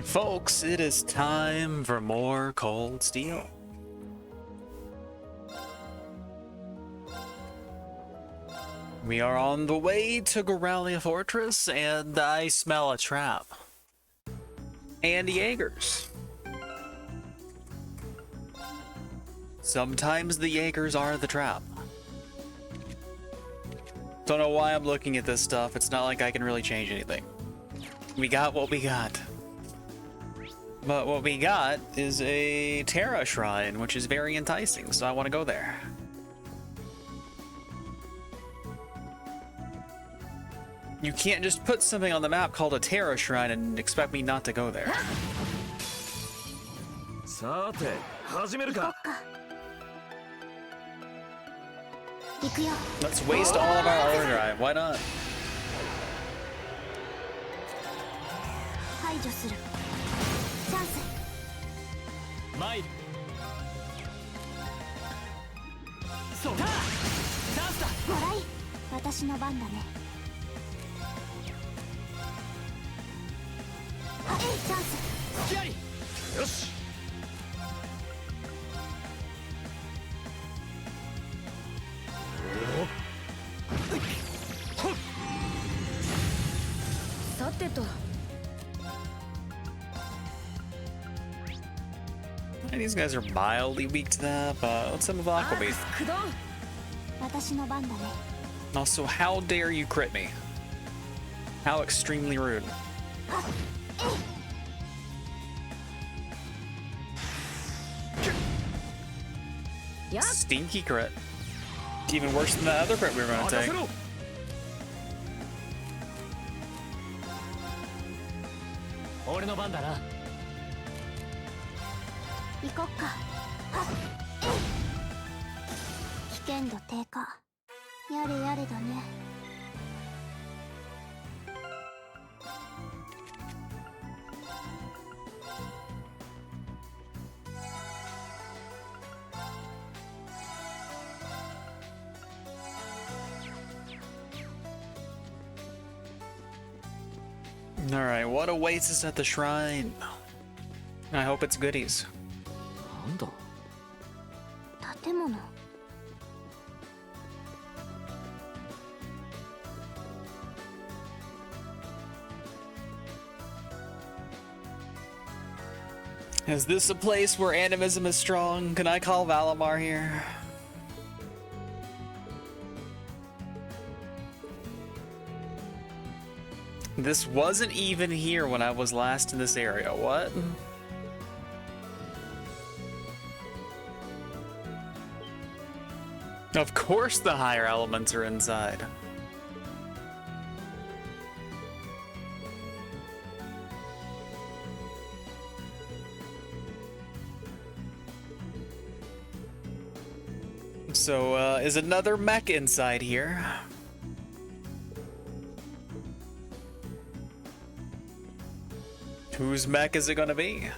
Folks, it is time for more cold steel. We are on the way to Goralia Fortress, and I smell a trap. And Jaegers. Sometimes the Jaegers are the trap. Don't know why I'm looking at this stuff. It's not like I can really change anything. We got what we got. But what we got is a Terra Shrine, which is very enticing, so I want to go there. You can't just put something on the map called a Terra Shrine and expect me not to go there. Let's waste all of our overdrive. Why not? These guys are mildly weak to that, but let's have a Aqua Beat. Also, how dare you crit me? How extremely rude. Stinky crit. It's even worse than that other crit we were going to take. Alright, what awaits us at the shrine? I hope it's goodies. Is this a place where animism is strong? Can I call Valimar here? This wasn't even here when I was last in this area. What? Of course the higher elements are inside. So, is another mech inside here? Whose mech is it gonna be?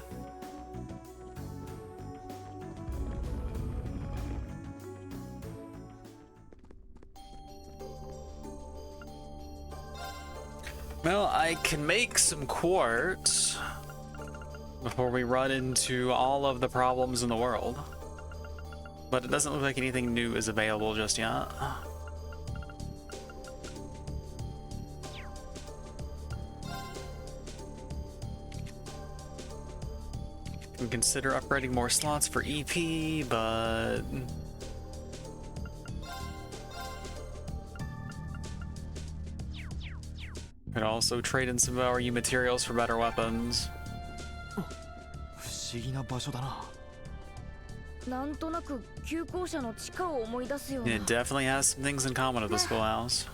Well, I can make some quartz before we run into all of the problems in the world. But it doesn't look like anything new is available just yet. Can consider upgrading more slots for EP, but could also trade in some of our materials for better weapons. It definitely has some things in common with the schoolhouse.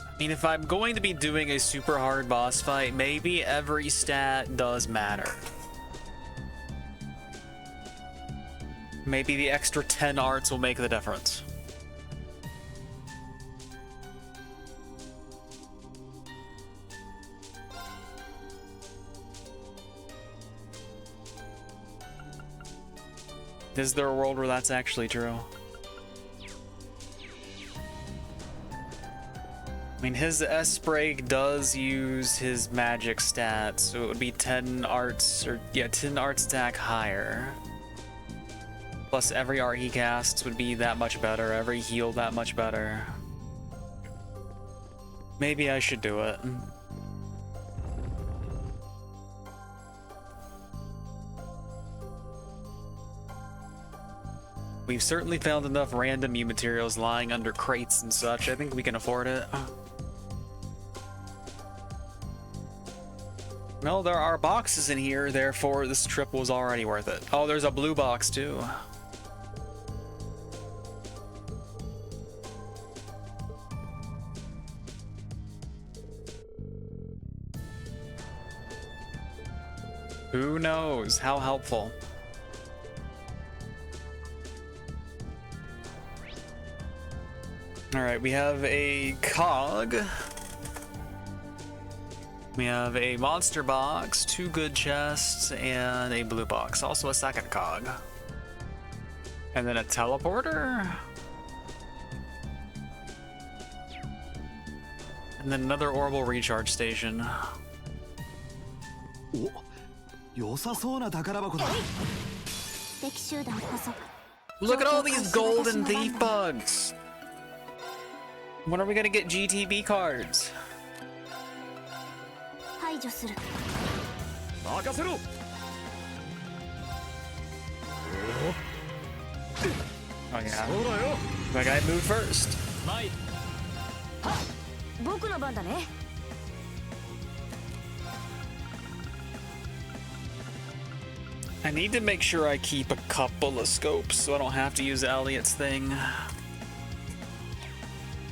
I mean, if I'm going to be doing a super hard boss fight, maybe every stat does matter. Maybe the extra 10 arts will make the difference. Is there a world where that's actually true? mean, his S-Break does use his magic stats, so it would be 10 arts, or yeah, 10 art stack higher. Plus every art he casts would be that much better, every heal that much better. Maybe I should do it. We've certainly found enough random U materials lying under crates and such. I think we can afford it. Well, there are boxes in here, therefore this trip was already worth it. Oh, there's a blue box too. Who knows? How helpful. All right, we have a cog. We have a monster box, 2 good chests, and a blue box. Also a second cog. And then a teleporter. And then another orbital recharge station. Look at all these golden thief bugs! When are we gonna get GTB cards? Oh yeah. My guy moved first. I need to make sure I keep a couple of scopes so I don't have to use Elliot's thing.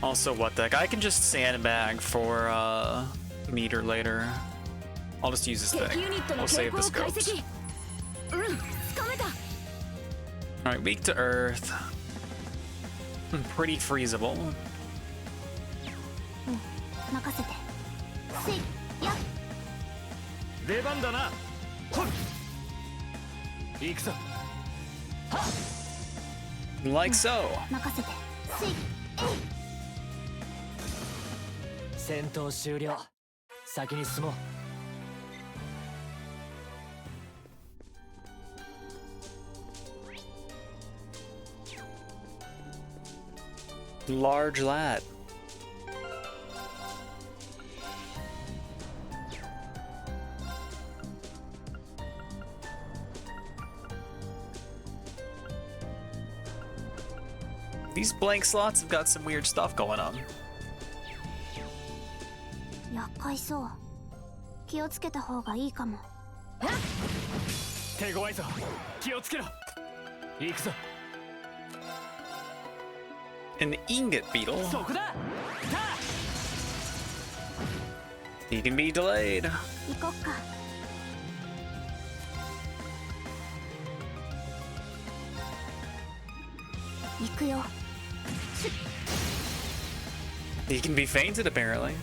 Also, what the heck? I can just sandbag for meter later. I'll just use this thing. We'll save the scopes. Alright, weak to earth. Pretty freezable. Like so. Large lad. These blank slots have got some weird stuff going on. An ingot beetle. He can be delayed. He can be fainted apparently.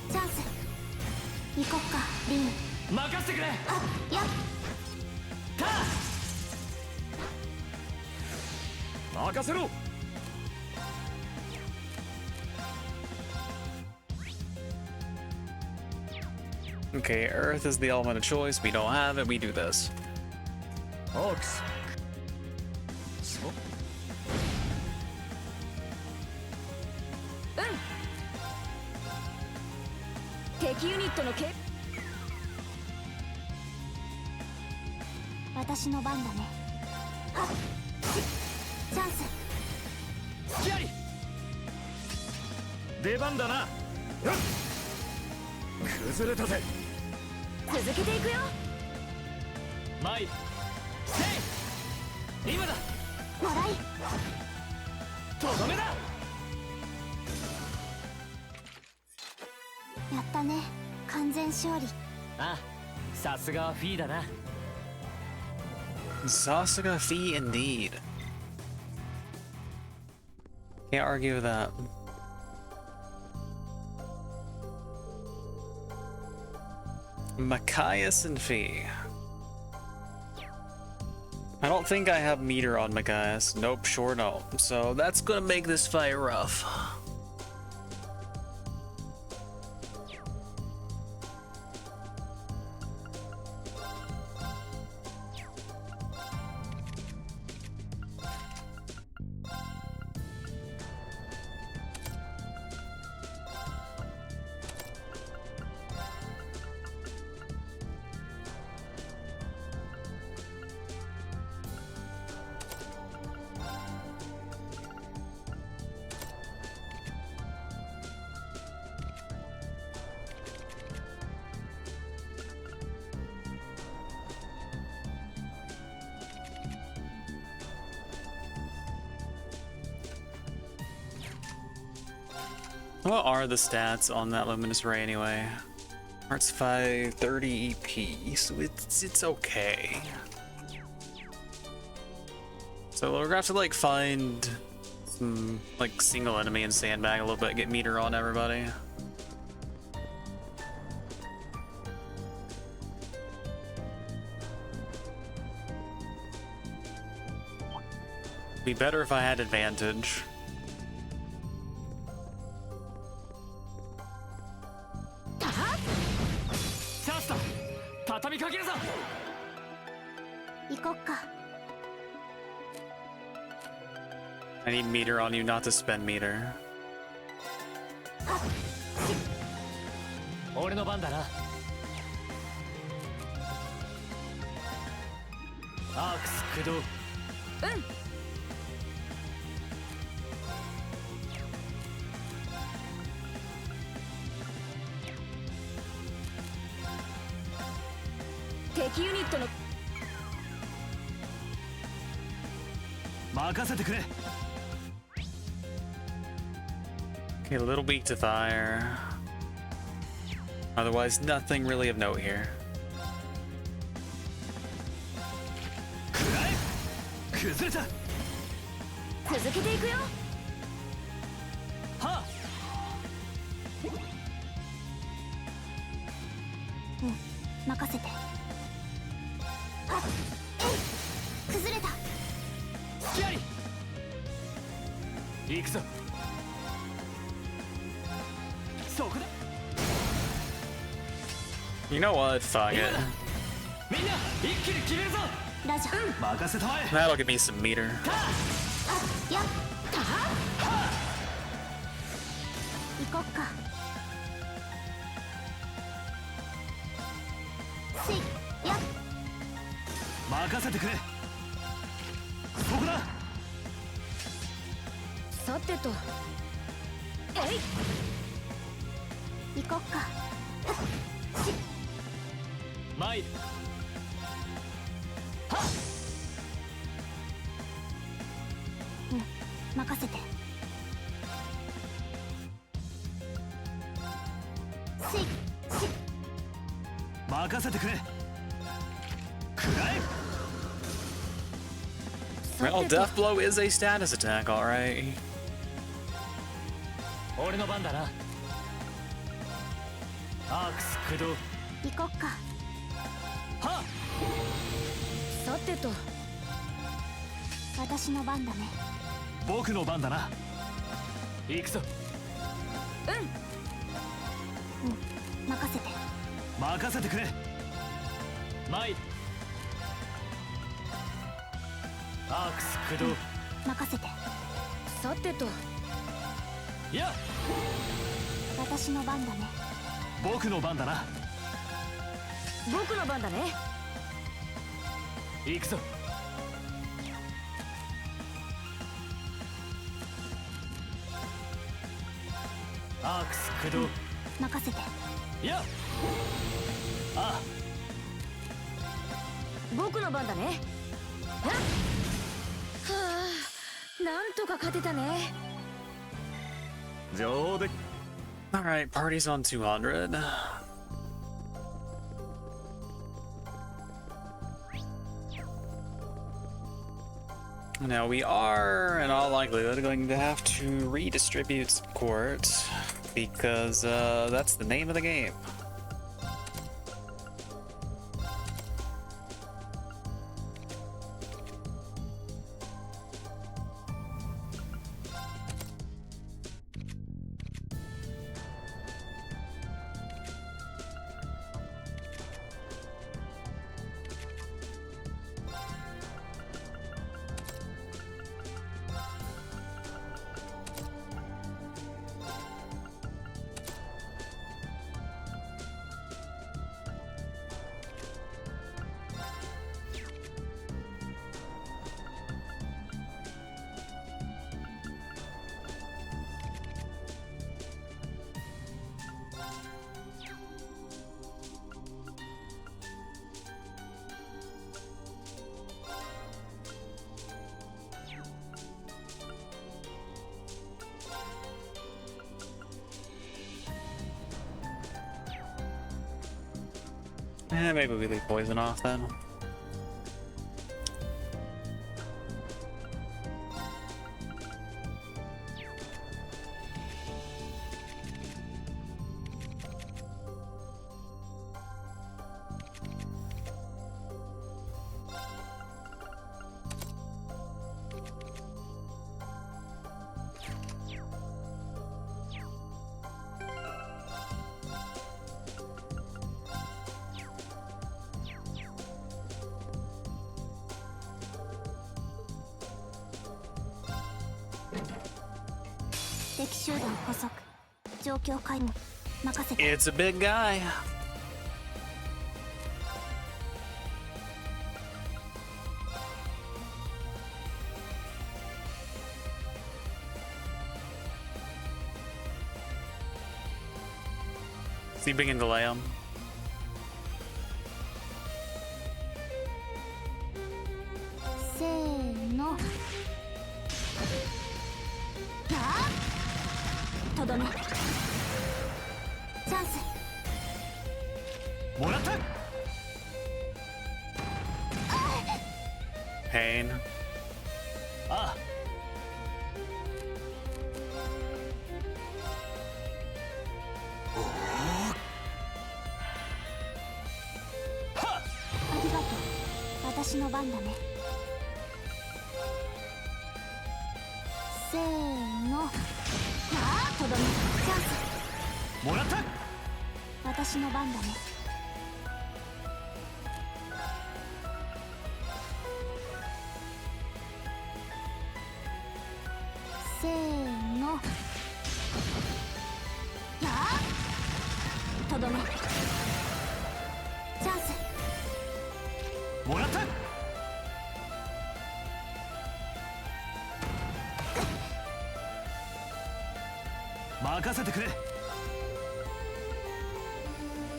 Okay, Earth is the element of choice. We don't have it. We do this. Ox. Sasuga fee indeed. Can't argue with that. Machias and Fee. I don't think I have meter on Machias. Nope, sure no. So that's gonna make this fight rough. What are the stats on that luminous ray anyway? Hearts 530 EP, so it's okay. So we're gonna have to like find some like single enemy and sandbag a little bit, get meter on everybody. Be better if I had advantage. I need meter on you, not to spend meter. Okay, a little weak to fire. Otherwise, nothing really of note here. You know what? Fuck it. That'll give me some meter. Well, Death Blow is a status attack, alright. Alright, party's on 200. Now we are, in all likelihood, going to have to redistribute support because that's the name of the game. Maybe we leave poison off then. It's a big guy. Is he beginning to lay him? Pain. Ah.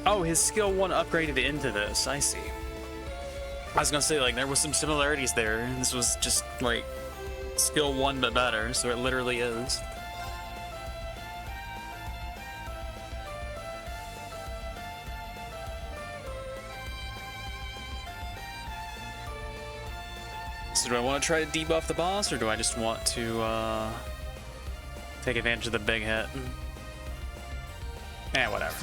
Oh, his skill 1 upgraded into this. I see. I was gonna say, like, there was some similarities there. This was just, like, skill 1 but better, so it literally is. So do I want to try to debuff the boss, or do I just want to, take advantage of the big hit? Whatever.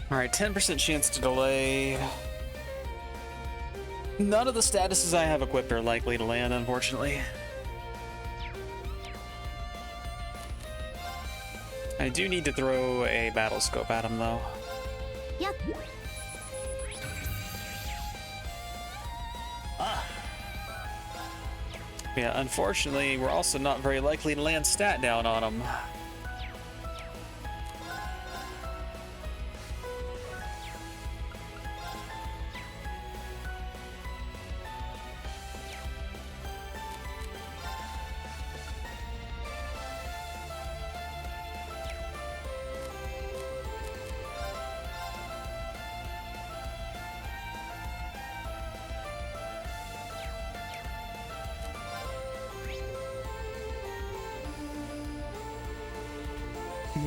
Alright, 10% chance to delay. None of the statuses I have equipped are likely to land, unfortunately. I do need to throw a battle scope at him, though. Yep. Yeah, unfortunately, we're also not very likely to land stat down on him.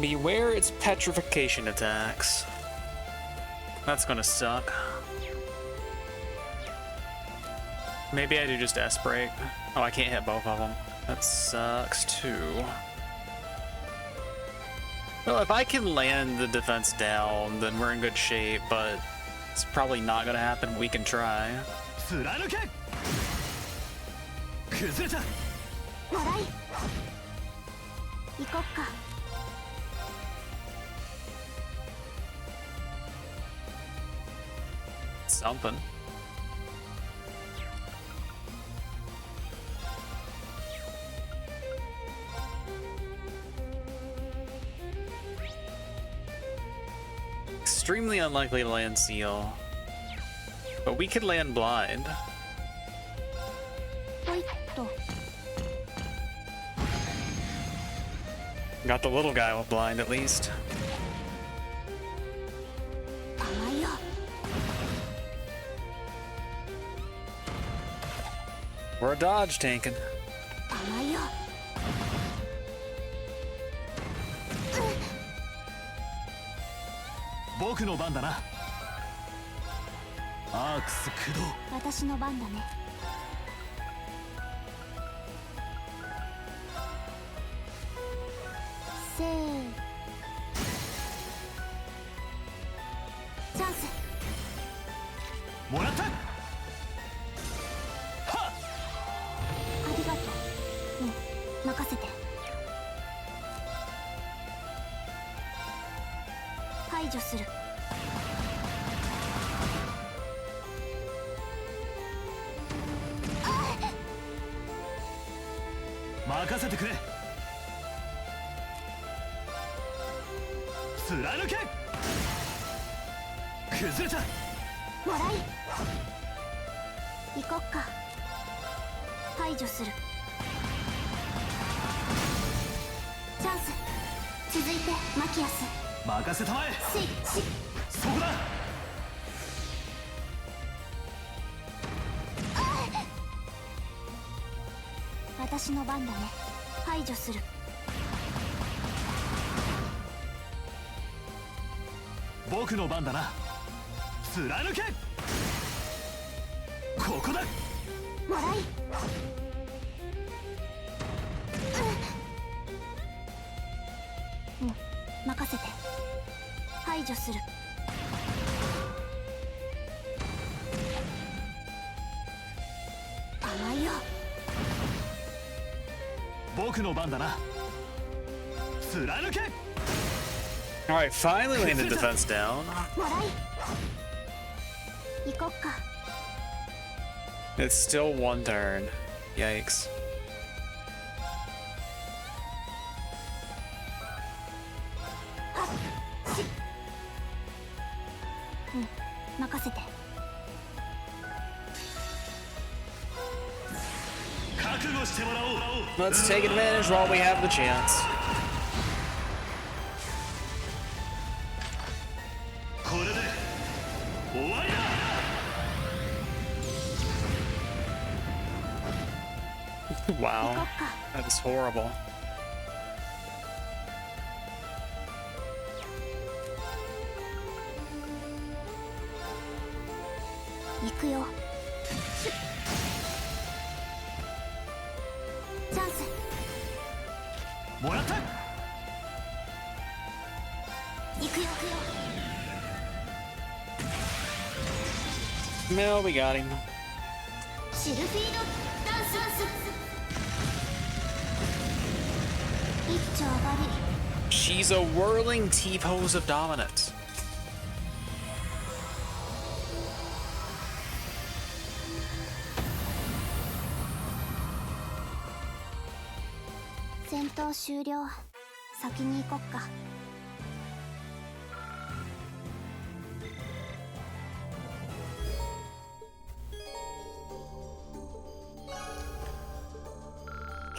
Beware its petrification attacks. That's gonna suck. Maybe I do just S-break. Oh, I can't hit both of them. That sucks too. Well, if I can land the defense down, then we're in good shape, but it's probably not gonna happen. We can try. Something. extremely unlikely to land seal. But we could land blind. Got the little guy with blind at least. We're a dodge tanking. 僕の番だな。アークス駆動。私の番だね。せー。チャンス。もらった。はっ。ありがとう。うん、任せて。排除する。任せてくれ。貫け。崩れた。もらい。行こっか。排除する。チャンス。続いてマキアス。任せたまえ。スイッチ。そこだ。私の番だね。排除する。僕の番だな。貫け。ここだ。もらい。うん、任せて。排除する。甘いよ。僕の番だな。貫け。Alright, finally landed defense down. もらい。行こっか。It's still one turn. Yikes. うん、任せて。覚悟してもらおう。 Let's take advantage while we have the chance. これで終わりだ。Wow, that is horrible. 行くよ。チャンス。もらった。行くよ。No, we got him. シルフィードダンス。一丁上がり。 She's a whirling T-pose of dominance. 戦闘終了。先に行こっか。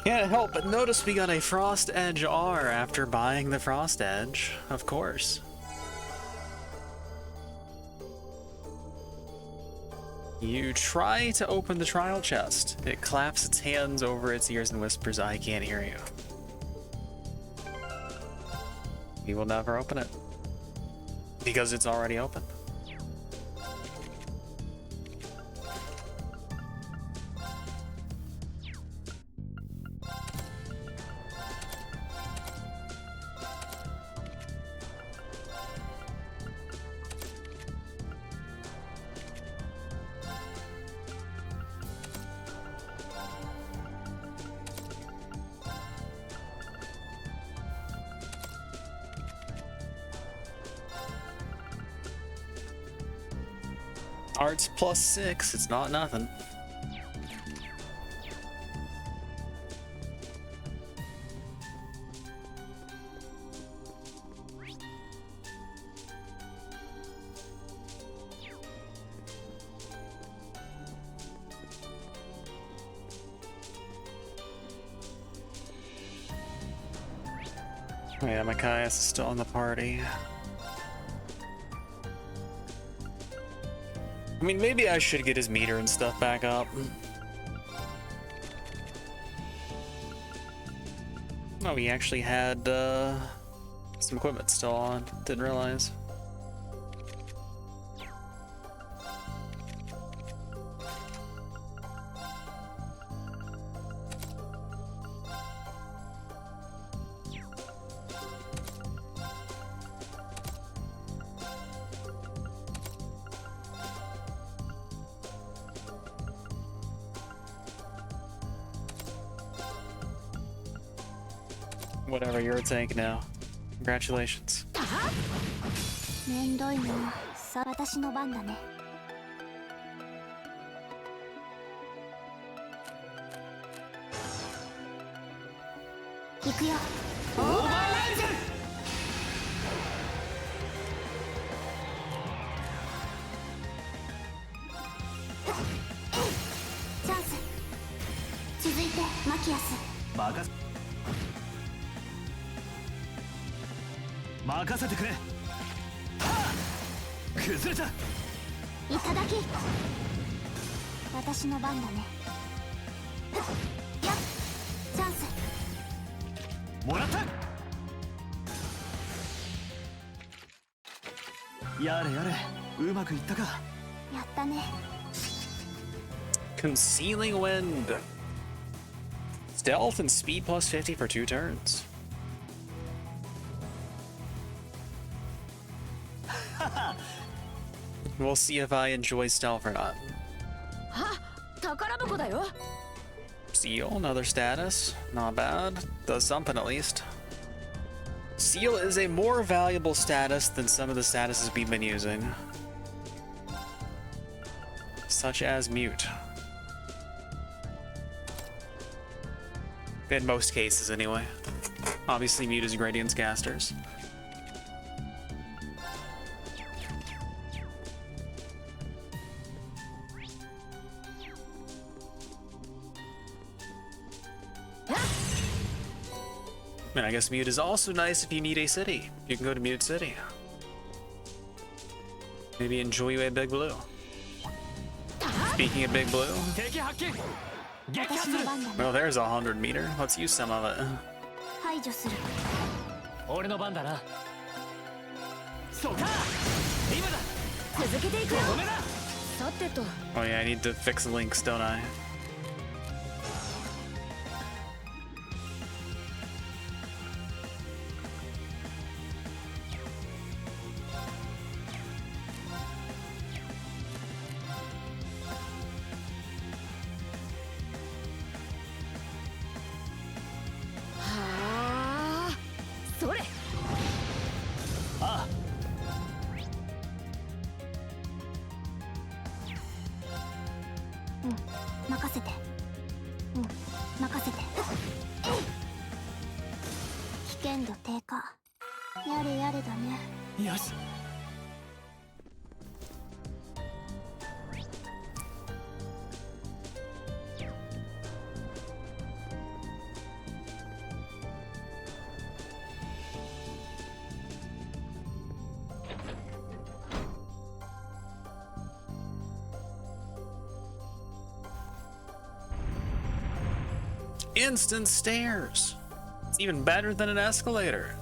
Can't help but notice we got a Frost Edge R after buying the Frost Edge, of course. You try to open the trial chest. It claps its hands over its ears and whispers, "I can't hear you." You will never open it. Because it's already open. Arts +6, it's not nothing. Oh yeah, Machias is still in the party. I mean, maybe I should get his meter and stuff back up. Oh, he actually had some equipment still on. Didn't realize. Whatever, you're a tank now. Congratulations. めんどいな。さあ、私の番だね。行くよ。オーバーライズ。チャンス。続いてマキアス。任せてくれ。はあ、崩れた。いただき。私の番だね。やっ、チャンス。もらった。やれやれ、うまくいったか。やったね。Concealing Wind. Stealth and speed plus 50 for 2 turns. We'll see if I enjoy stealth or not. Seal, another status. Not bad. Does something at least. Seal is a more valuable status than some of the statuses we've been using. Such as Mute. In most cases, anyway. Obviously, Mute is great against casters. And I guess Mute is also nice if you need a city. You can go to Mute City. Maybe enjoy a Big Blue. Speaking of Big Blue, well, there's 100 meter. Let's use some of it. Oh yeah, I need to fix links, don't I? Instant stairs. It's even better than an escalator.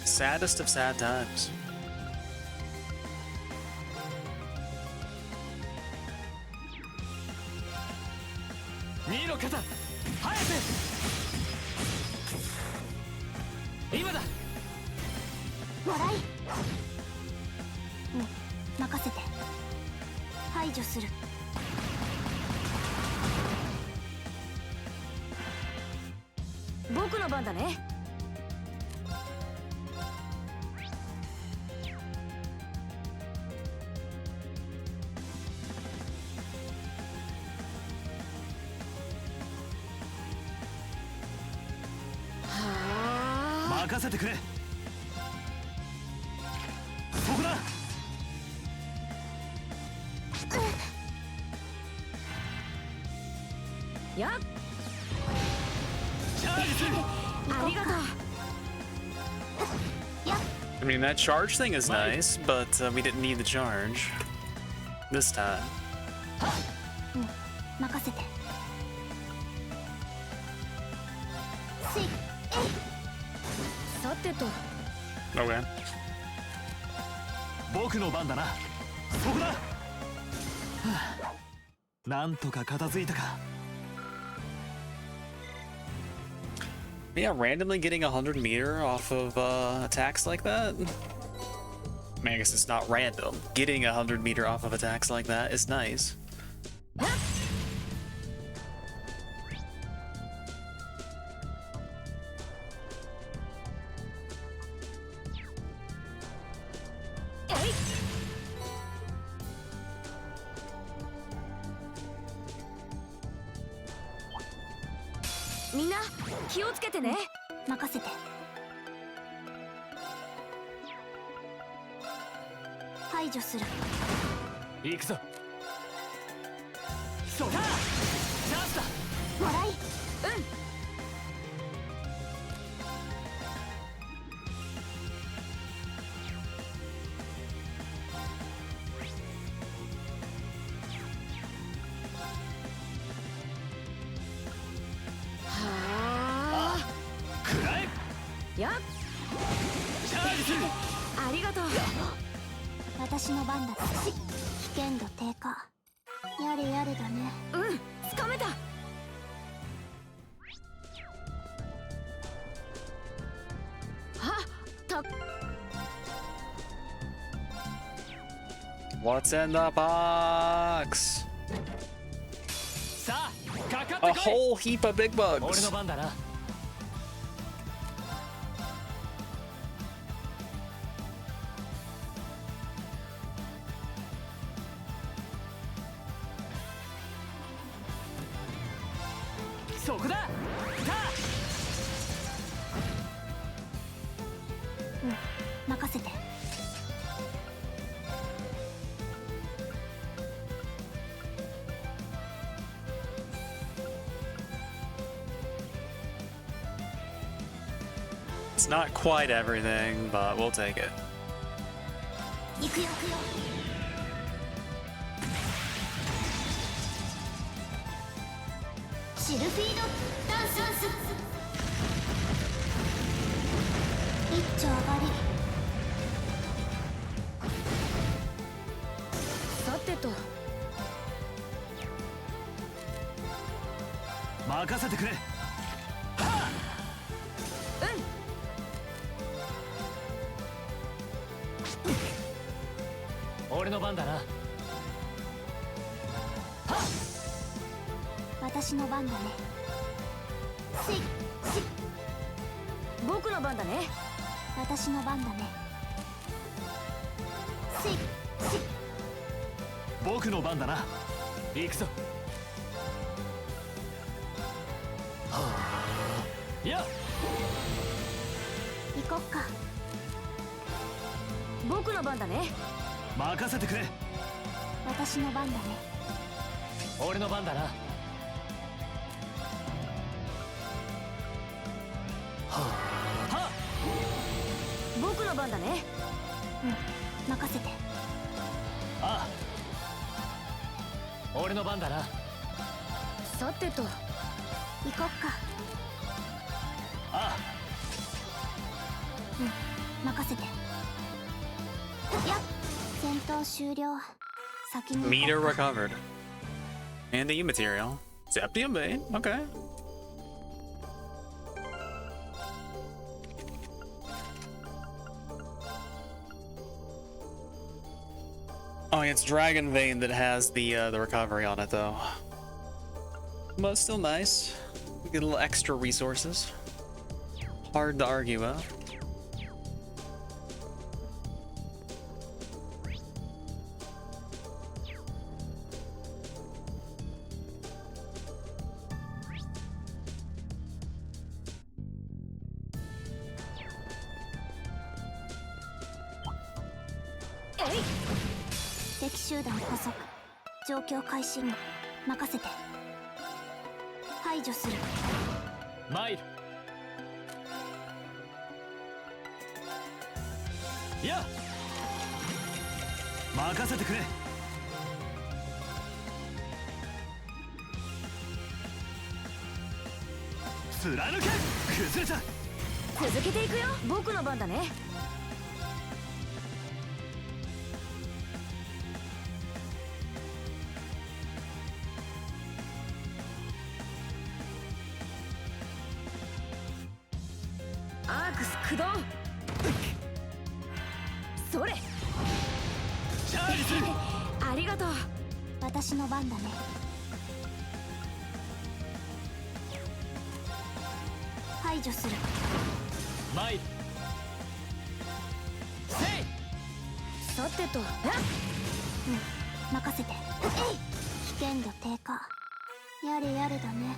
Saddest of sad times. 任せてくれ。そこだ。やっチャージする。ありがとう。やっ I mean, that charge thing is nice, but we didn't need the charge this time. 任せて。せいえい。さてと。 Okay. 僕の番だな。そこだ。はあ、なんとか片付いたか。Yeah, randomly getting 100 meter off of attacks like that? I mean, I guess it's not random. Getting 100 meter off of attacks like that is nice. Mina, 気をつけてね。任せて。排除する。行くぞ。そうだ。チャンスだ。もらい。くらえ。やっチャージする。ありがとう。私の番だ。危険度低下。やれやれだね。つかめた。What's in the box? さあ、かかって A こい。 whole heap of big 俺 bugs. の番だな。そこだ。任せて。It's not quite everything, but we'll take it. 行くよ。シルフィードダンス。一丁上がり。さてと。任せてくれ。俺の番だな。私の番だね。僕の番だね。私の番だね。僕の番だな。行くぞ。やっ。行こっか。僕の番だね。任せてくれ。私の番だね。俺の番だな。僕の番だね。任せて。ああ、俺の番だな。さてと。行こっか。あ任せて。やっ。戦闘終了。先に。 Meter recovered. And the E material. Septium vein. Okay. Oh, it's Dragon Vein that has the recovery on it, though. But still nice. We get a little extra resources. Hard to argue about. 敵集団捕捉、状況開始後任せて。排除する。参る。いや任せてくれ。貫け。崩れた。続けていくよ。僕の番だね。アークス駆動。それ。チャージする。ありがとう。私の番だね。排除する。参る。せい。さてと。任せて。危険度低下。やれやれだね。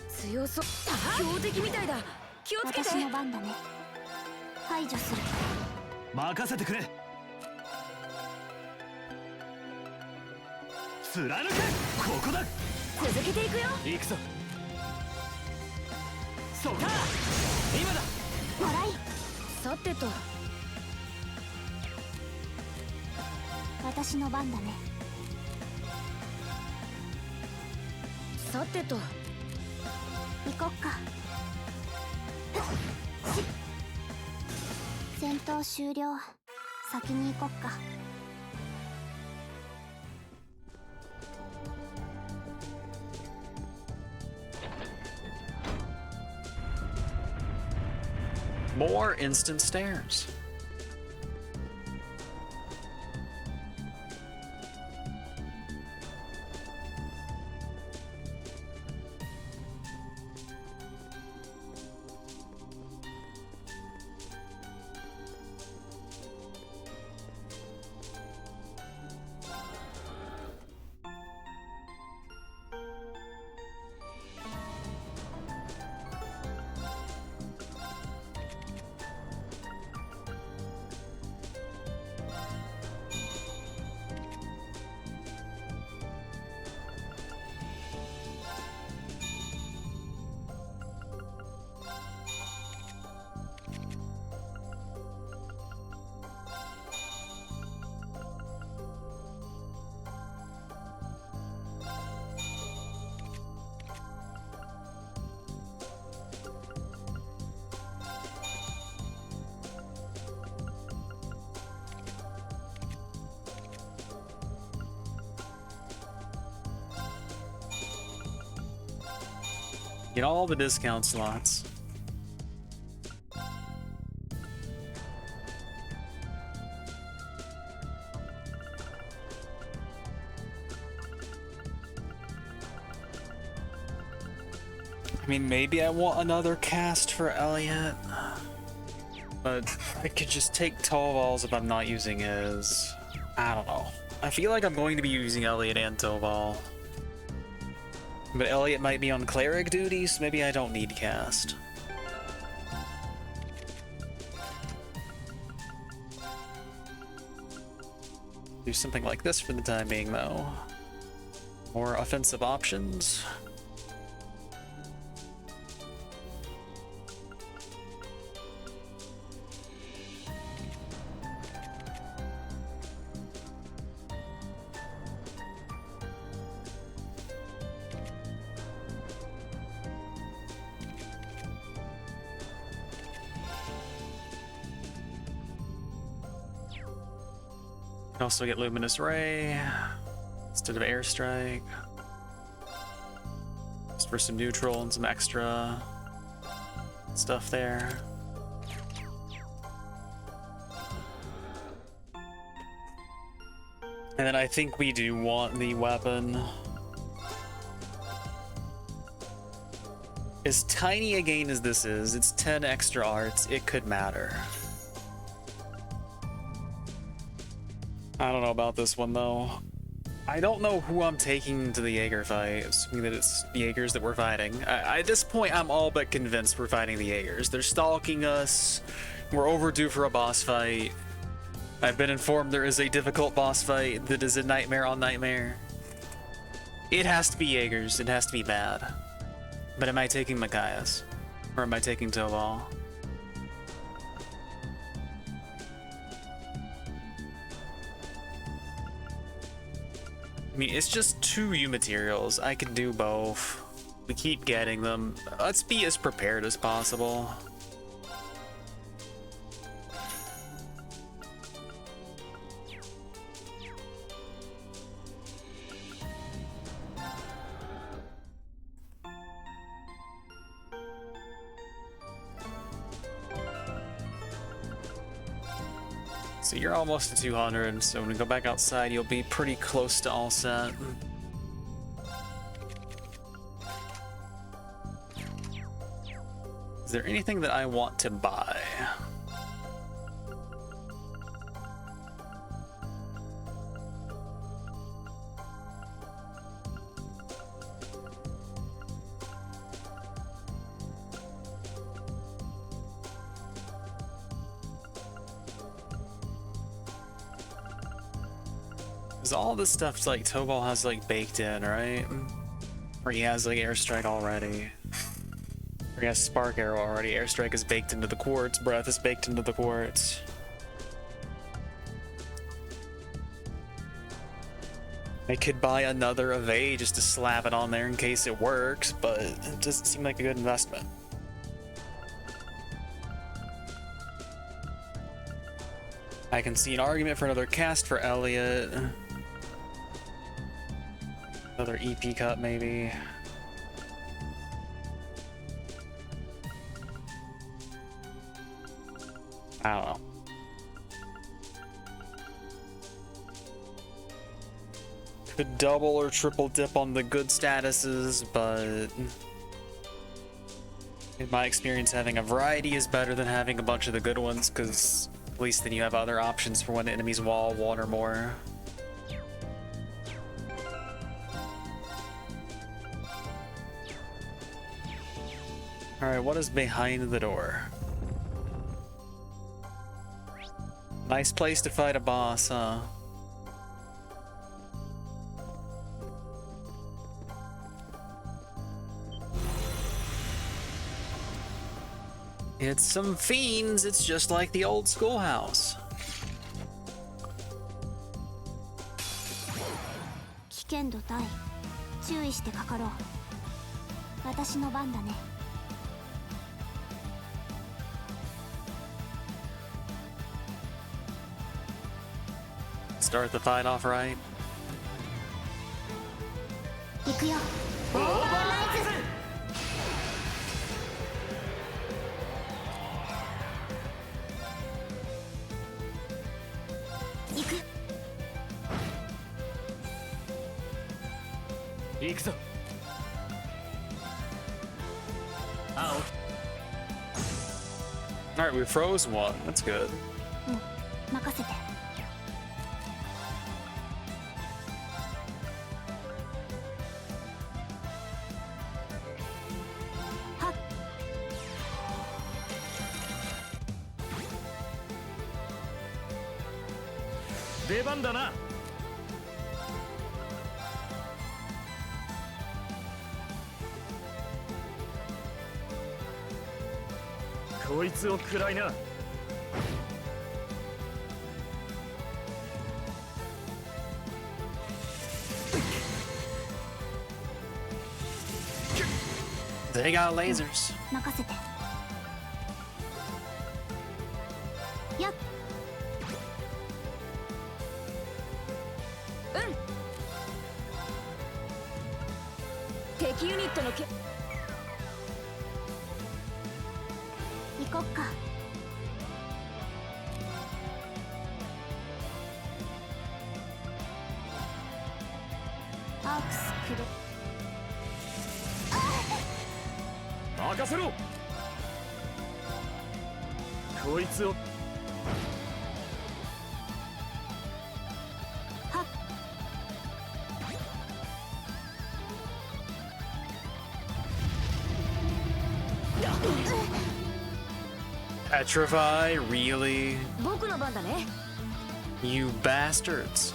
強そう。強敵みたいだ。気をつけて。私の番だね。排除する。任せてくれ。貫け。ここだ。続けていくよ。行くぞ。そうか。今だ。もらい。さてと。私の番だね。さてと。行こっか。戦闘終了。先に行こっか。More instant stairs. Get all the discount slots. I mean, maybe I want another cast for Elliot, but I could just take Toval's if I'm not using his. I don't know. I feel like I'm going to be using Elliot and Toval. But Elliot might be on cleric duty, so maybe I don't need cast. Do something like this for the time being, though. More offensive options. Can also get Luminous Ray instead of Airstrike. Just for some neutral and some extra stuff there. And then I think we do want the weapon. As tiny a gain as this is, it's 10 extra arts, it could matter. I don't know about this one though. I don't know who I'm taking to the Jaeger fight, assuming that it's Jaegers that we're fighting. At this point, I'm all but convinced we're fighting the Jaegers. They're stalking us. We're overdue for a boss fight. I've been informed there is a difficult boss fight that is a nightmare on nightmare. It has to be Jaegers. It has to be bad. But am I taking Machias? Or am I taking Tobal? I mean, it's just 2 U materials. I can do both. We keep getting them. Let's be as prepared as possible. So you're almost to 200, so when we go back outside, you'll be pretty close to all set. Is there anything that I want to buy? All this stuff's like Tobal has like baked in, right? Or he has like airstrike already. Or he has spark arrow already. Airstrike is baked into the quartz. Breath is baked into the quartz. I could buy another Evade just to slap it on there in case it works, but it doesn't seem like a good investment. I can see an argument for another cast for Elliot. Another EP cut, maybe. I don't know. Could double or triple dip on the good statuses, but in my experience, having a variety is better than having a bunch of the good ones, because at least then you have other options for when the enemy's wall 1 or more. Alright, what is behind the door? Nice place to fight a boss, huh? It's some fiends, it's just like the old schoolhouse. 危険度大。注意してかかろう。私の番だね。Start the fight off right. 行くよ。オーバーライズ。行く。行くぞ。Alright, we froze 1. That's good. うん、任せて。出番だな。こいつを食らいな。They got lasers. 任せて。やっ。敵ユニットのけ。行こっか。アークスクロ。任せろ。こいつを。はっ。Petrify? Really? 僕の番だね。 You bastards.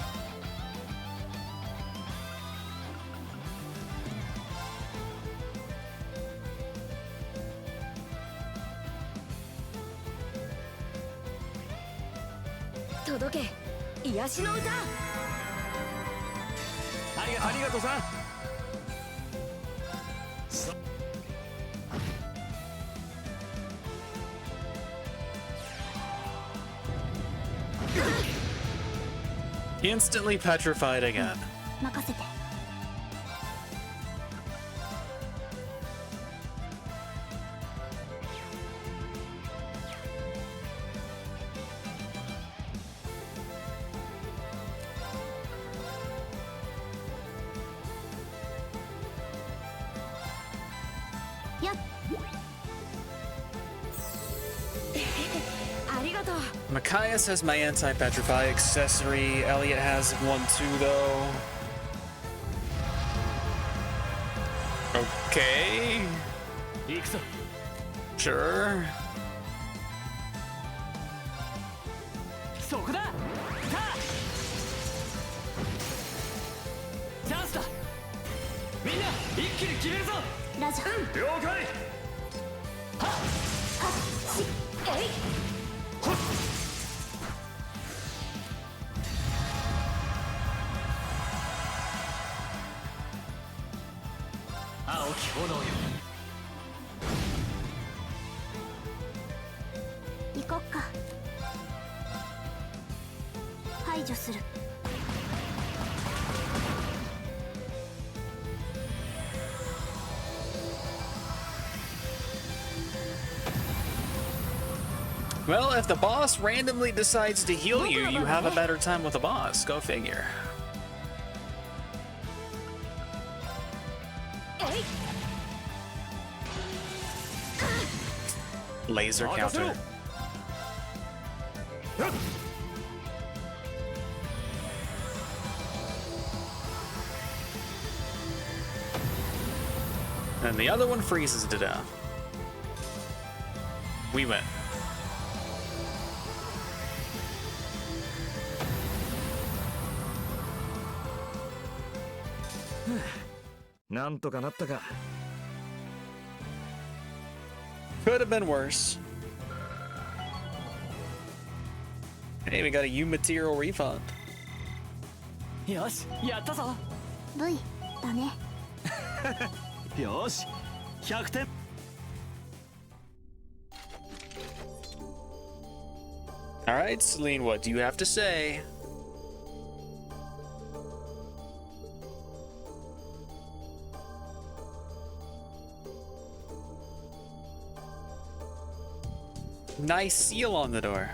Ah, ありがとうさん。 Instantly petrified again. 任せて。 Machias has my anti-petrify accessory. Elliot has one too, though. Okay. 行くぞ。 Sure. そこだ。さあ。チャンスだ。みんな一気に決めるぞ。ラジャー。了解。はっ。えい。 青き炎よ。 行こっか。排除する。 Well, if the boss randomly decides to heal you, you have a better time with the boss. Go figure. Laser counter. And the other one freezes to death. We win. なんとかなったか。 Could have been worse. Hey, we got a U material refund. よし、やったぞ。 V だね。よし、100点。 All right, Celine, what do you have to say? Nice seal on the door.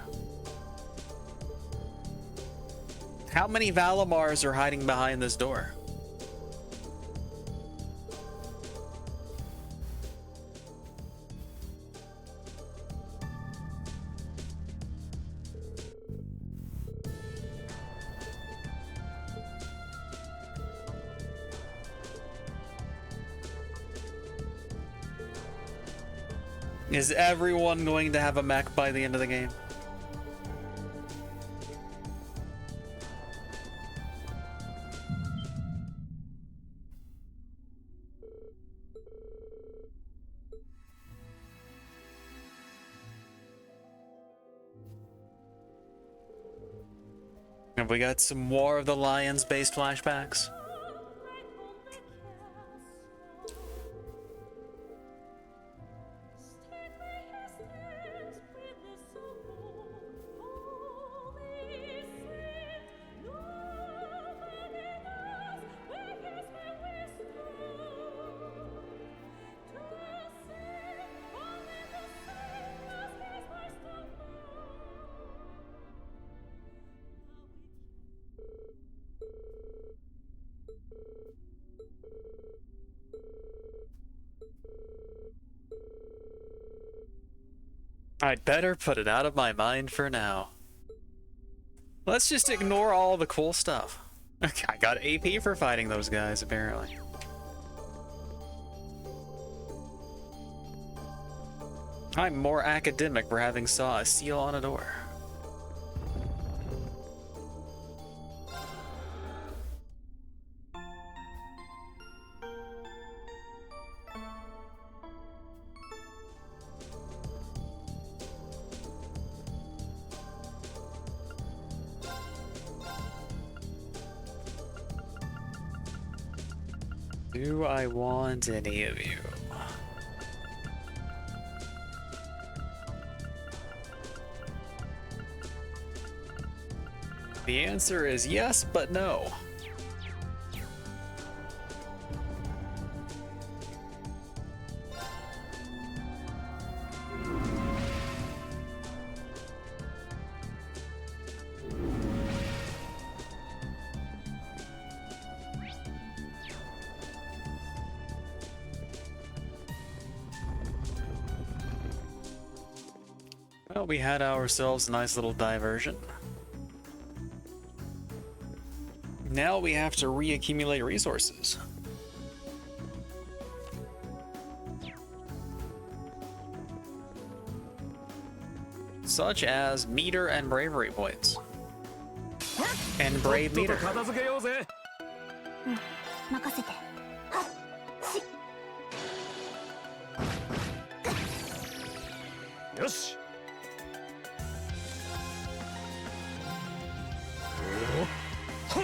How many Valimars are hiding behind this door? Is everyone going to have a mech by the end of the game? Have we got some War of the Lions based flashbacks? I'd better put it out of my mind for now. Let's just ignore all the cool stuff. Okay, I got AP for fighting those guys, apparently. I'm more academic for having saw a seal on a door. Do I want any of you? The answer is yes, but no. Well, we had ourselves a nice little diversion. Now we have to reaccumulate resources. Such as meter and bravery points. And brave meter. 任せて。はっし。よし。ほっ。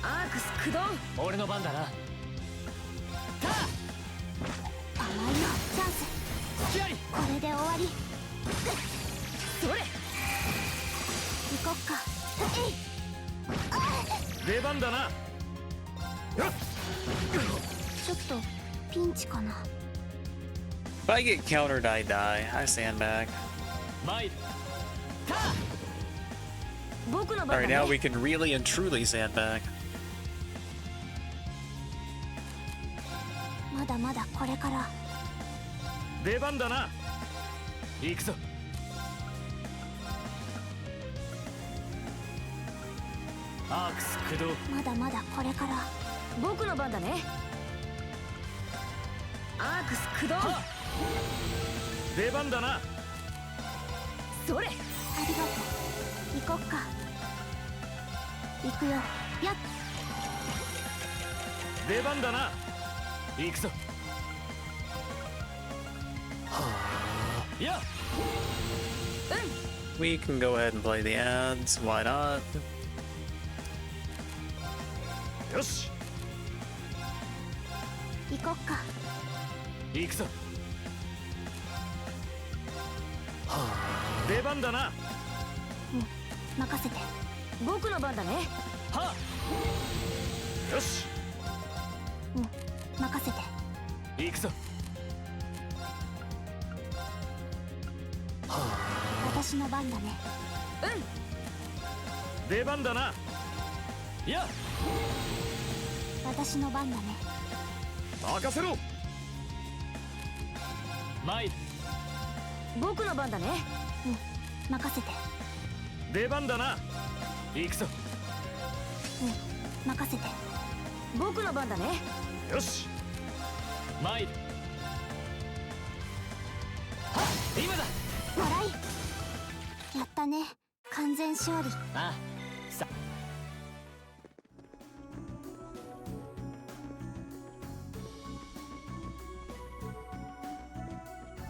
アークス駆動。俺の番だな。甘いよチャンス。これで終わり。それ。行こっか。えい。出番だな。ちょっとピンチかな。If I get countered, I die. I sandbag. 参る。僕の番だ Alright, ね。 now we can really and truly sandbag. まだまだこれから。出番だな。行くぞ。アークス駆動。まだまだこれから。僕の番だね。アークス駆動。出番だな。それ。ありがとう。行こっか。行くよ。やっ。出番だな。行くぞ。いや。We can go ahead and play the ads. Why not? よし。行こっか。行くぞ。出番だな。任せて。僕の番だね。はあ。よし。任せて。行くぞ。私の番だね。出番だな。いや。私の番だね。任せろ。参る。僕の番だね。任せて。出番だな。行くぞ。任せて。僕の番だね。よし。参る。はっ、今だ。笑い。やったね。完全勝利。ああ、さ。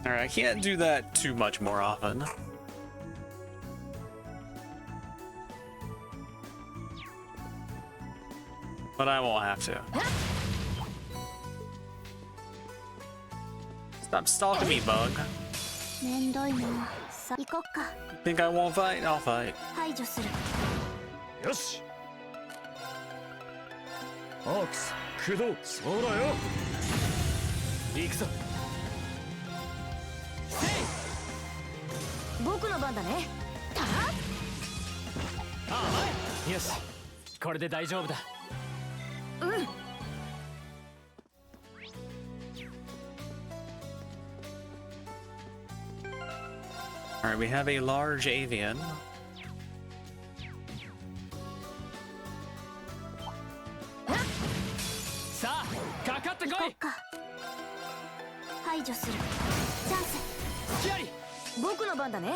Alright, I can't do that too much more often. But I won't have to. Stop stalking me, bug. めんどいな。さ、行こっか。 Think I won't fight? I'll fight. 排除する。よし。アークス駆動。そうだよ。行くぞ。僕の番だね。よし。これで大丈夫だ。Alright, we have a large avian. 排除する。チャンス。隙あり。僕の番だね。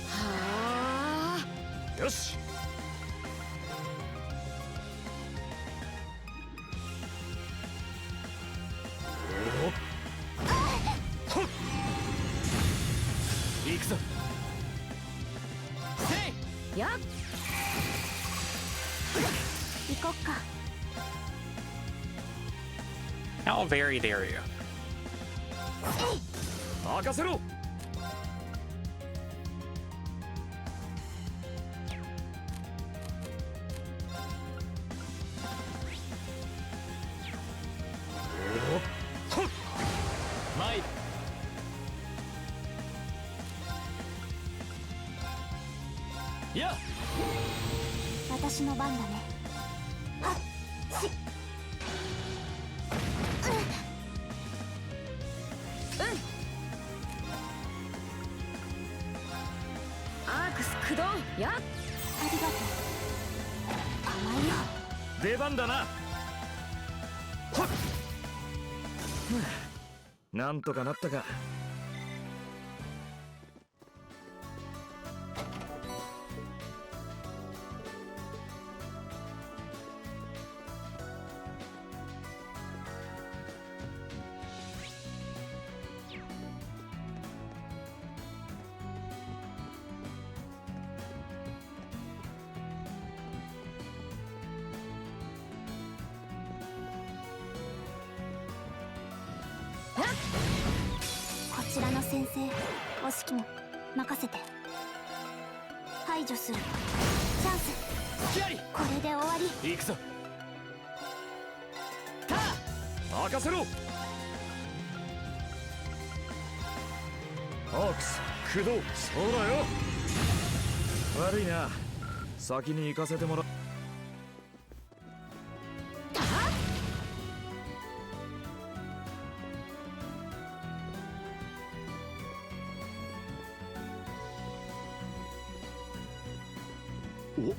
はあ。よし。行くぞ。せい。やっ。行こっか。How varied are you? 任せろ。参る。いや。私の番だね。はっし。アークス駆動。やっ。ありがとう。甘いよ。出番だな。ほっ。なんとかなったか。こちらの先生、お指揮も任せて。排除する。チャンス。隙あり。これで終わり。行くぞ。たあ。任せろ。ホークス駆動。そうだよ。悪いな。先に行かせてもらう。お、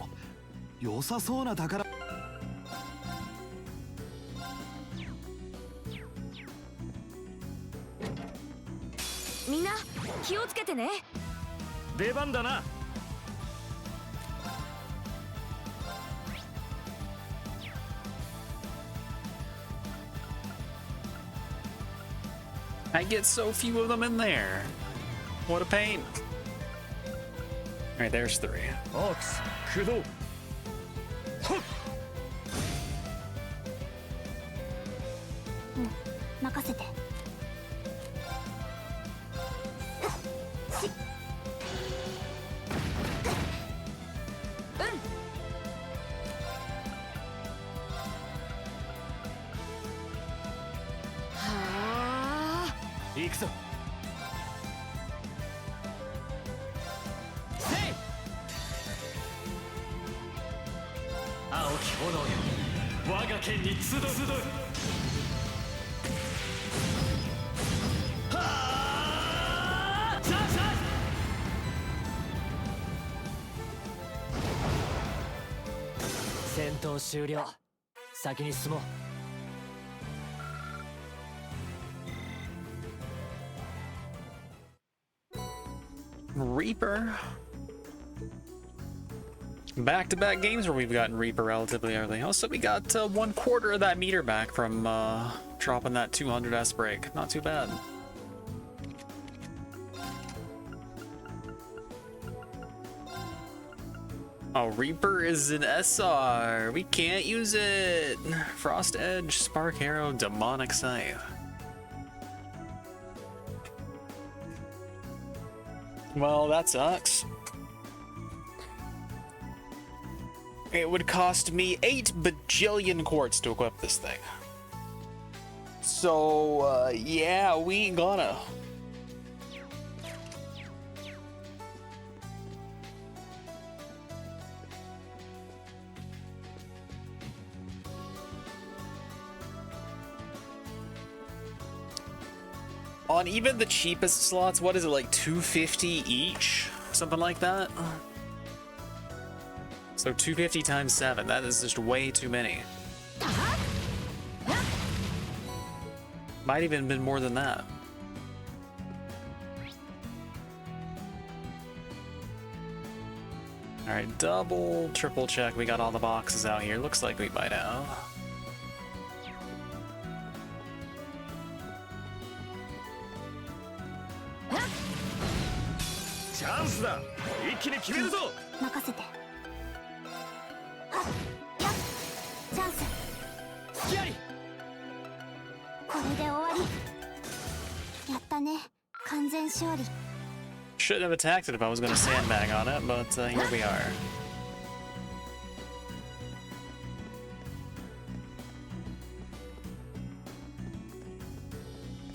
良さそうな宝。みんな気をつけてね。出番だな。I get so few of them in there. What a pain. Alright, there's 3. ホークス駆動。ほっ。任せて。行くぞ。せい。青き炎よ、我が剣に集う。はあ。さあさあ。戦闘終了。先に進もう。Reaper. Back-to-back games where we've gotten Reaper relatively early. Also, we got 1/4 of that meter back from dropping that 200S break. Not too bad. Oh, Reaper is an SR. We can't use it. Frost Edge, Spark Arrow, Demonic Scythe. Well, that sucks. It would cost me 8 bajillion quartz to equip this thing. So, yeah, we ain't gonna. On even the cheapest slots, what is it, like 250 each? Something like that? So 250 times 7, that is just way too many. Might even been more than that. Alright, double, triple check. We got all the boxes out here. Looks like we might have. Chance だ。一気に決めるぞ。任せて。はっやっチャンス。隙あり。これで終わり。やったね。完全勝利。 Shouldn't have attacked it if I was going to sandbag on it, but here we are.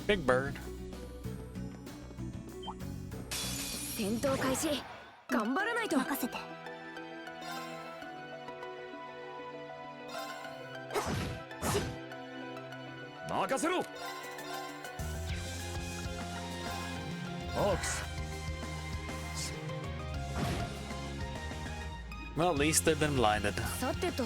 Big bird. 戦闘開始。頑張らないと。任せて。任せろ。オークス。 Well, at least they've been blinded. さてと。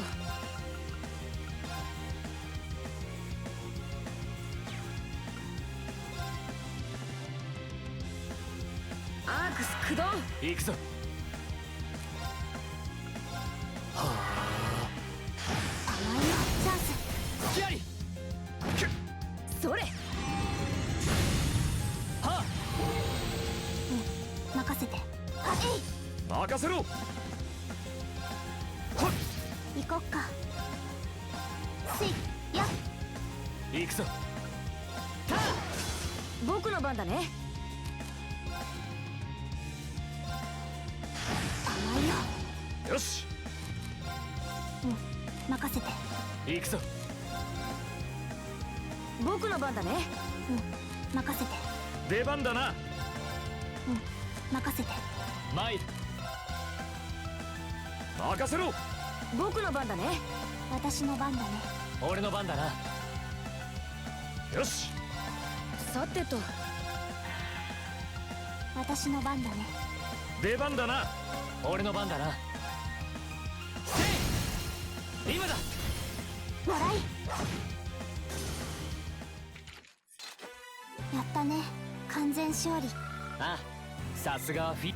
アークス駆動。行くぞ。甘いよチャンス。隙あり。それ。はうん任せて。あ。任せろ。行こっか。せいや。行くぞ。僕の番だね。甘いよ。よし。うん任せて。行くぞ。僕の番だね。うん任せて。出番だな。うん任せて。参る。任せろ。僕の番だね。私の番だね。俺の番だな。よし。さてと。私の番だね。出番だな。俺の番だな。せい。今だ。笑い。やったね。完全勝利。ああ、さすがはフィ。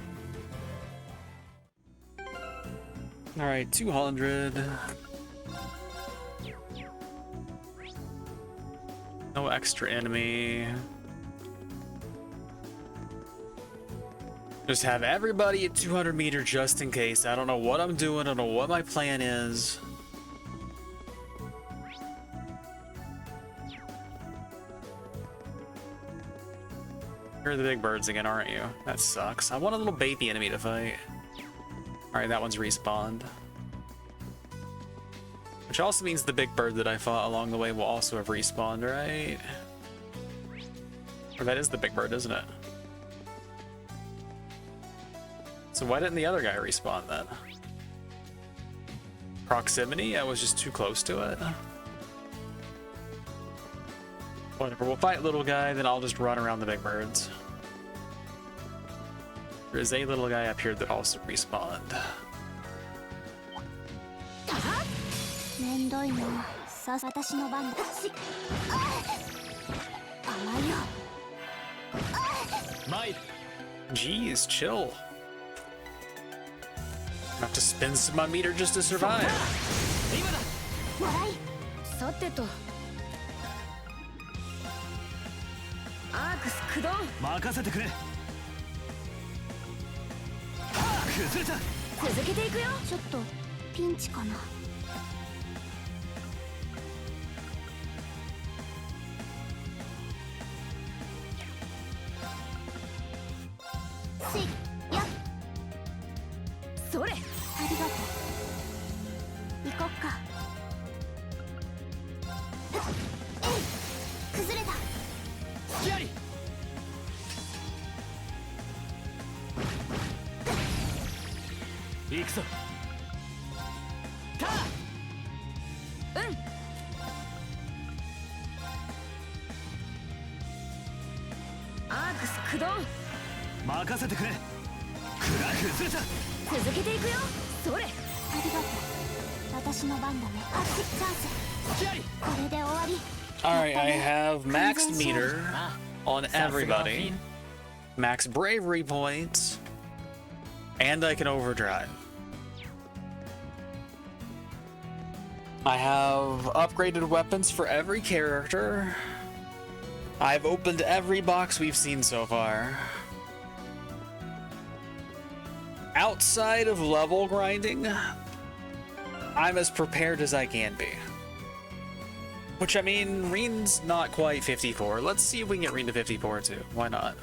Alright, 200. No extra enemy. Just have everybody at 200 meters just in case. I don't know what I'm doing. I don't know what my plan is. You're the big birds again, aren't you? That sucks. I want a little baby enemy to fight. Alright, that one's respawned. Which also means the big bird that I fought along the way will also have respawned, right? Or that is the big bird, isn't it? So why didn't the other guy respawn then? Proximity? I was just too close to it. Whatever, we'll fight little guy, then I'll just run around the big birds. There is a little guy up here that also respawned. めんどいな。さ私の番だ。甘いよ。参る。 Jeez, chill. Have to spend some my meter just to survive. 今だ。笑い。さてと。アークス駆動。任せてくれ。崩れた。続けていくよ。ちょっとピンチかな。せいや。それ。ありがとう。行こっか。えい。崩れた。隙あり。行くぞ。アークス駆動。任せてくれ。崩れた。続けていくよ。それ。ありがとう。私の番だね。あっチャンス。隙あり。これで終わり。Alright, I have maxed meter on everybody. Max bravery points. And I can overdrive. I have upgraded weapons for every character. I've opened every box we've seen so far. Outside of level grinding, I'm as prepared as I can be. Which, I mean, Reen's not quite 54. Let's see if we can get Reen to 54 too. Why not?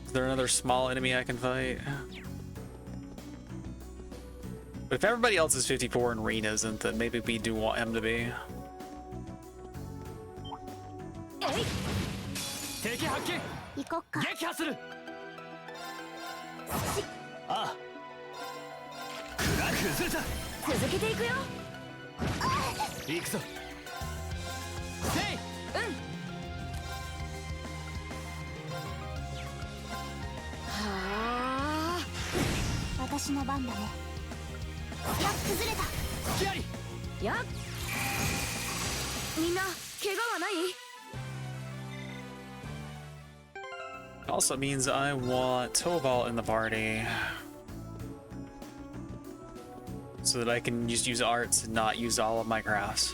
Is there another small enemy I can fight? But if everybody else is 54 and Reen isn't, then maybe we do want him to be. Also means I want Tobal in the party so that I can just use arts and not use all of my crafts.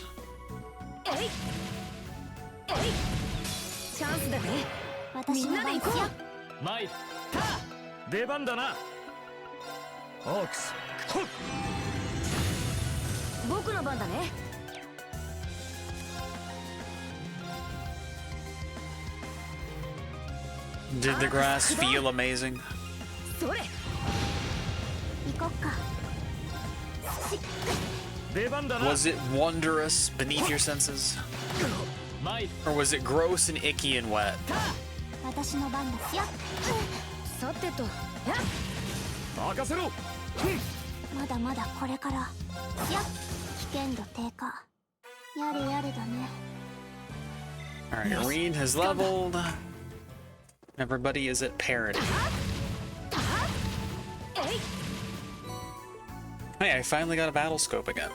Did the grass feel amazing? Was it wondrous beneath your senses? Or was it gross and icky and wet? Alright, Reen has leveled. Everybody is at parity. Hey, I finally got a battle scope again.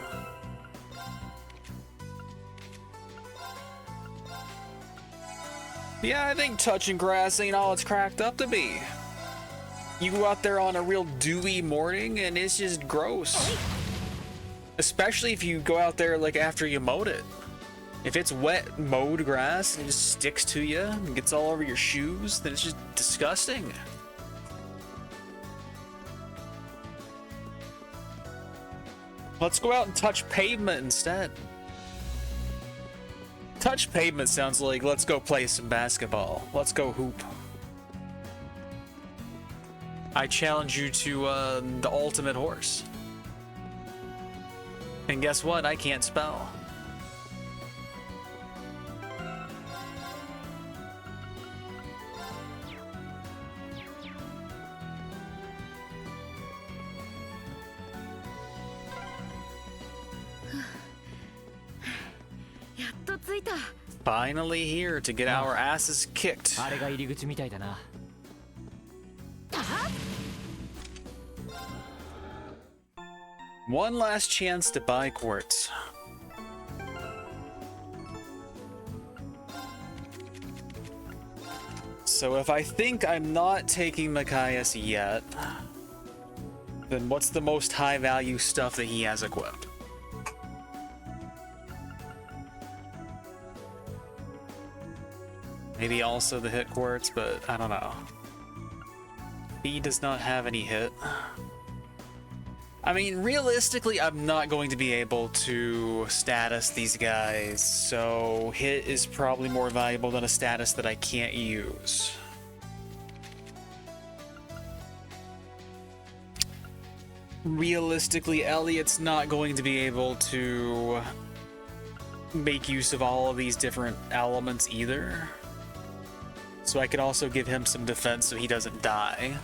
Yeah, I think touching grass ain't all it's cracked up to be. You go out there on a real dewy morning and it's just gross. Especially if you go out there like after you mowed it. If it's wet mowed grass and it just sticks to you and gets all over your shoes, then it's just disgusting. Let's go out and touch pavement instead. Touch pavement sounds like let's go play some basketball. Let's go hoop. I challenge you to the ultimate horse. And guess what? I can't spell. Finally here to get our asses kicked. One last chance to buy quartz. So if I think I'm not taking Machias yet, then what's the most high value stuff that he has equipped? Maybe also the hit quartz, but I don't know. He does not have any hit. I mean, realistically, I'm not going to be able to status these guys, so hit is probably more valuable than a status that I can't use. Realistically, Elliot's not going to be able to make use of all of these different elements either. So I could also give him some defense so he doesn't die.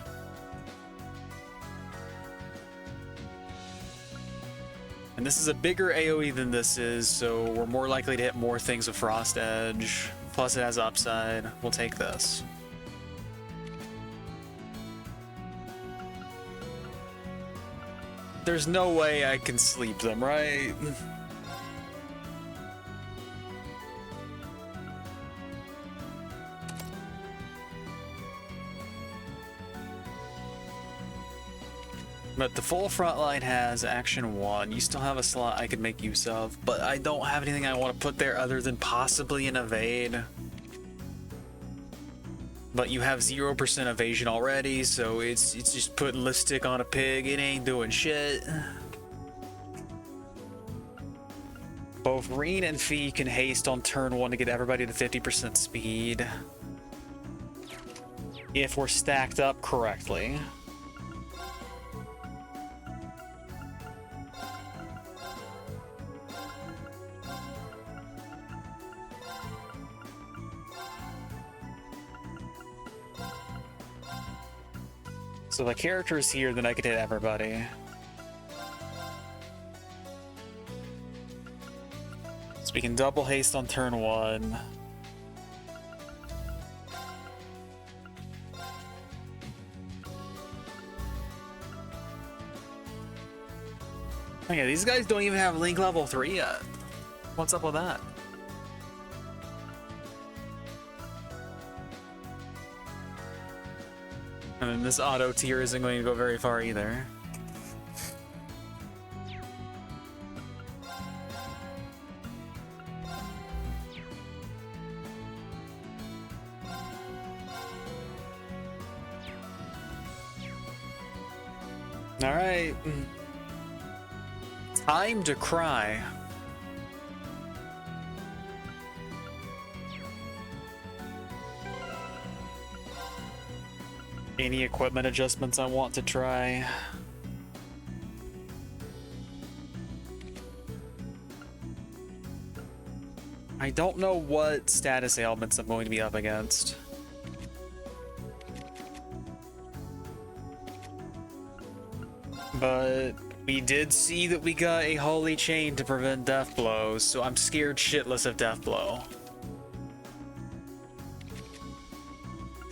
And this is a bigger AoE than this is, so we're more likely to hit more things with Frost Edge. Plus it has upside. We'll take this. There's no way I can sleep them, right? But the full front line has action 1. You still have a slot I could make use of, but I don't have anything I want to put there other than possibly an evade. But you have 0% evasion already, so it's just putting lipstick on a pig. It ain't doing shit. Both Reen and Fee can haste on turn 1 to get everybody to 50% speed. If we're stacked up correctly. So the character is here, then I could hit everybody. So we can double haste on turn 1. Oh yeah, these guys don't even have Link level 3 yet. What's up with that? And then this auto tier isn't going to go very far either. All right. Time to cry. Any equipment adjustments I want to try? I don't know what status ailments I'm going to be up against. But we did see that we got a holy chain to prevent death blows, so I'm scared shitless of death blow.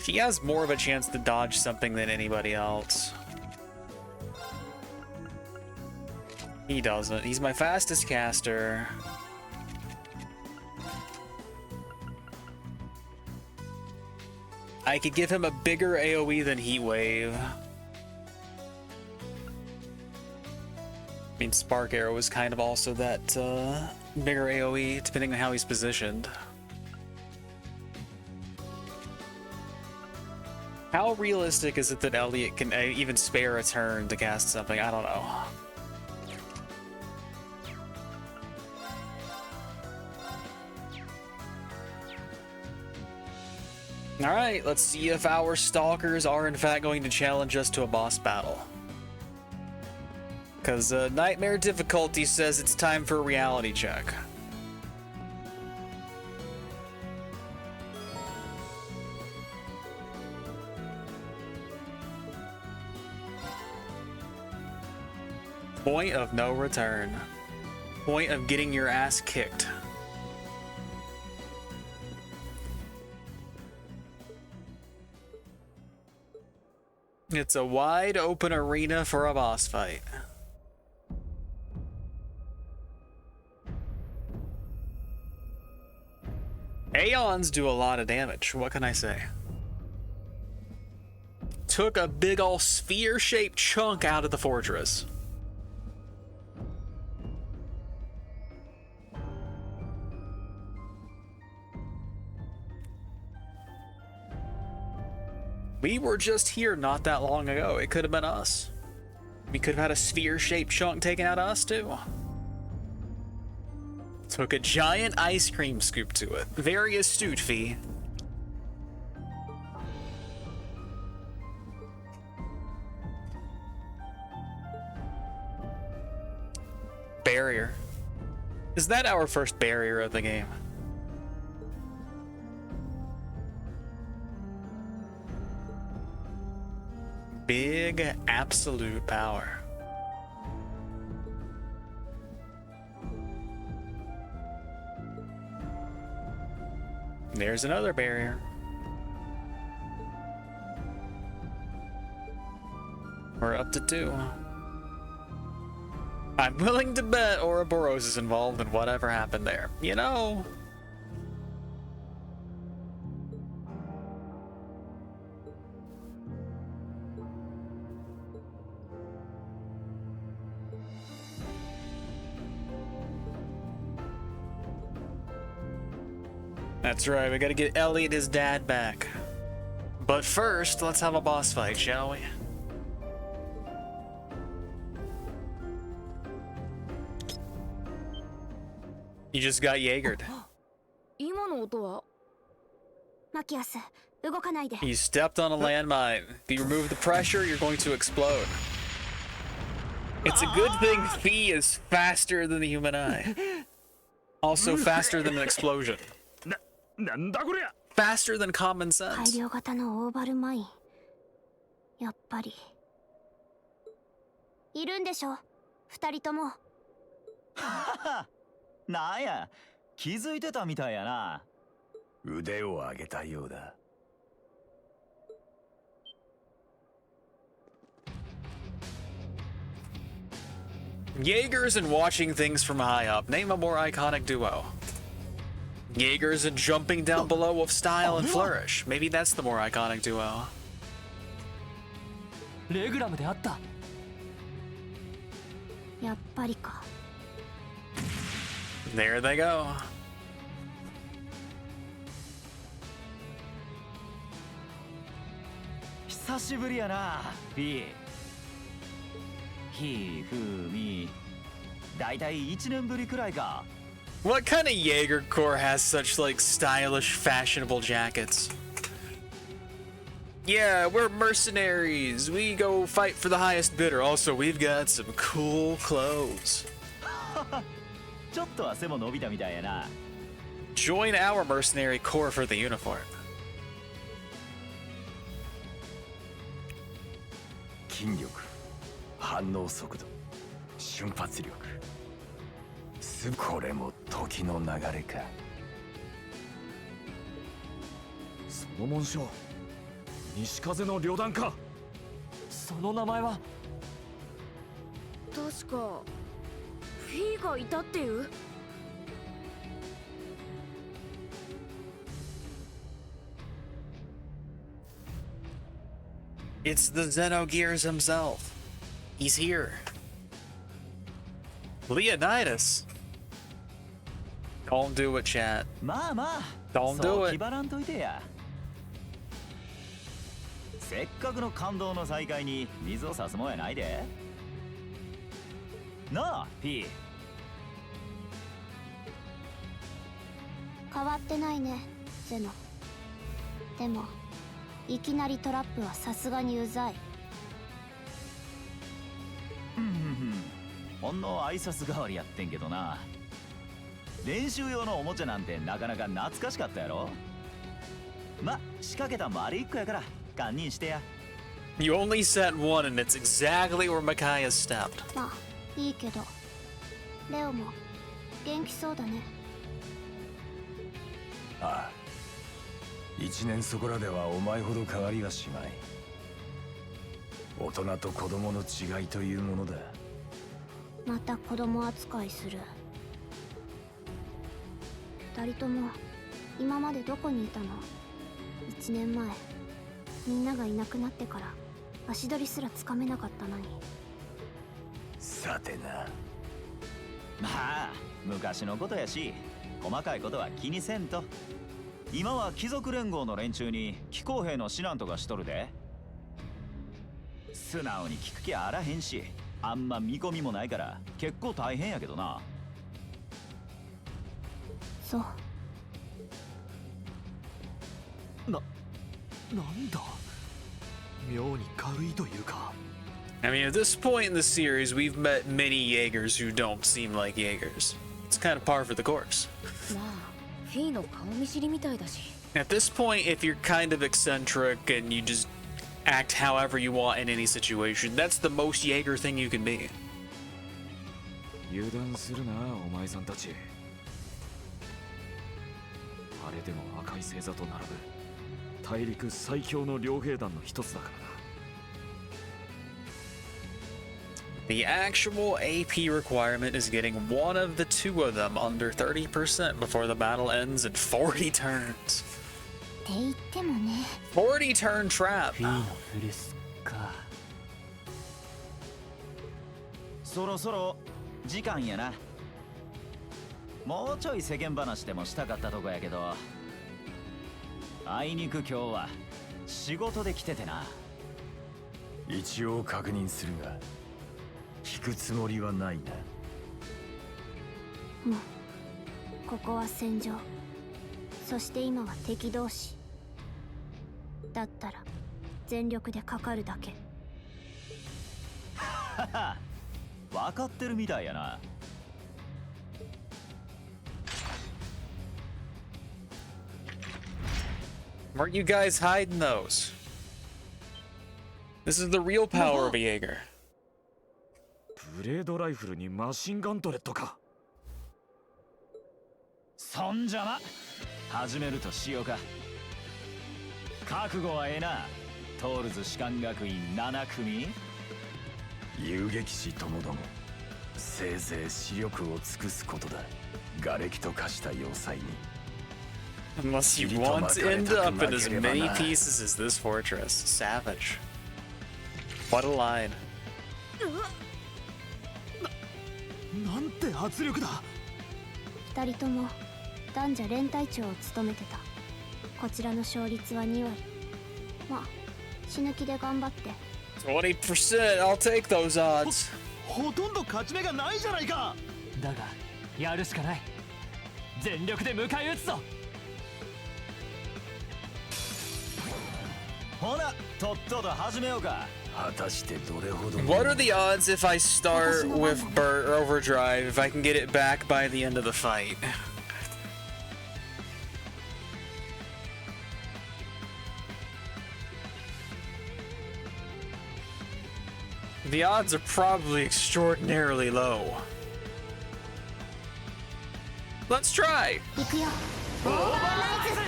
He has more of a chance to dodge something than anybody else. He doesn't. He's my fastest caster. I could give him a bigger AoE than Heat Wave. I mean, Spark Arrow is kind of also that bigger AoE, depending on how he's positioned. How realistic is it that Elliot can even spare a turn to cast something? I don't know. Alright, let's see if our stalkers are in fact going to challenge us to a boss battle. Because Nightmare difficulty says it's time for a reality check. Point of no return. Point of getting your ass kicked. It's a wide open arena for a boss fight. Aeons do a lot of damage, what can I say? Took a big ol' sphere-shaped chunk out of the fortress. We were just here not that long ago. It could have been us. We could have had a sphere-shaped chunk taken out of us too. Took a giant ice cream scoop to it. Very astute, Fee. Barrier. Is that our first barrier of the game? Big absolute power. There's another barrier. We're up to 2. I'm willing to bet Ouroboros is involved in whatever happened there. You know? That's right, we gotta get Ellie and his dad back. But first, let's have a boss fight, shall we? You just got jaegered. 今の音はマキアス、動かないで。 You stepped on a landmine. If you remove the pressure, you're going to explode. It's a good thing Fee is faster than the human eye. Also faster than an explosion. なんだこりゃ。 Faster than common 改 sense. 良型のオーバルマイン。やっぱり。いるんでしょ、二人とも。なんや、気づいてたみたいやな。腕を上げたようだ。Jaegers and watching things from high up. Name a more iconic duo. Jaegers and jumping down below with style and flourish. Maybe that's the more iconic duo. レグラムであった。やっぱりか。 There they go. 久しぶりやな、フィー。ひふみ。だいたい1年ぶりくらいか。 What kind of Jaeger Corps has such like stylish, fashionable jackets? Yeah, we're mercenaries. We go fight for the highest bidder. Also, we've got some cool clothes. ちょっと汗も伸びたみたいやな。 Join our mercenary corps for the uniform. 筋力、反応速度、瞬発力。これも時の流れか。その紋章、西風の旅団か。その名前は。確かフィーがいたっていう。 It's the Xenogears himself. He's here. Leonidas. Don't do it, chat. まあまあ、 Don't そ do う it. 気張らんといてや。せっかくの感動の再会に水を差すもんやないで。なあ、ピー。変わってないね、ゼノ。でもいきなりトラップはさすがにうざい。ほんの挨拶代わりやってんけどな。練習用のおもちゃなんてなかなか懐かしかったやろ。ま、仕掛けた丸一個やから堪忍してや。 You only set one, and it's exactly where Micaiah stepped. まあいいけど、レオも元気そうだね。ああ、一年そこらではお前ほど変わりはしまい。大人と子供の違いというものだ。また子供扱いする。二人とも今までどこにいたの？1年前みんながいなくなってから足取りすらつかめなかったのに。さてな。まあ昔のことやし、細かいことは気にせんと。今は貴族連合の連中に気候兵の指南とかしとるで。素直に聞く気あらへんし、あんま見込みもないから結構大変やけどな。そう。なんだ。妙に軽いというか。 I mean, at this point in the series, we've met many Jaegers who don't seem like Jaegers. It's kind of par for the course. まあフィーの顔見知りみたいだし。 At this point, if you're kind of eccentric and you just act however you want in any situation, that's the most Jaeger thing you can be. 油断するな、お前さんたち。あれでも赤い星座と並ぶ大陸最強の両兵団の一つだからな。The actual AP requirement is getting one of the two of them under 30% before the battle ends in 40 turns. って言ってもね。 40 turn trap. フィーの古巣か。そろそろ時間やな。もうちょい世間話でもしたかったとこやけど、あいにく今日は仕事で来ててな。一応確認するが、引くつもりはないな。もうここは戦場、そして今は敵同士だったら全力でかかるだけ。分かってるみたいやな。Weren't you guys hiding those? This is the real power of a jaeger. ブレードライフルにマシンガントレットか。そんじゃな、始めるとしようか。覚悟はええな、トールズ士官学院7組。遊撃士ともども、せいぜい視力を尽くすことだ。瓦礫と化した要塞に。 Unless you want to end up in as many pieces as this fortress. Savage. What a line. なんて圧力だ。二人とも男女連隊長を務めてた。こちらの勝率は2割。まあ死ぬ気で頑張って。 20%. I'll take those odds. ほとんど勝ち目がないじゃないか。だがやるしかない。全力で迎え撃つぞ。ほな、とっとと始めようか。果たしてどれほど。 What are the odds if I start with overdrive, if I can get it back by the end of the fight? The odds are probably extraordinarily low. Let's try! 行くよ。オーバーライズ。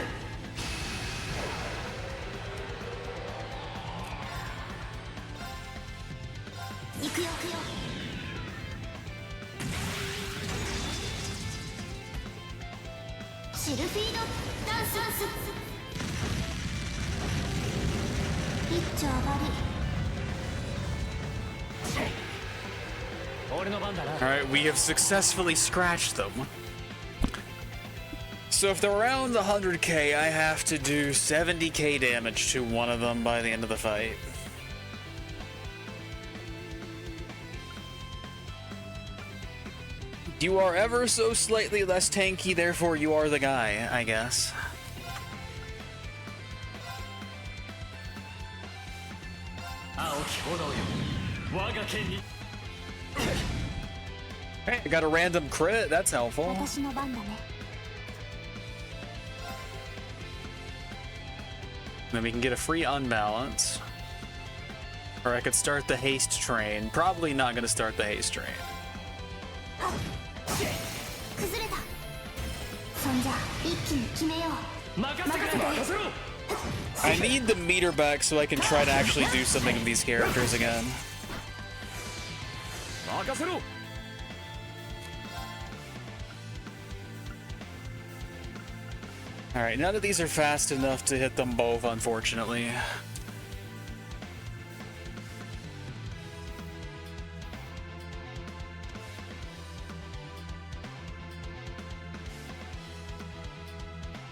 行くよ。シルフィードダンス。一丁上がり。 俺の番だな。 Alright, we have successfully scratched them. So if they're around 100k, I have to do 70k damage to one of them by the end of the fight. You are ever so slightly less tanky, therefore you are the guy, I guess. Hey, I got a random crit, that's helpful. 私の番だね。 Then we can get a free unbalance. Or I could start the haste train. Probably not gonna start the haste train. 崩れた。そんじゃ一気に決めよう。任せて。 I need the meter back so I can try to actually do something with these characters again. 任せろ。 Alright, none of these are fast enough to hit them both, unfortunately.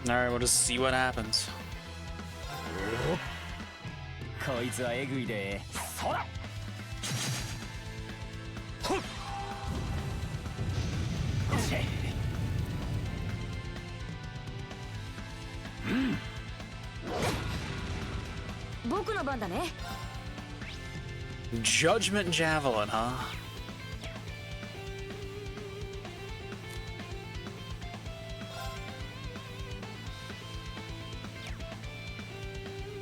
Alright, we'll just see what happens. こいつはえぐいで。そら。僕の番だね。 Judgment Javelin, huh?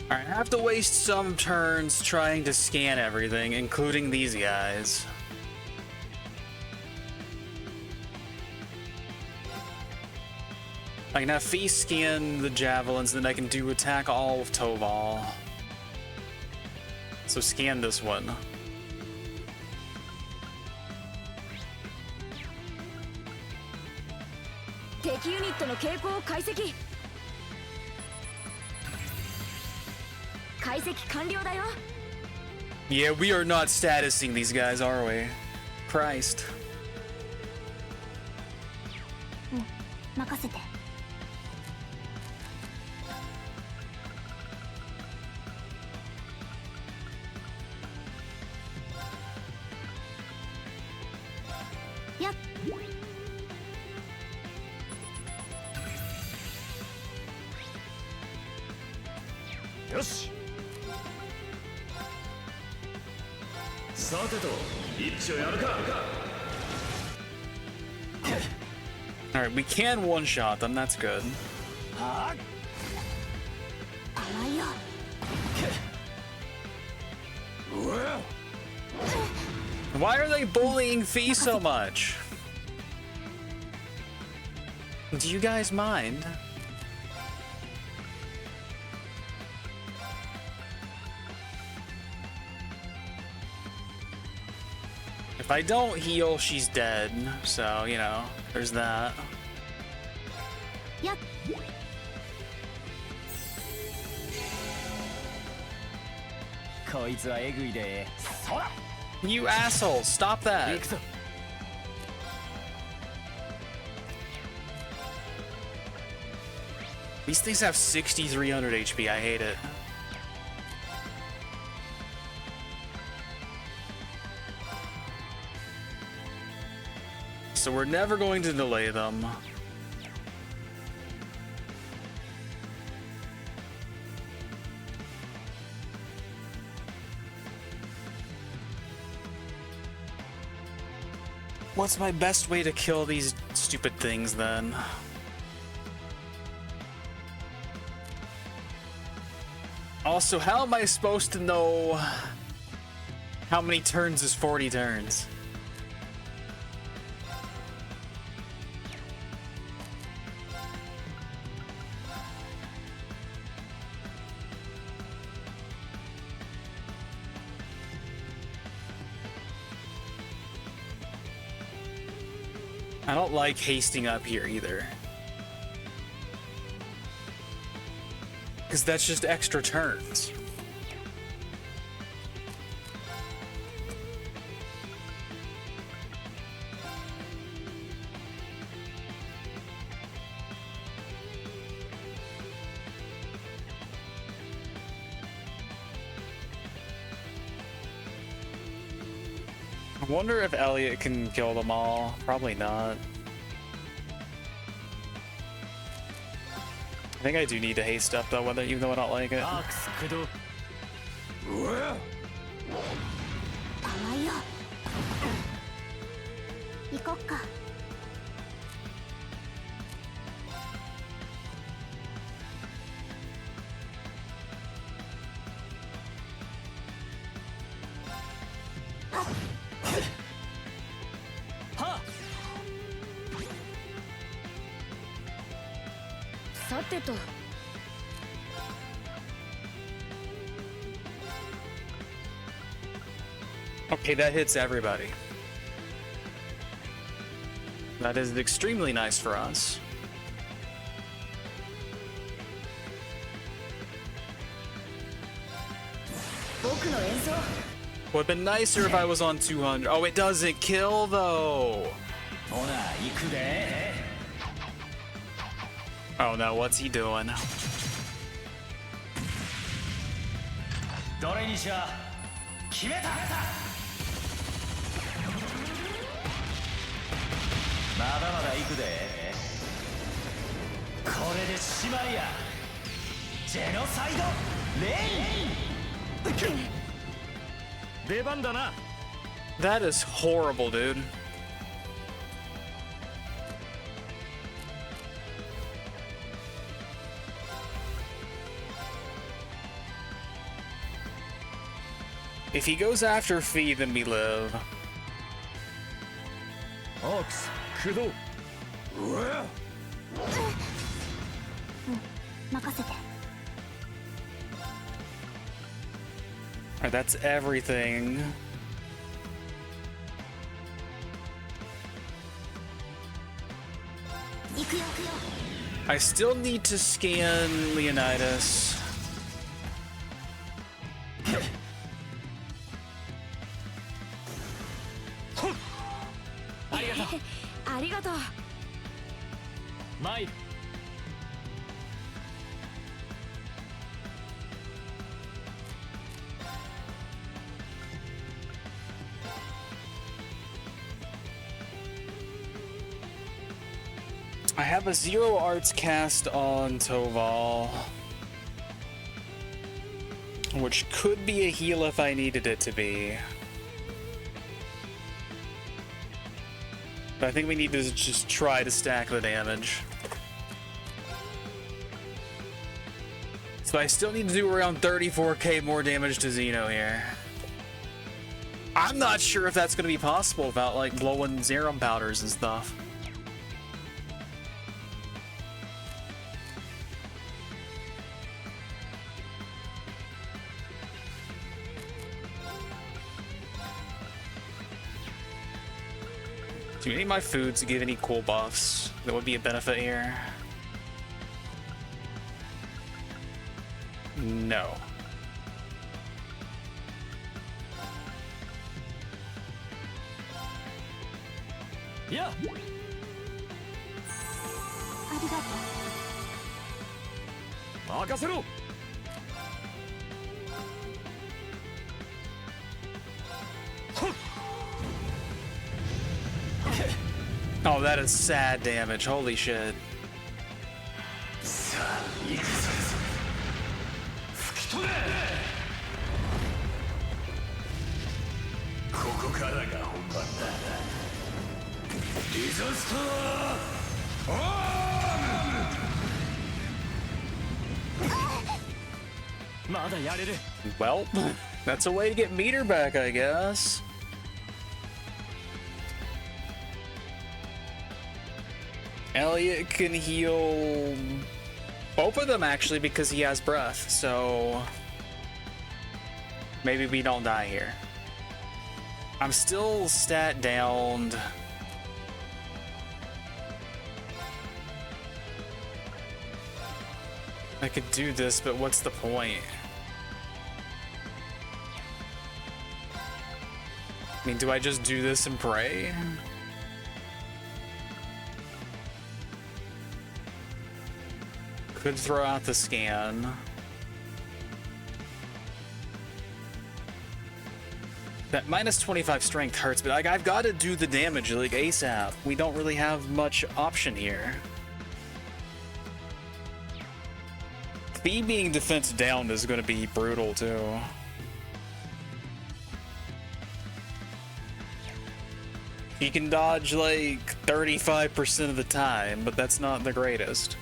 Alright, I have to waste some turns trying to scan everything, including these guys. I can have Feast scan the javelins, then I can do attack all of Toval. So scan this one. 敵ユニットの傾向を解析。解析完了だよ。 Yeah, we are not statusing these guys, are we? Christ. 任せて。やっ。よし。さてと一丁やるか。Alright, we can one-shot them, that's good. 甘いよ。Why are they bullying Fee so much? Do you guys mind? If I don't heal, she's dead. So, you know, there's that. やっ。 こいつはエグいで。そら You asshole, stop that. 行くぞ。 These things have 6,300 HP. I hate it. So we're never going to delay them. What's my best way to kill these stupid things then? Also, how am I supposed to know how many turns is 40 turns? I don't like hasting up here either. Because that's just extra turns. I wonder if Elliot can kill them all. Probably not. I think I do need to haste up though, whether even though I don't like it. アークス駆動。甘いよ。行こっか。さてと。 Okay, that hits everybody. That is extremely nice for us. Would have been nicer if I was on 200. Oh, it doesn't kill though. ほな行くで。 Oh no, what's he doing? どれにしよう。決めた。まだまだ行くで。これでしまいや。ジェノサイドレイン。出番だな。 That is horrible, dude. If he goes after Fee, then we live. アークス駆動。任せて。 Alright, that's everything. 行くよ。 I still need to scan Leonidas. ありがとう。ありがとう。参る。 I have a 0 arts cast on Toval, which could be a heal if I needed it to be. But I think we need to just try to stack the damage. So I still need to do around 34k more damage to Xeno here. I'm not sure if that's going to be possible without like blowing Zerum powders and stuff. Do any of my foods give any cool buffs that would be a benefit here? No. Yeah. ありがとう。 任せろ。 Oh, that is sad damage. Holy shit. さあ行くぞ。吹き飛べ。ここからが本番だ。ディザスターアーム。まだやれる。 Well, that's a way to get meter back, I guess. Elliot can heal both of them actually because he has breath, so maybe we don't die here. I'm still stat downed. I could do this, but what's the point? I mean, do I just do this and pray? Could throw out the scan. That minus 25 strength hurts, but like I've got to do the damage like ASAP. We don't really have much option here. Fee being defense down is going to be brutal too. He can dodge like 35% of the time, but that's not the greatest.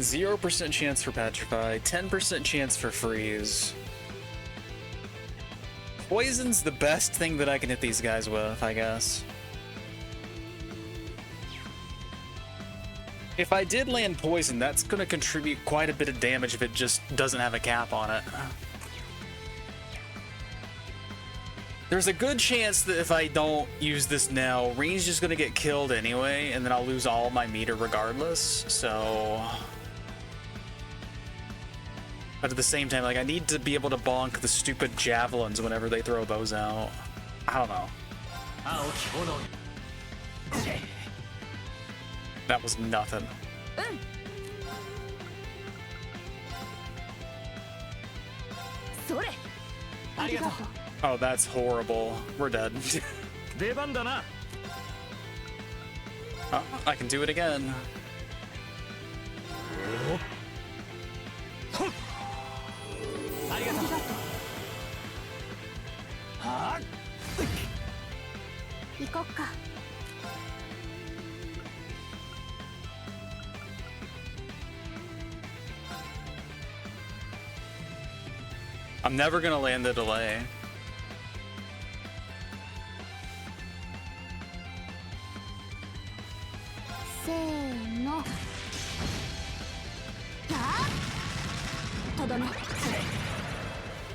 Zero % chance for petrify, 10% chance for freeze. Poison's the best thing that I can hit these guys with, I guess. If I did land poison, that's going to contribute quite a bit of damage if it just doesn't have a cap on it. There's a good chance that if I don't use this now, Reen's just going to get killed anyway, and then I'll lose all my meter regardless, so... But at the same time, like, I need to be able to bonk the stupid javelins whenever they throw those out. I don't know. That was nothing. Oh, that's horrible. We're dead. Oh, I can do it again. I'm never gonna land the delay.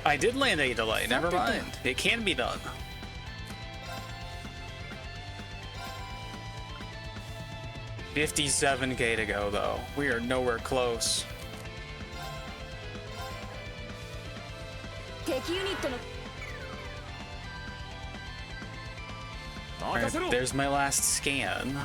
I did land a delay, never mind. It can be done. $57K to go though. We are nowhere close. 敵ユニットの Alright, there's my last scan.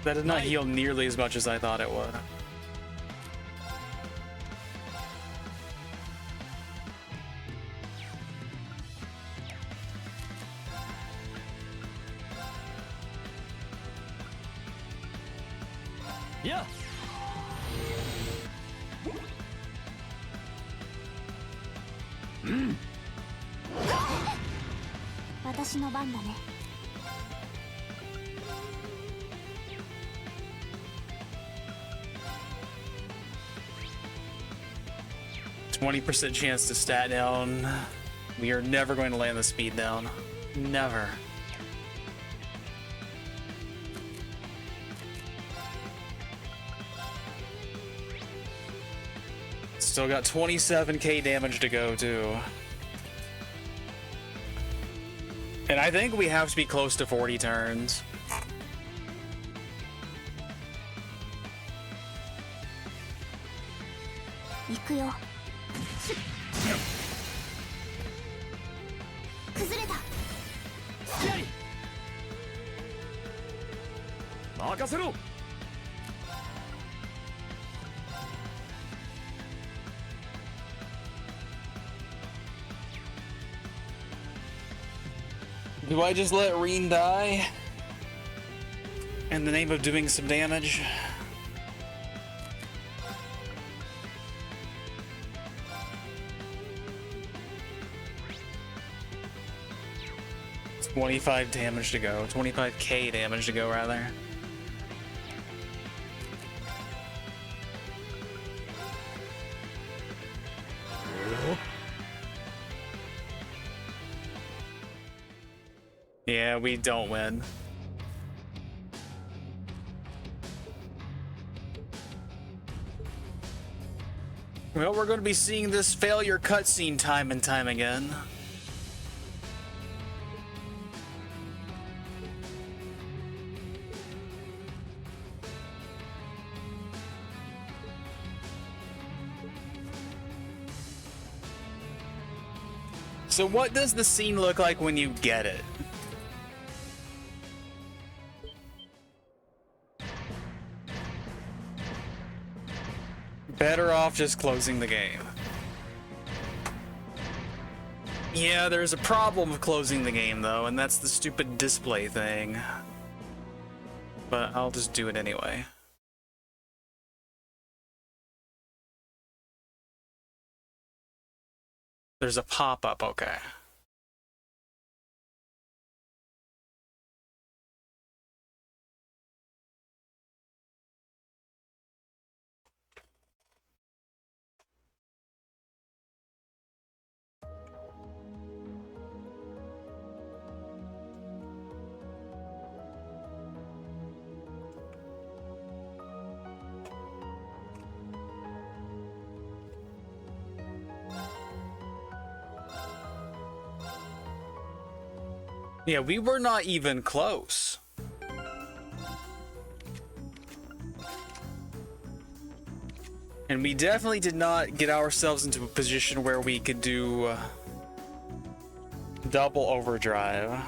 That did not heal nearly as much as I thought it would. Yeah. 私の番だね。 20% chance to stat down. We are never going to land the speed down. Never. Still got 27K damage to go too. And I think we have to be close to 40 turns. Do I just let Reen die in the name of doing some damage? It's 25 damage to go. 25K damage to go, rather. Yeah, we don't win. Well, we're going to be seeing this failure cutscene time and time again. So what does the scene look like when you get it? Better off just closing the game. Yeah, there's a problem with closing the game though, and that's the stupid display thing. But I'll just do it anyway. There's a pop-up, okay. Yeah, we were not even close. And we definitely did not get ourselves into a position where we could do double overdrive.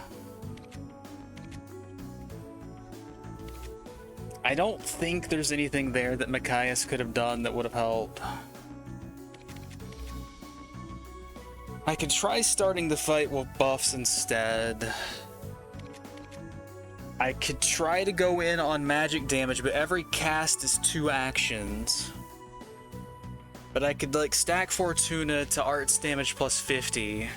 I don't think there's anything there that Machias could have done that would have helped. I could try starting the fight with buffs instead. I could try to go in on magic damage, but every cast is 2 actions. But I could like stack Fortuna to arts damage plus 50.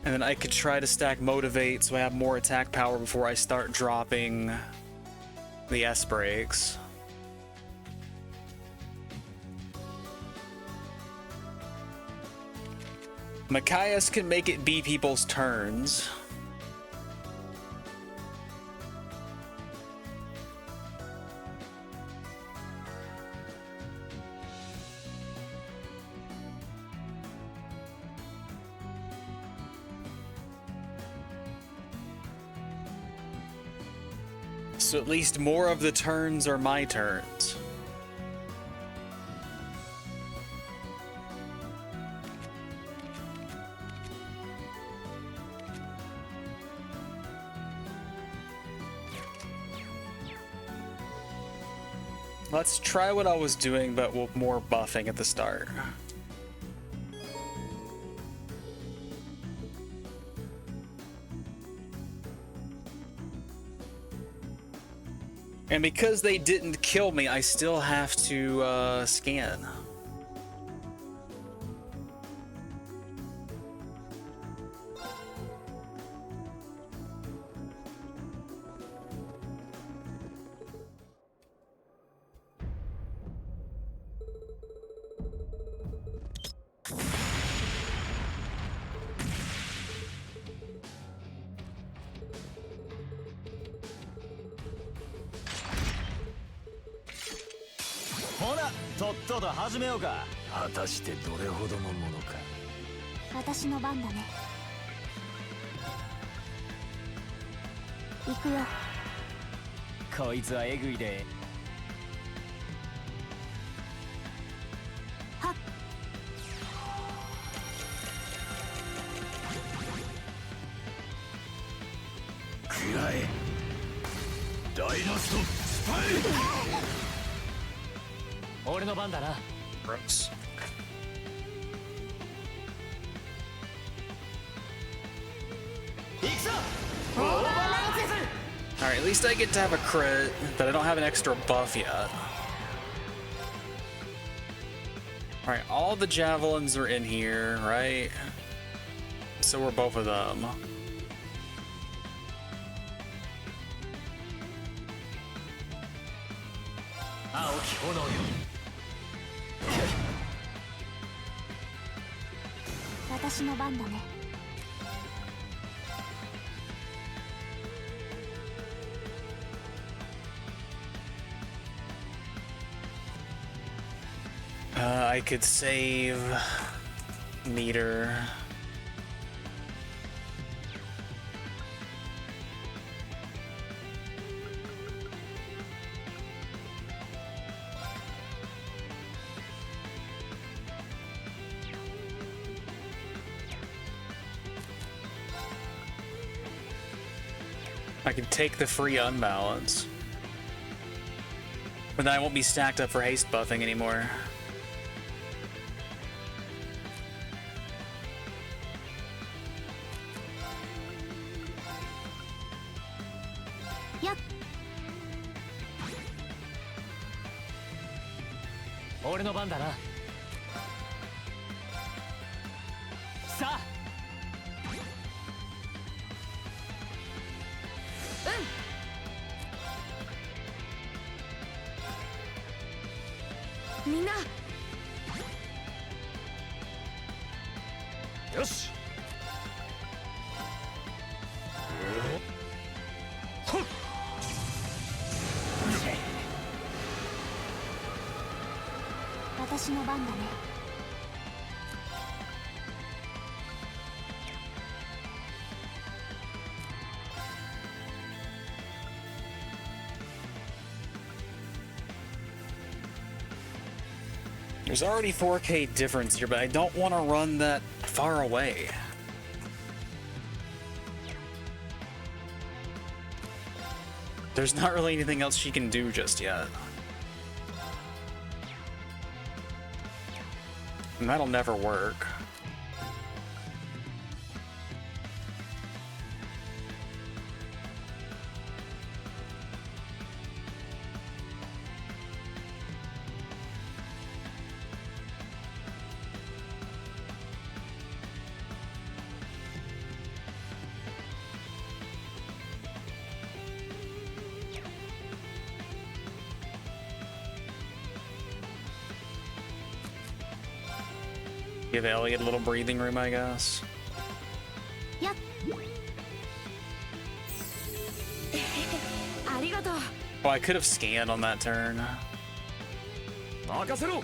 And then I could try to stack Motivate so I have more attack power before I start dropping the S breaks. Machias can make it be people's turns. So at least more of the turns are my turns. Let's try what I was doing, but with more buffing at the start. And because they didn't kill me, I still have to scan.ほらとっとと始めようか。果たしてどれほどのものか。私の番だね。行くよ。こいつはエグいで。はっ。食らえ。ダイナストスパイ。俺の番だな。 Gross. Alright, at least I get to have a crit, but I don't have an extra buff yet. Alright, all the javelins are in here, right? So we're both of them. I could save meter. I can take the free unbalance. But then I won't be stacked up for haste buffing anymore. Yep. 俺の番だな。さあ。みんなよし。私の番だね。There's already 4K difference here, but I don't want to run that far away. There's not really anything else she can do just yet. And that'll never work. Give Elliot a little breathing room, I guess. やっありがとう。 Oh, I could have scanned on that turn. 任せろ。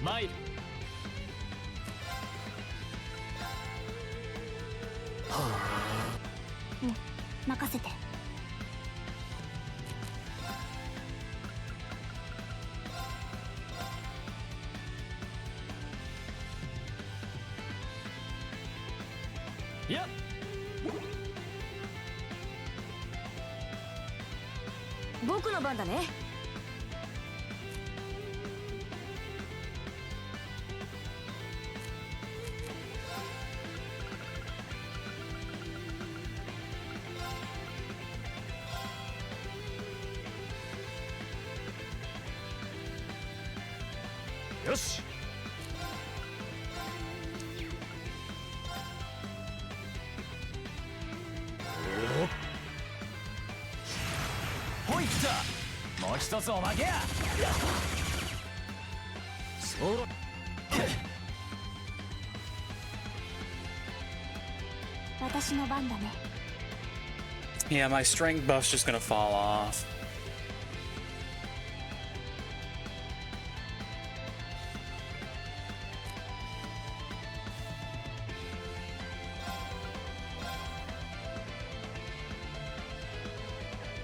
参る。任せて。いや、僕の番だね。よし。ほいったもう一つおまけや。そうだ。私の番だね。 Yeah, my strength buff's just gonna fall off.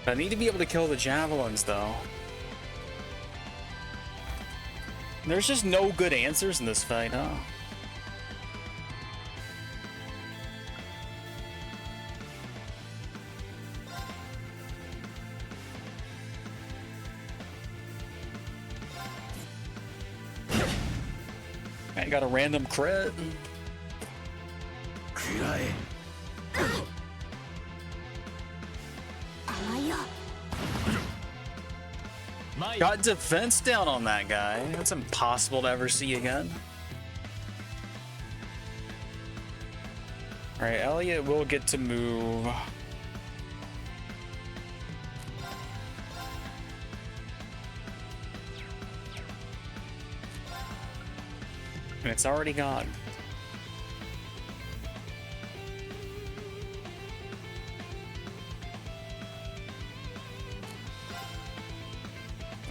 I need to be able to kill the javelins, though. There's just no good answers in this fight, huh? I got a random crit. 食らえ。甘いよ。参る。 Got defense down on that guy. That's impossible to ever see again. Alright, Elliot will get to move. And it's already gone.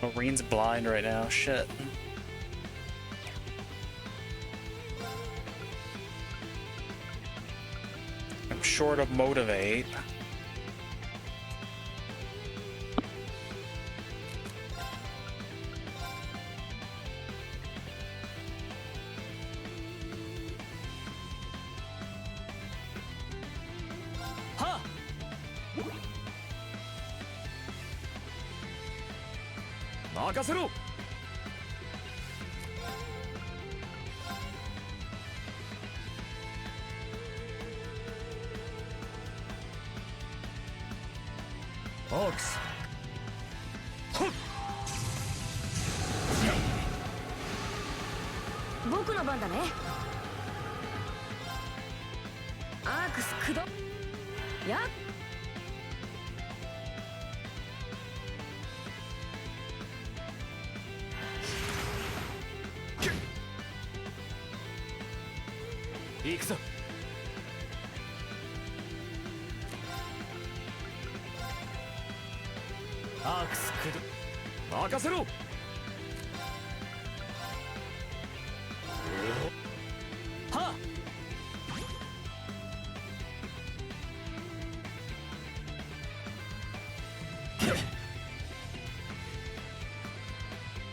Oh, Reen's blind right now. Shit. I'm short of motivate. Ha! 任せろ。ホークス。僕の番だね。アークス駆動。やっ行くぞ。アークス駆動。任せろ。はっ。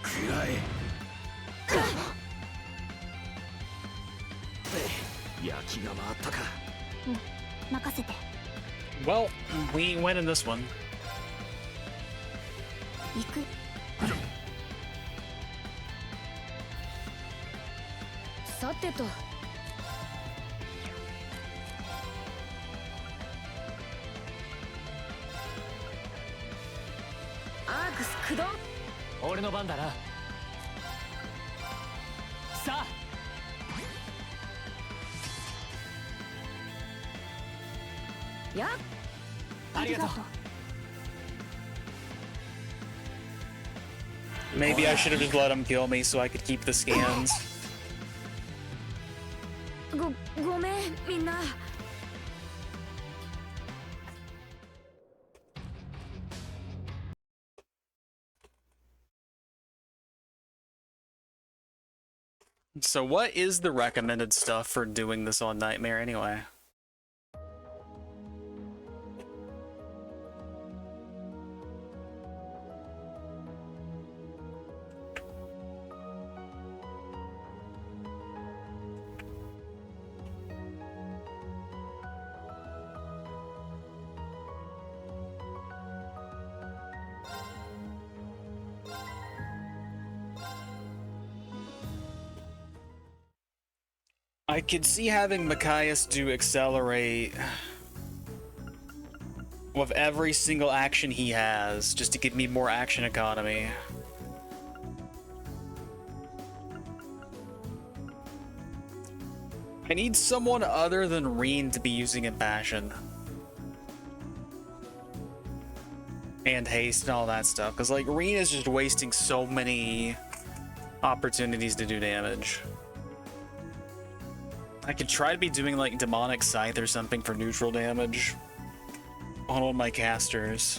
食らえ。焼きが回ったか。任せて。 Well, we ain't winning this one. 行く。さてと。アークス駆動。俺の番だな。やありがとう。 Maybe I should have just let him kill me so I could keep the scans. ごめんみんな。 So what is the recommended stuff for doing this on Nightmare anyway? I could see having Machias do accelerate with every single action he has, just to give me more action economy. I need someone other than Reen to be using Impassion. And haste and all that stuff, because like Reen is just wasting so many opportunities to do damage. I could try to be doing like Demonic Scythe or something for neutral damage on one of my casters.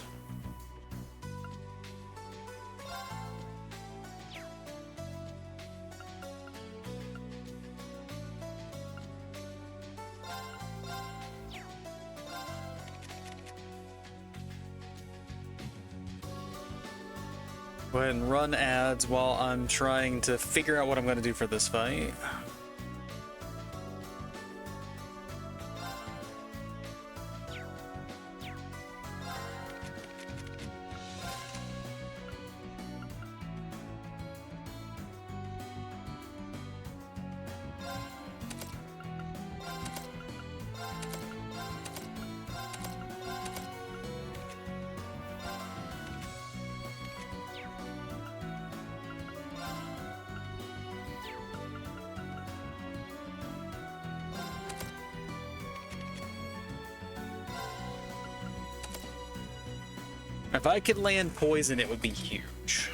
Go ahead and run ads while I'm trying to figure out what I'm going to do for this fight. If I could land poison, it would be huge.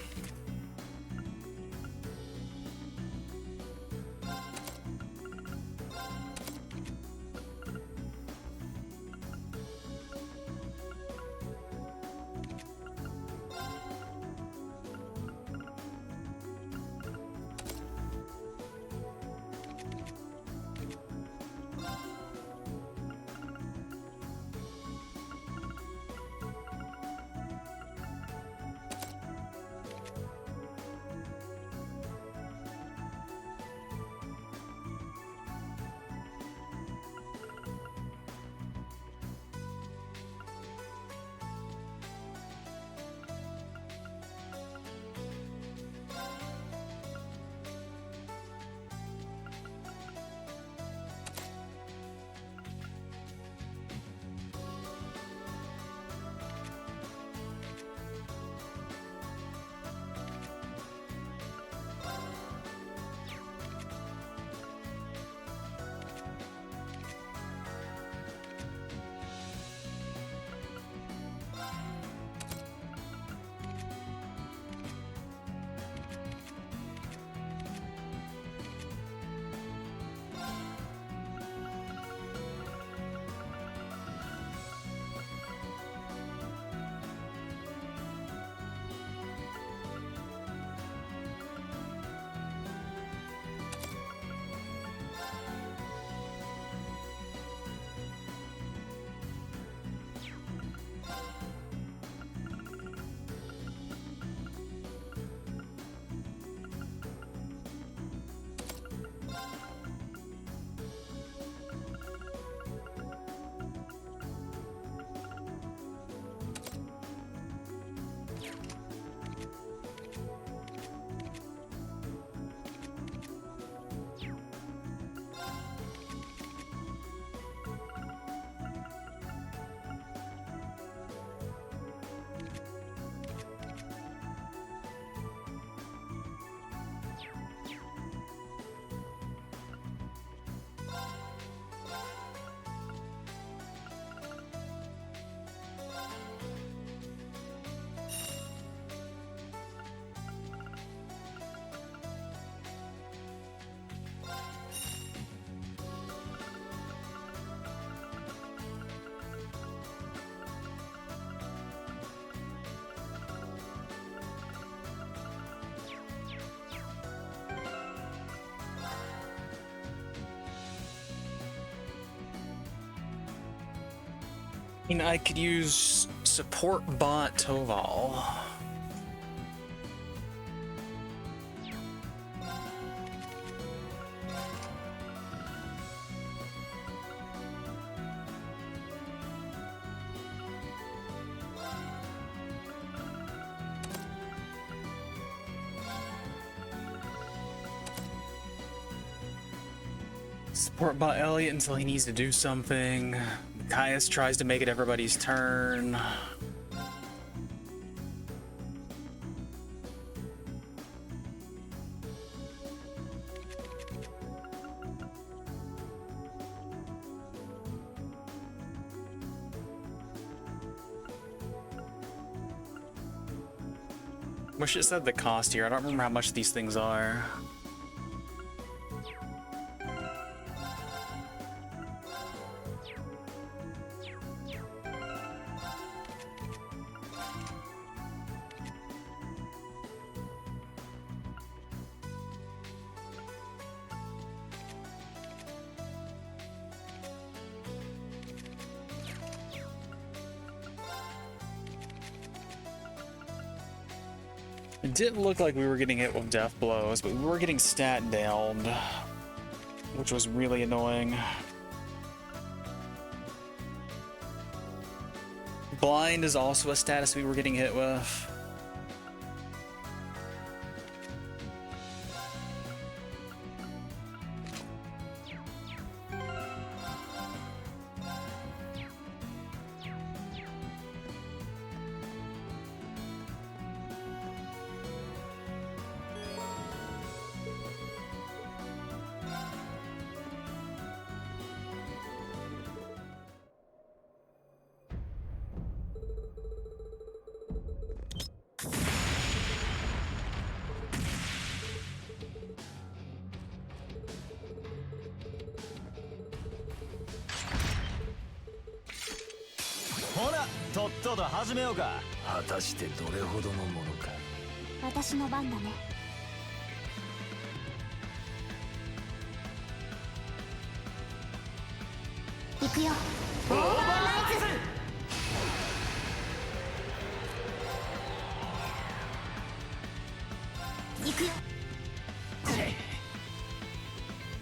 mean, I could use support bot Toval. Support bot Elliot until he needs to do something. Caius tries to make it everybody's turn. Wish it said the cost here. I don't remember how much these things are. It didn't look like we were getting hit with death blows, but we were getting stat downed, which was really annoying. Blind is also a status we were getting hit with.ほらとっとと始めようか。果たしてどれほどのものか。私の番だね。行くよ。オーバーライズ。行くよ。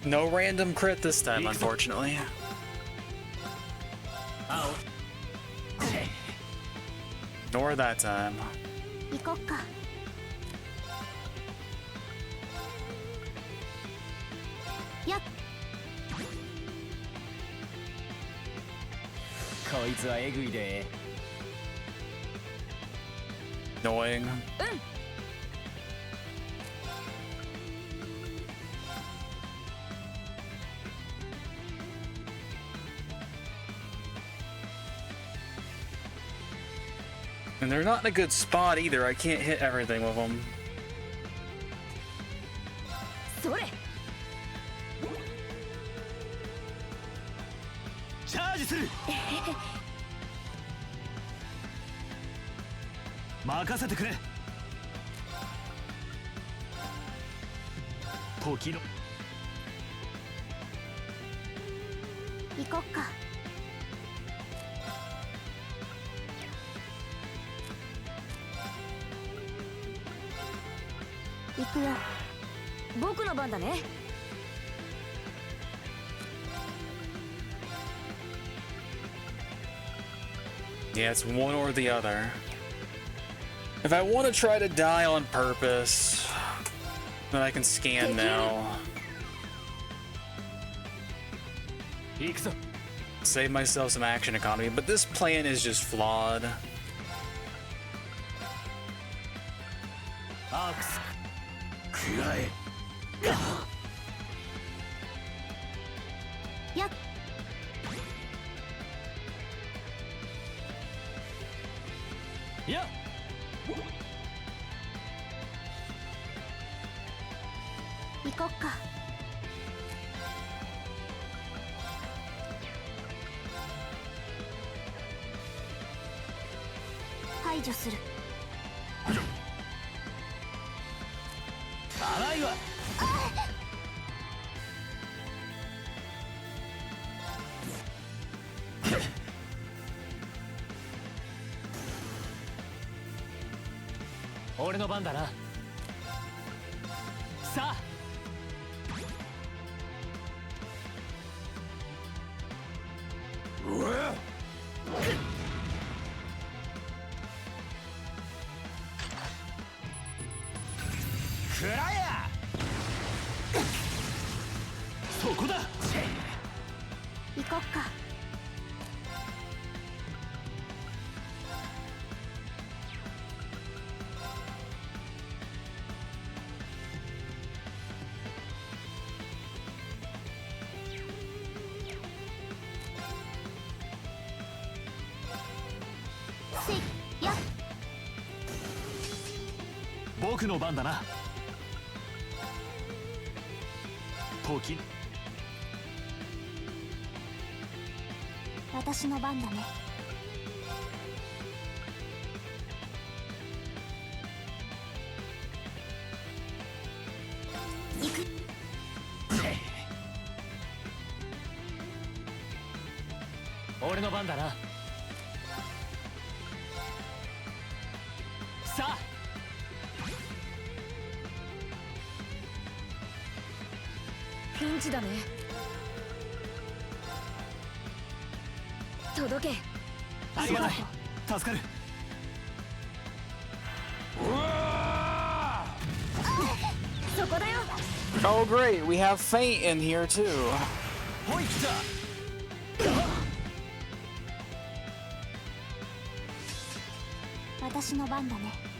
No random crit this time, unfortunately. Nor that time. 行こっか。やっ。こいつはえぐいで。Annoying. And they're not in a good spot either. I can't hit everything with them. それ。チャージする。任せてくれ。時の。行こっか。行くよ。僕の番だね。 Yeah, it's one or the other. If I want to try to die on purpose, then I can scan now. Save myself some action economy, but this plan is just flawed. Yeah. Yeah. 行こっか。排除する。甘いわ。俺の番だな。さあうわくらや。そこだ。行こっか。せいや。僕の番だな。時私の番だね。行く。俺の番だな。さあピンチだね。届け。ありがたい。助かる。そこだよ。 Oh great, we have Faint in here too. ほい来た。私の番だね。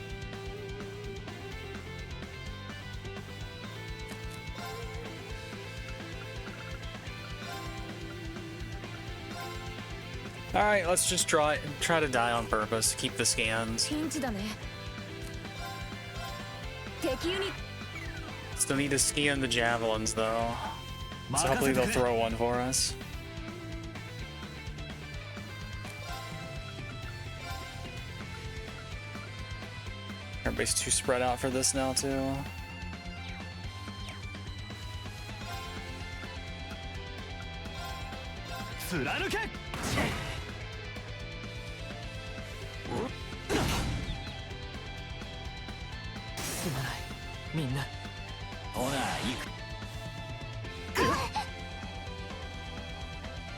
Alright, let's just try to die on purpose. Keep the scans. ピンチだね。敵ユニッ Still need to scan the javelins though. So hopefully they'll throw one for us. Everybody's too spread out for this now too.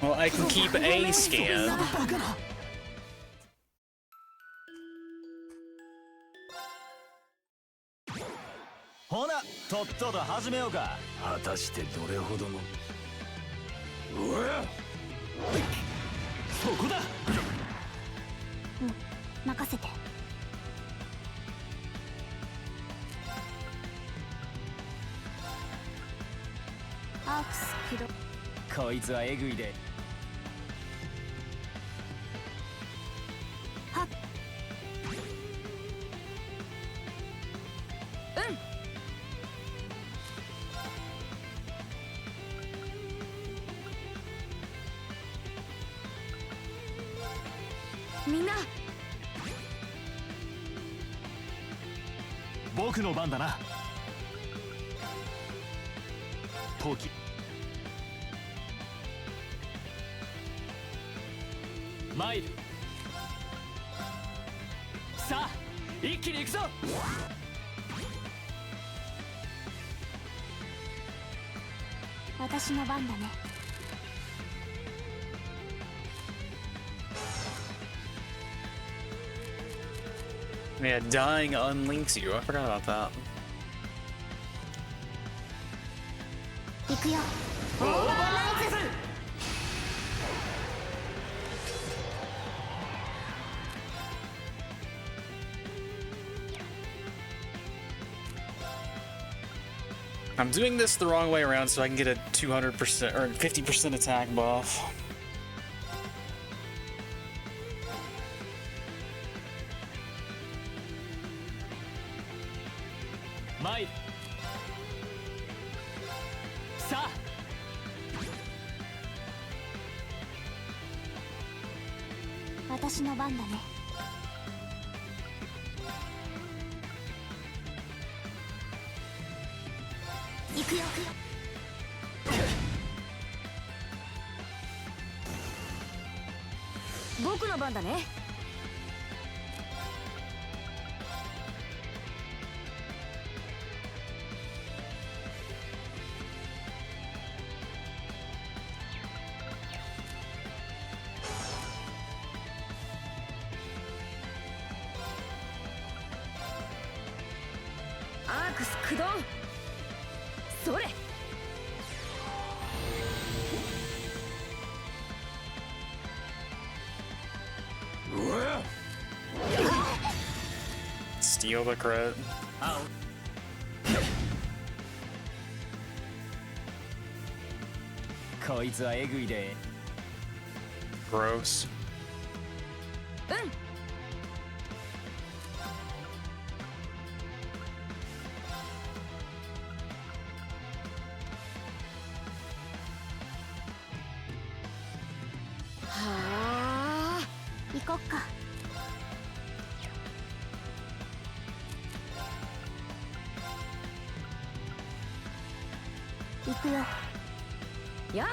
Well, I can keep a scan. ほなとっとと始めようか。果たしてどれほどのうわそこだ。任せて。アークス駆動。こいつはエグいで。はっ。みんな僕の番だな。時参る。さあ一気に行くぞ。私の番だね。Yeah, dying unlinks you. I forgot about that. 行くよ。オーバーライズ。I'm doing this the wrong way around so I can get a 200% or 50% attack buff. Might. さあ私の番だね。行くよ。僕の番だね。ークス駆動それ Steal the crit. こいつはエグいで Gross. うん はあ 行こっか。行くよ。やっ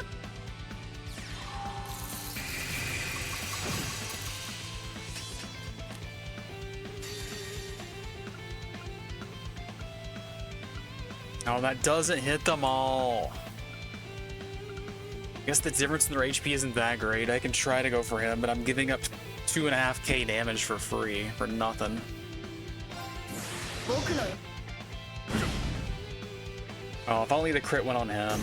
Oh, that doesn't hit them all. I guess the difference in their HP isn't that great. I can try to go for him, but I'm giving up 2.5k damage for free, for nothing. 僕の Oh, if only the crit went on him.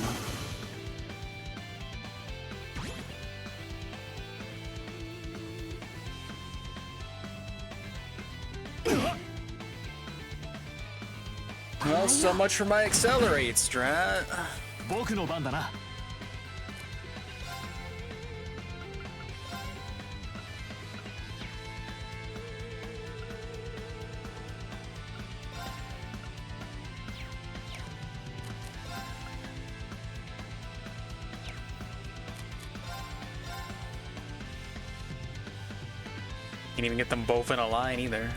Well, so much for my accelerate strat. 僕の番だな。Can't even get them both in a line either.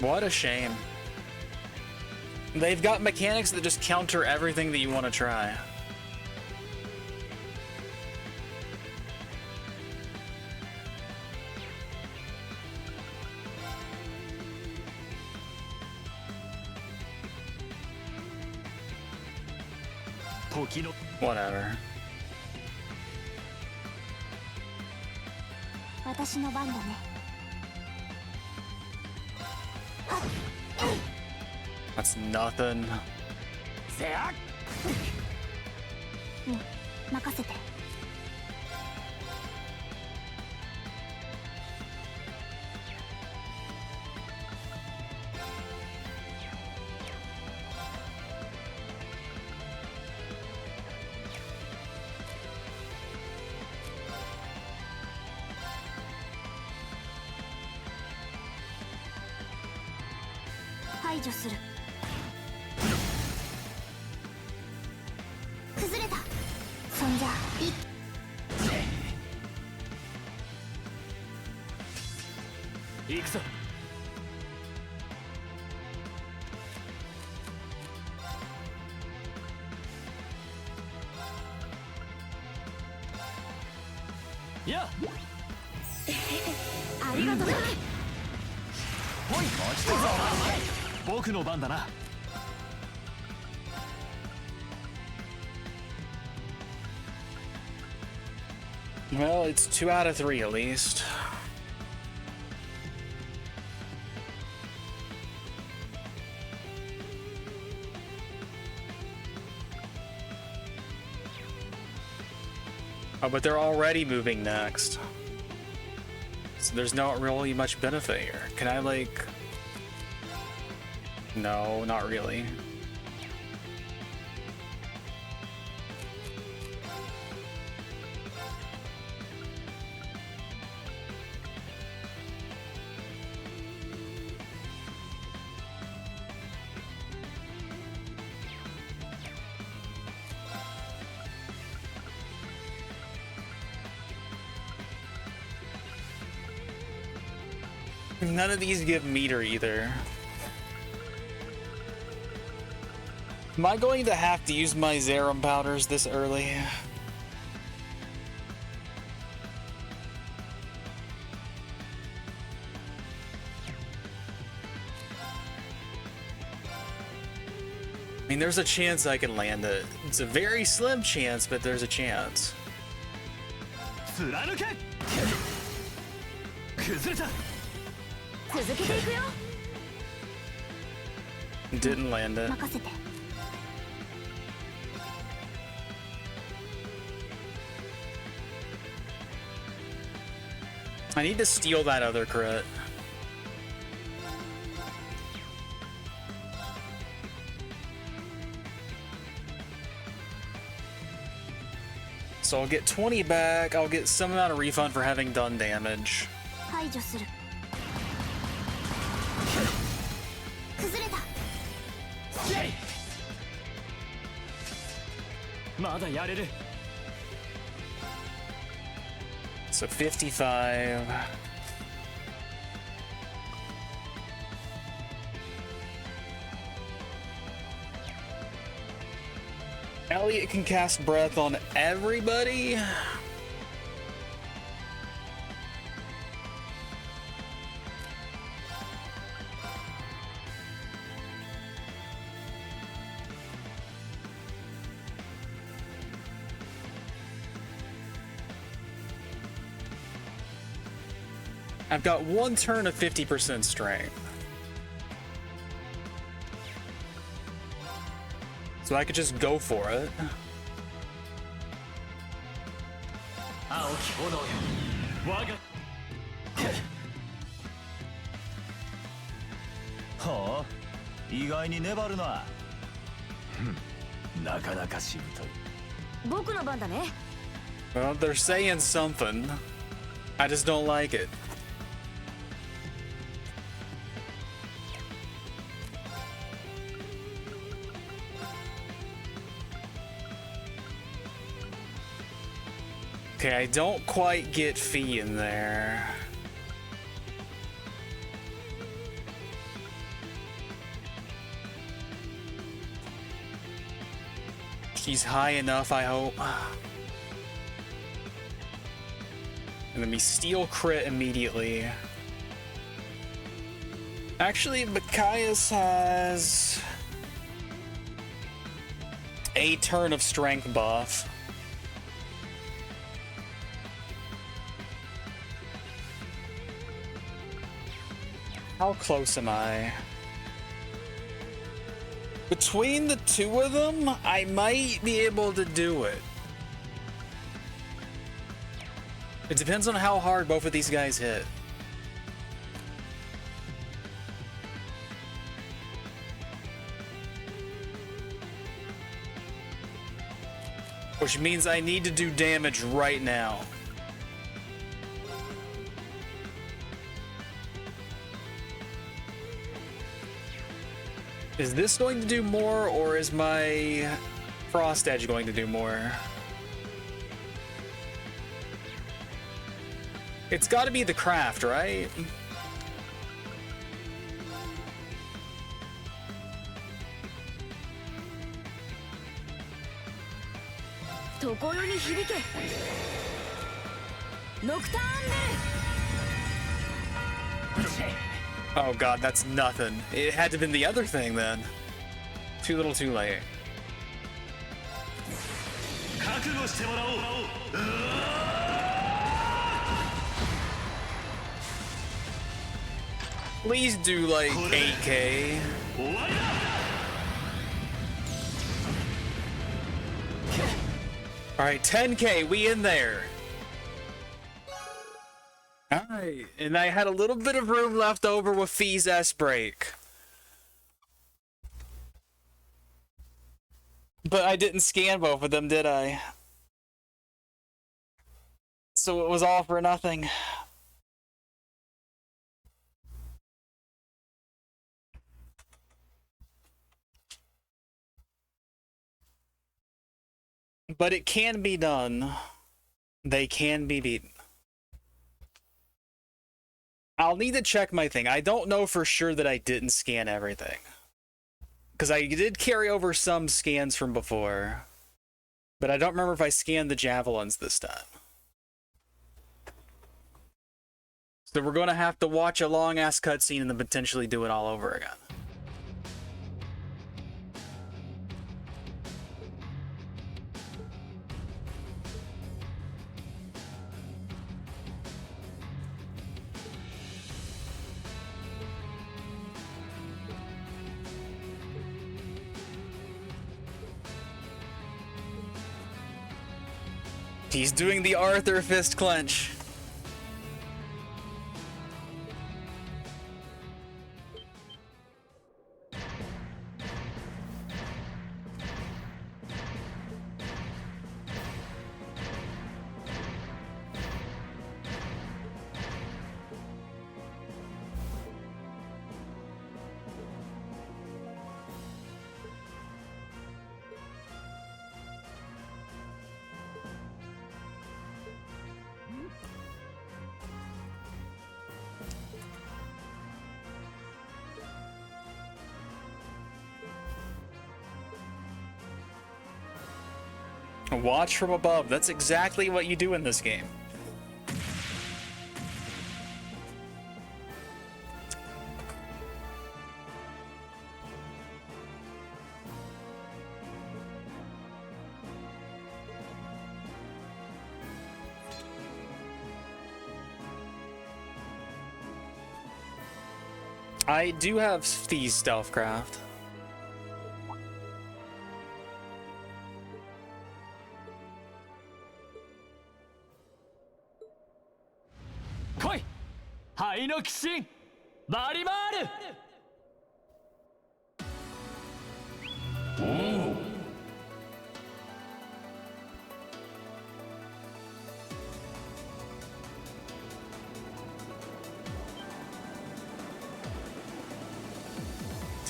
What a shame. They've got mechanics that just counter everything that you want to try. Whatever. 私の番だね。 That's nothing. うん任せて。排除する。崩れた。そんじゃい行くぞ。やあ。ありがとうな 僕の番だな。 Well, it's 2 out of 3 at least. Oh, but they're already moving next. So there's not really much benefit here. Can I, like... No, not really. None of these give meter either. Am I going to have to use my Zerum powders this early? I mean, there's a chance I can land it. It's a very slim chance, but there's a chance. 貫け崩れた続けていくよ Didn't land it. 任せて。 I need to steal that other crit. So I'll get 20 back, I'll get some amount of refund for having done damage. 排除する。崩れた。まだやれる So 55. Elliot can cast breath on everybody. I've got one turn of 50% strength. So I could just go for it. 青き炎よ我がはあ意外に粘るななかなかしぶとい。僕の番だね Well, they're saying something. I just don't like it. Okay, I don't quite get Fee in there. She's high enough, I hope. And then we steal crit immediately. Actually, Bacchius has a turn of strength buff. How close am I? Between the two of them, I might be able to do it. It depends on how hard both of these guys hit. Which means I need to do damage right now. Is this going to do more, or is my Frost Edge going to do more? It's got to be the craft, right? Oh god, that's nothing. It had to have been the other thing then. Too little too late. 覚悟してもらおう Please do like 8K. 終わりだ Alright, 10K, we in there. Alright, and I had a little bit of room left over with Fee's S-Break. But I didn't scan both of them, did I? So it was all for nothing. But it can be done. They can be beaten. I'll need to check my thing. I don't know for sure that I didn't scan everything. Because I did carry over some scans from before. But I don't remember if I scanned the javelins this time. So we're going to have to watch a long-ass cutscene and then potentially do it all over again. He's doing the Arthur fist clench. Watch from above. That's exactly what you do in this game. I do have the stealthcraft. Koi! Hai no kishin! Marimaru!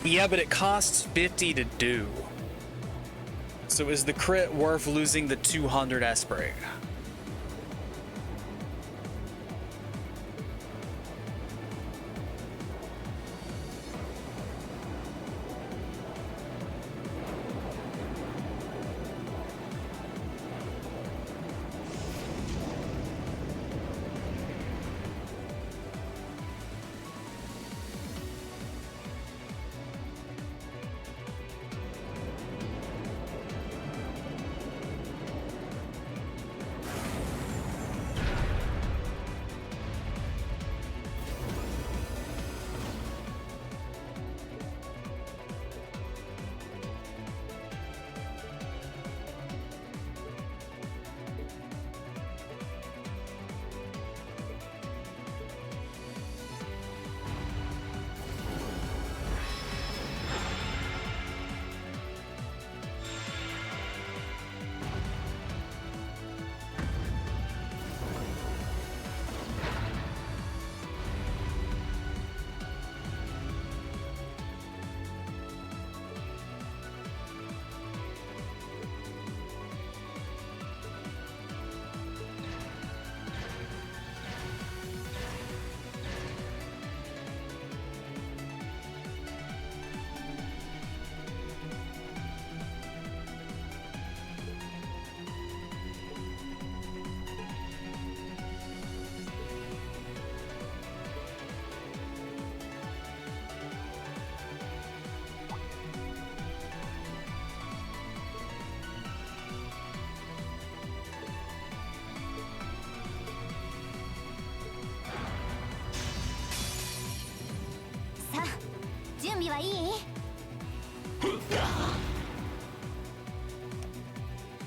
Yeah, but it costs 50 to do. So is the crit worth losing the 200 Esprit?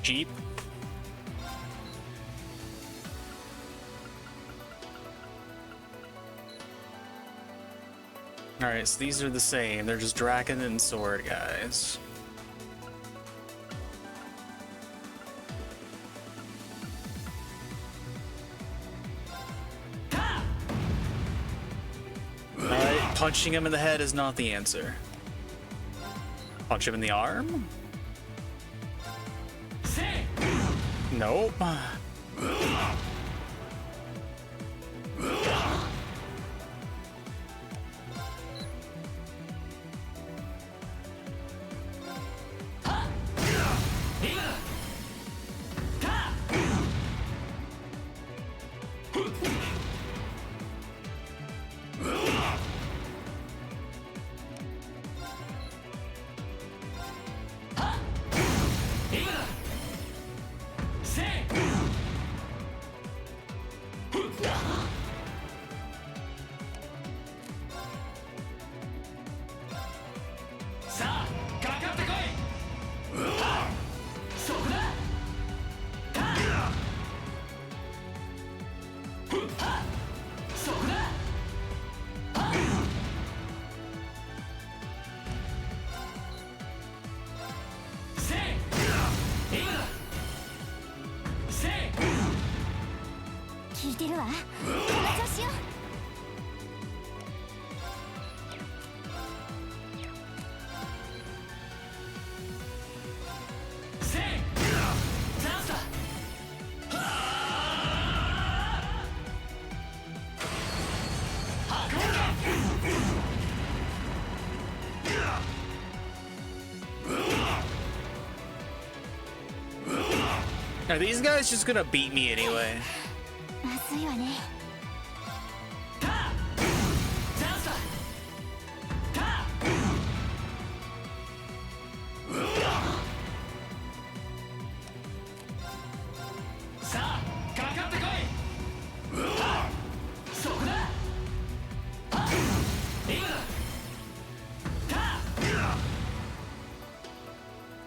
Jeep. Alright, so these are the same. They're just Draken and Sword guys. Alright, punching him in the head is not the answer. Punch him in the arm? Nope. Are these guys just gonna beat me anyway? まずいわね。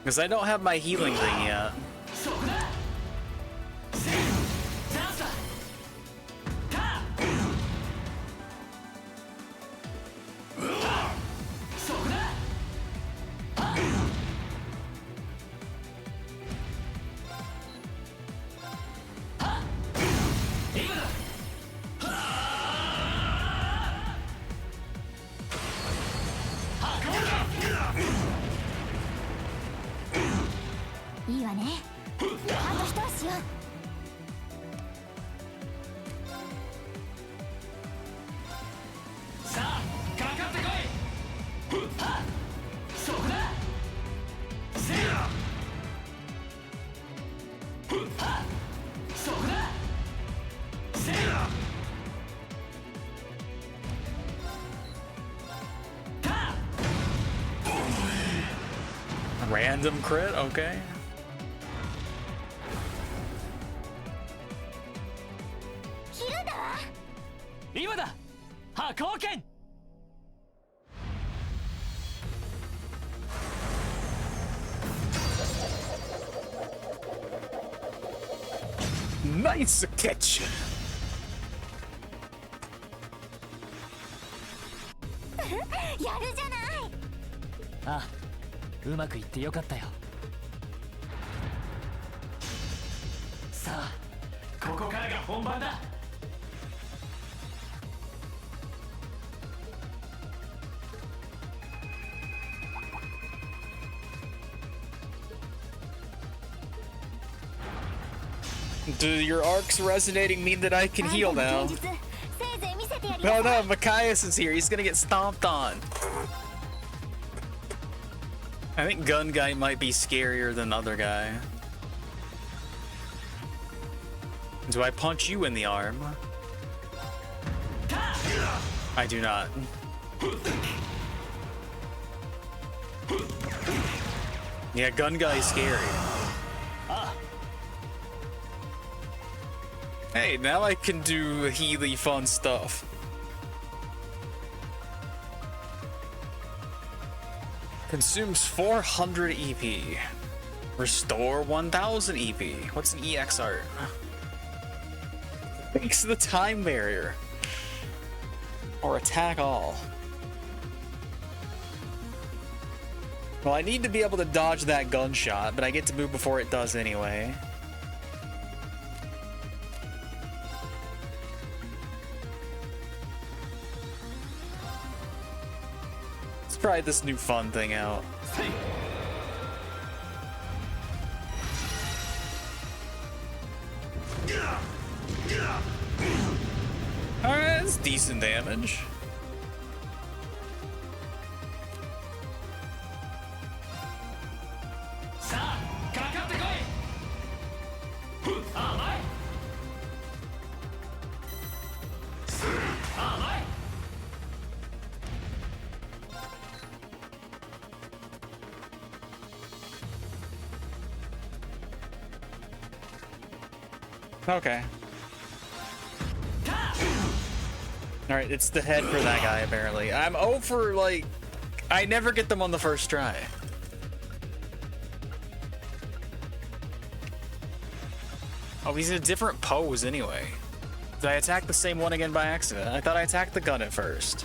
Because I don't have my healing thing yet.いいわね。あと一押しよ。Random crit, okay. 昼だわ。今だ波光剣 Nice catch. やるじゃない。あ、うまくいってよかったよ。さあ、ここからが本番だ。Do your arcs resonating mean that I can heal now? せいぜい見せてやり No, なさ no, い。 Machias is here. He's gonna get stomped on. I think Gun Guy might be scarier than the other guy. Do I punch you in the arm? I do not. Yeah, Gun Guy's scary. Hey, now I can do healy fun stuff. Consumes 400 EP. Restore 1000 EP. What's an EX art? Breaks the time barrier. Or attack all. Well, I need to be able to dodge that gunshot, but I get to move before it does anyway. Let's try this new fun thing out. Alright, that's decent damage. Okay. Alright, it's the head for that guy, apparently. I'm over, like... I never get them on the first try. Oh, he's in a different pose anyway. Did I attack the same one again by accident? I thought I attacked the gun at first.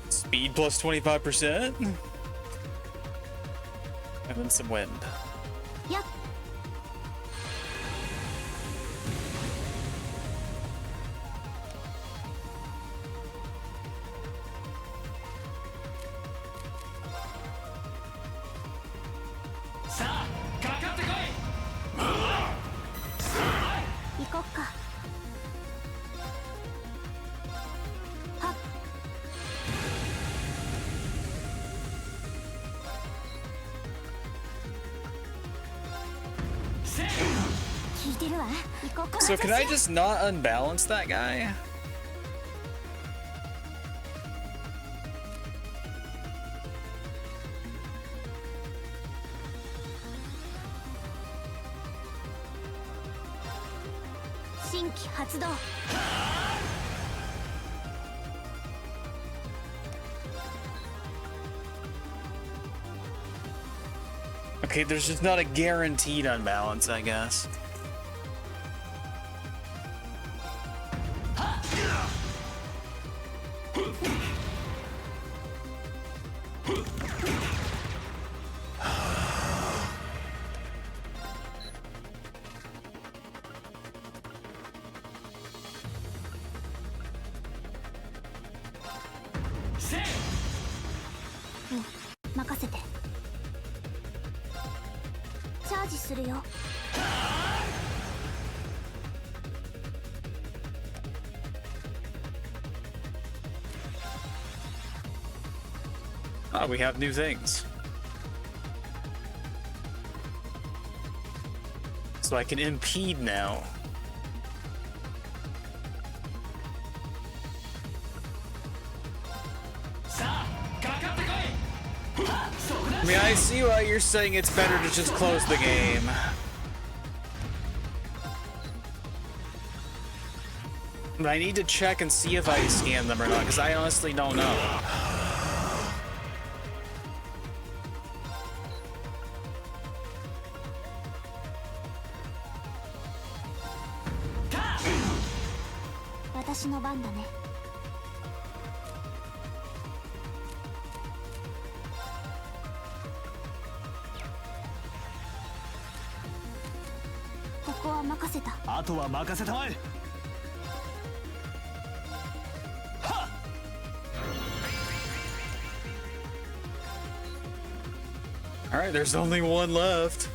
Speed plus 25%? And then some wind. Yep. こっか。はっ。聞いてるわ。行こっか。 So can I just not unbalance that guy? Okay, there's just not a guaranteed unbalance, I guess. Ah, we have new things. So I can impede now. I mean, I see why you're saying it's better to just close the game. But I need to check and see if I scan them or not, because I honestly don't know. Alright, there's only one left.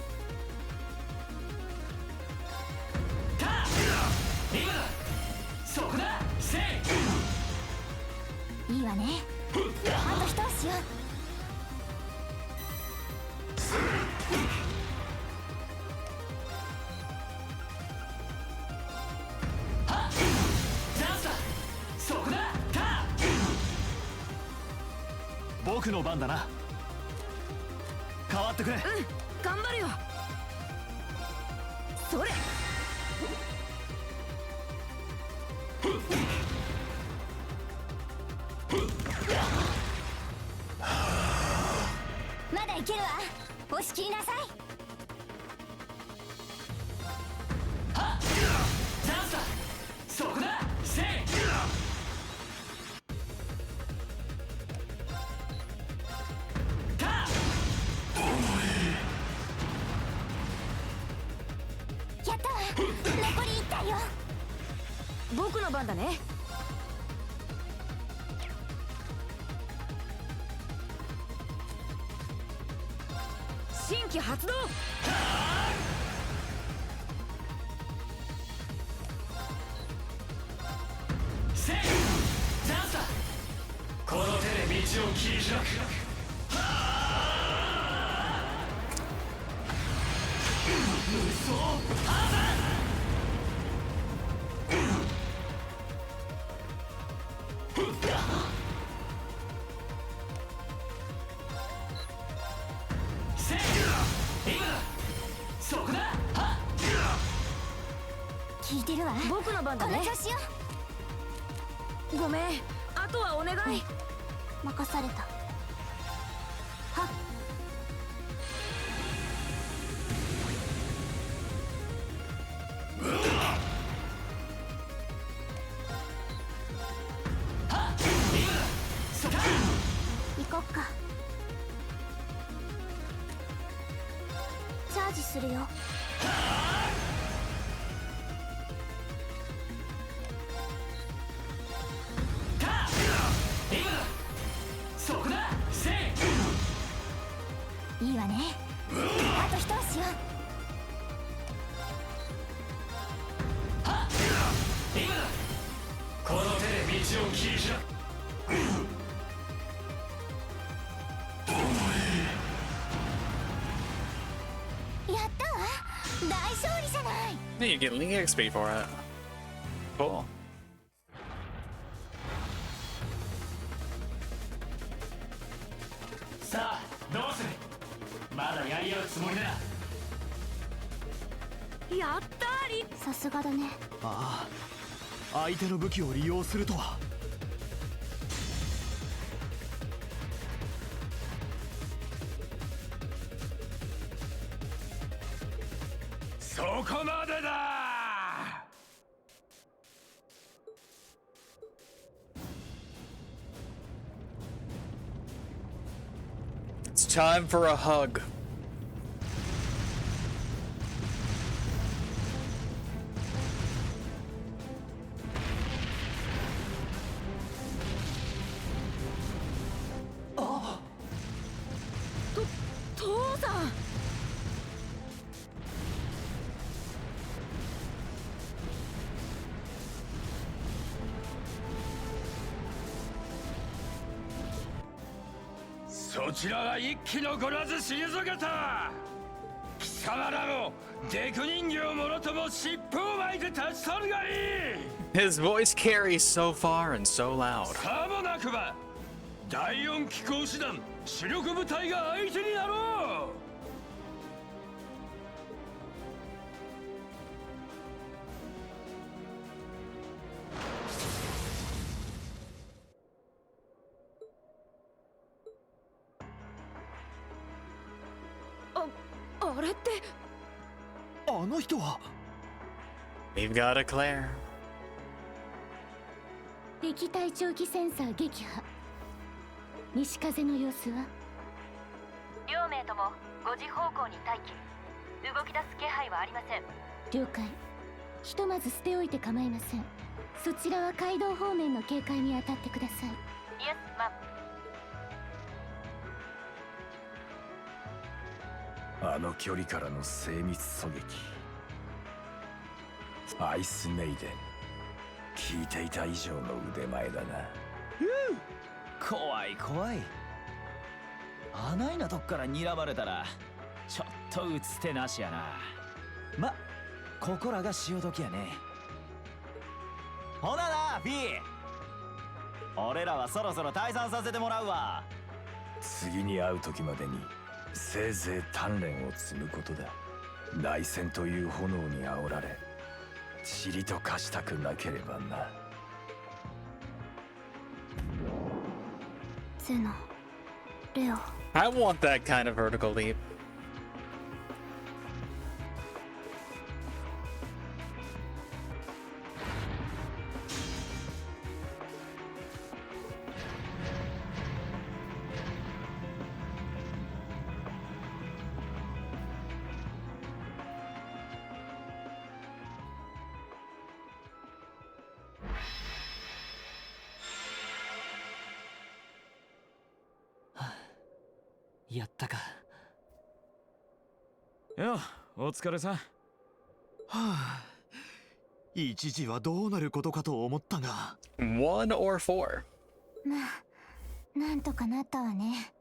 やったわ、大勝利じゃない。 Hey, you get Link XP for it. Cool. さあどうする。まだやり合うつもりだ。やったーリ。さすがだね。ああ、相手の武器を利用するとは。そこまでだ。It's time for a hug. 父さん。そちらは一気のこらず退けた。貴様らもデク人形もろとも尻尾を巻いて立ち去るがいい。 His voice carries so far and so loud. さもなくば第四機構師団主力部隊が相手になろう。あれって。あの人は。 We've got a Claire. 敵対長期センサー撃破。西風の様子は。両名とも5時方向に待機。動き出す気配はありません。了解。ひとまず捨ておいて構いません。そちらは街道方面の警戒に当たってください。イエスマン。あの距離からの精密狙撃。アイスメイデン、聞いていた以上の腕前だな。怖い怖い。あないなとこから睨まれたらちょっと打つ手なしやな。ま、ここらが潮時やね。ほななフィー、俺らはそろそろ退散させてもらうわ。次に会う時までにせいぜい鍛錬を積むことだ。内戦という炎に煽られ塵と化したくなければな。ゼノ、レオ。 I want that kind of vertical leap. Huh. やったか。よ、お疲れさん。はあ、一時はどうなることかと思ったが。1 or 4. まあ、なんとかなったわね。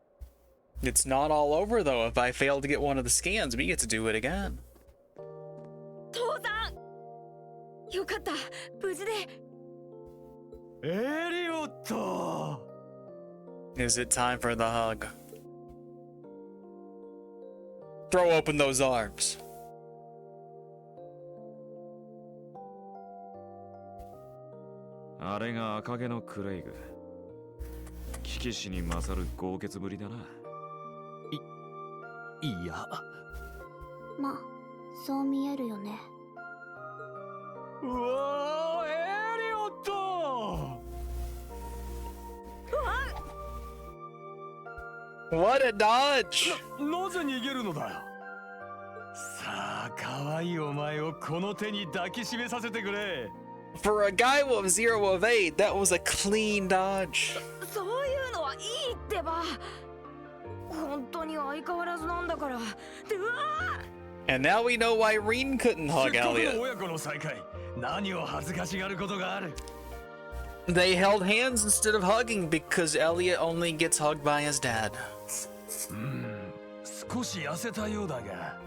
It's not all over though. If I fail to get one of the scans, we get to do it again. 父さん。よかった、無事で。エリオット。Is it time for the hug? Throw open those arms. あれが赤毛のクレイグ。騎騎士に勝る豪傑ぶりだな。いや。まあ、そう見えるよね。うわー、エリオット。What a dodge! なぜ逃げるのだよ。さあ、可愛いお前をこの手に抱きしめさせてくれ。For a guy with 0 of 8, that was a clean dodge. そういうのはいいってば。本当に相変わらずなんだから。で、うわー。 And now we know why Reen couldn't hug せっかくの Elliot. 親子の再会、何を恥ずかしがることがある。They held hands instead of hugging because Elliot only gets hugged by his dad. 少し痩せたようだが、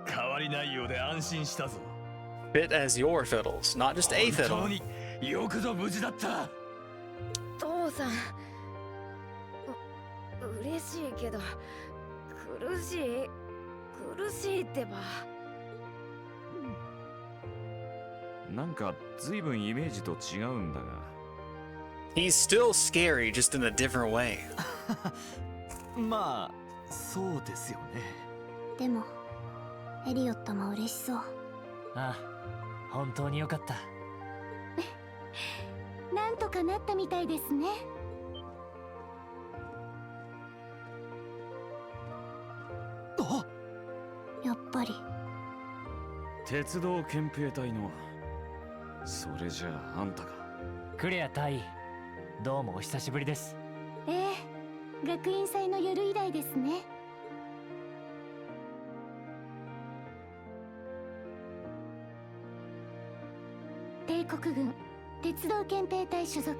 変わりないようで安心したぞ。Fit as your fiddles, not just a 本当 fiddle. によくぞ無事だった。父さん、嬉しいけど苦しいってば。なんか随分イメージと違うんだが。He's still scary, just in a different way. まあそうですよね。でもエリオットも嬉しそう。ああ、本当によかった。なんとかなったみたいですね。やっぱり鉄道憲兵隊の。それじゃああんたが。クレア隊員、どうもお久しぶりです。ええ、学院祭の夜以来ですね。帝国軍鉄道憲兵隊所属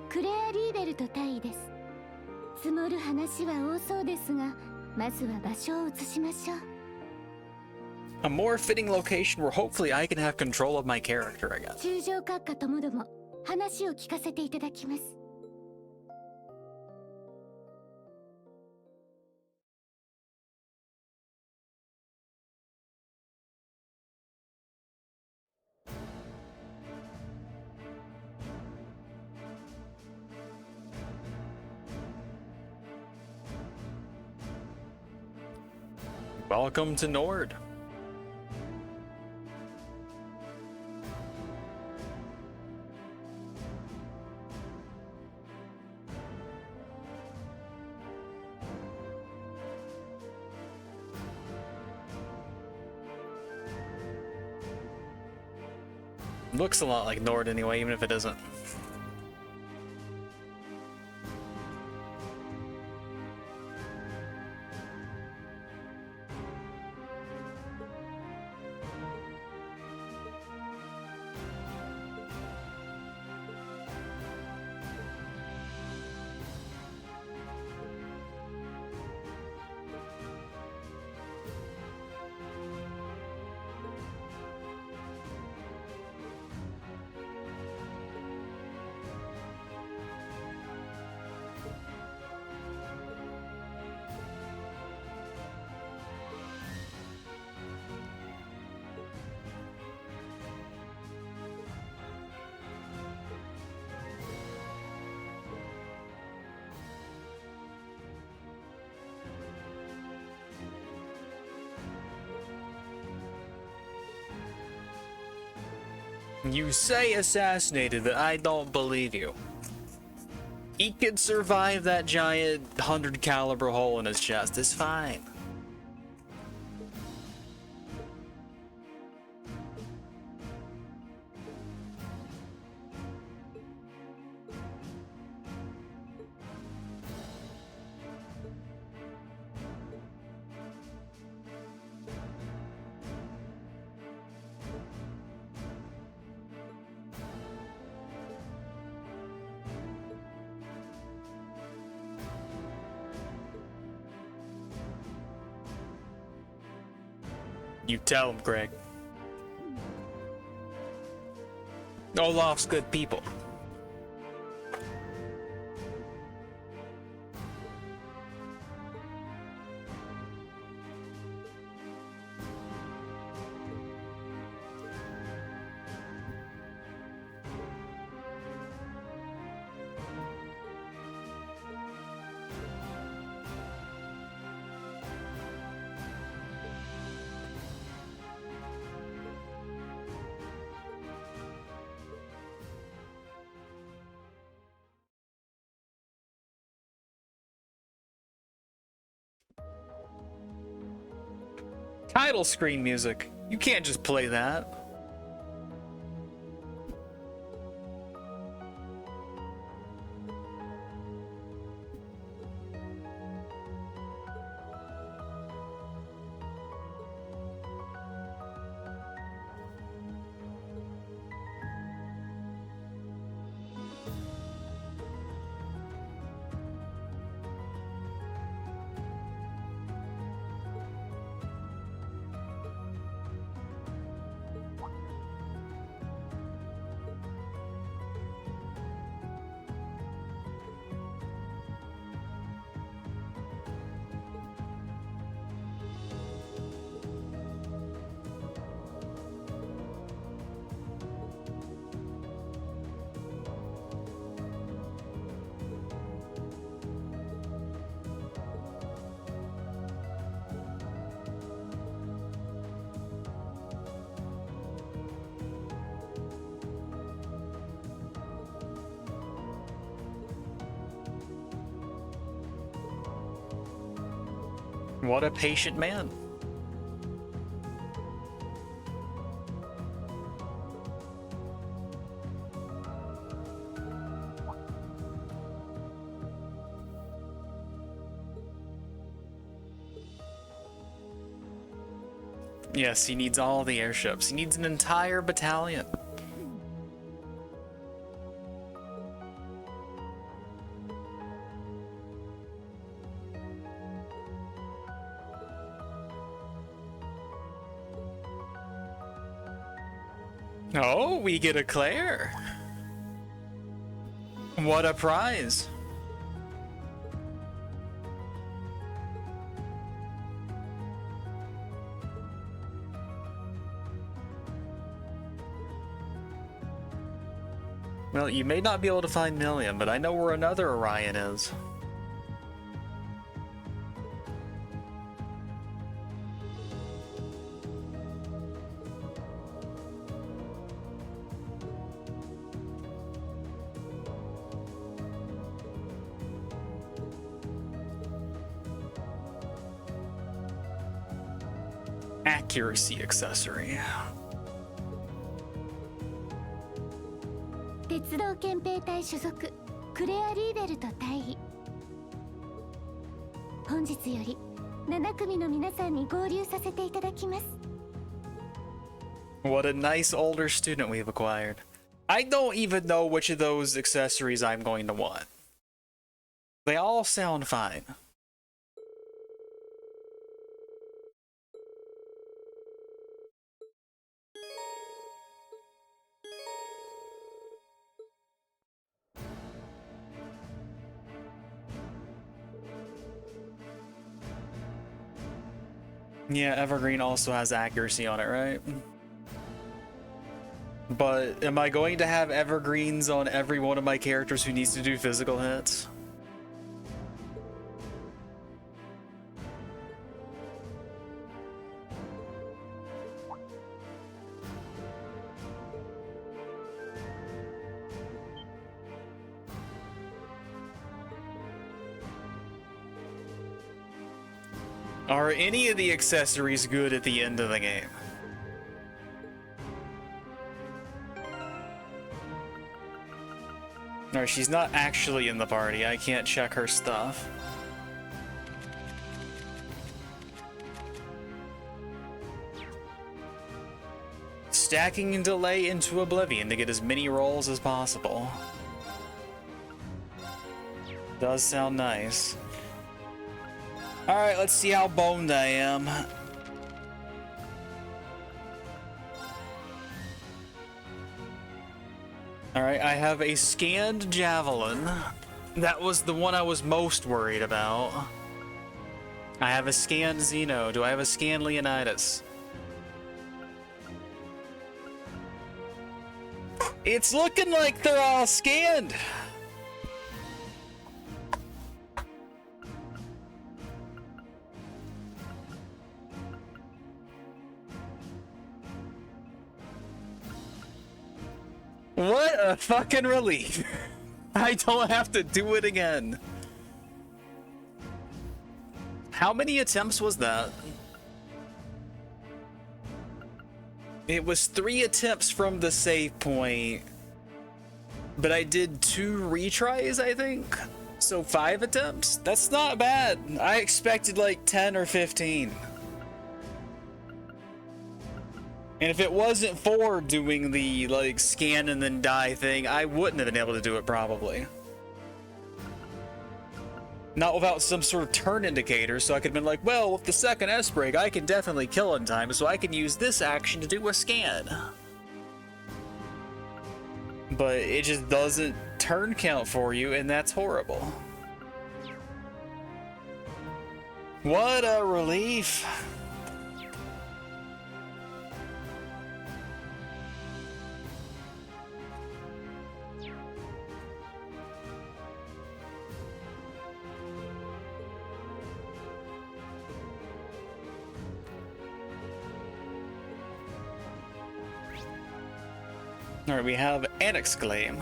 クレア・リーベルト大尉です。積もる話は多そうですが、まずは場所を移しましょう。A more fitting location where hopefully I can have control of my character again. 中将閣下ともども話を聞かせていただきます。Welcome to Nord. Looks a lot like Nord anyway, even if it isn't. You say assassinated, but I don't believe you. He could survive that giant 100 caliber hole in his chest. It's fine. You tell him, Greg. Olaf's good people. Title screen music. You can't just play that. What a patient man. Yes, he needs all the airships. He needs an entire battalion. Oh, we get a Claire. What a prize. Well, you may not be able to find Million, but I know where another Orion is. Accuracy accessory. 鉄道憲兵隊所属クレア・リーベルと対比。本日より7組の皆さんに合流させていただきます。 What a nice older student we've acquired. I don't even know which of those accessories I'm going to want. They all sound fine. Yeah, Evergreen also has accuracy on it, right? But am I going to have Evergreens on every one of my characters who needs to do physical hits? Are any of the accessories good at the end of the game? Or she's not actually in the party. I can't check her stuff. Stacking and delay into oblivion to get as many rolls as possible. Does sound nice. Alright, let's see how boned I am. Alright, I have a scanned javelin. That was the one I was most worried about. I have a scanned Xeno. Do I have a scanned Leonidas? It's looking like they're all scanned. What a fucking relief. I don't have to do it again. How many attempts was that? It was 3 attempts from the save point, but I did 2 retries, I think. So 5 attempts? That's not bad. I expected like 10 or 15. And if it wasn't for doing the, like, scan and then die thing, I wouldn't have been able to do it, probably. Not without some sort of turn indicator, so I could have been like, well, with the second S-break, I can definitely kill in time, so I can use this action to do a scan. But it just doesn't turn count for you, and that's horrible. What a relief. Alright, we have an exclaim.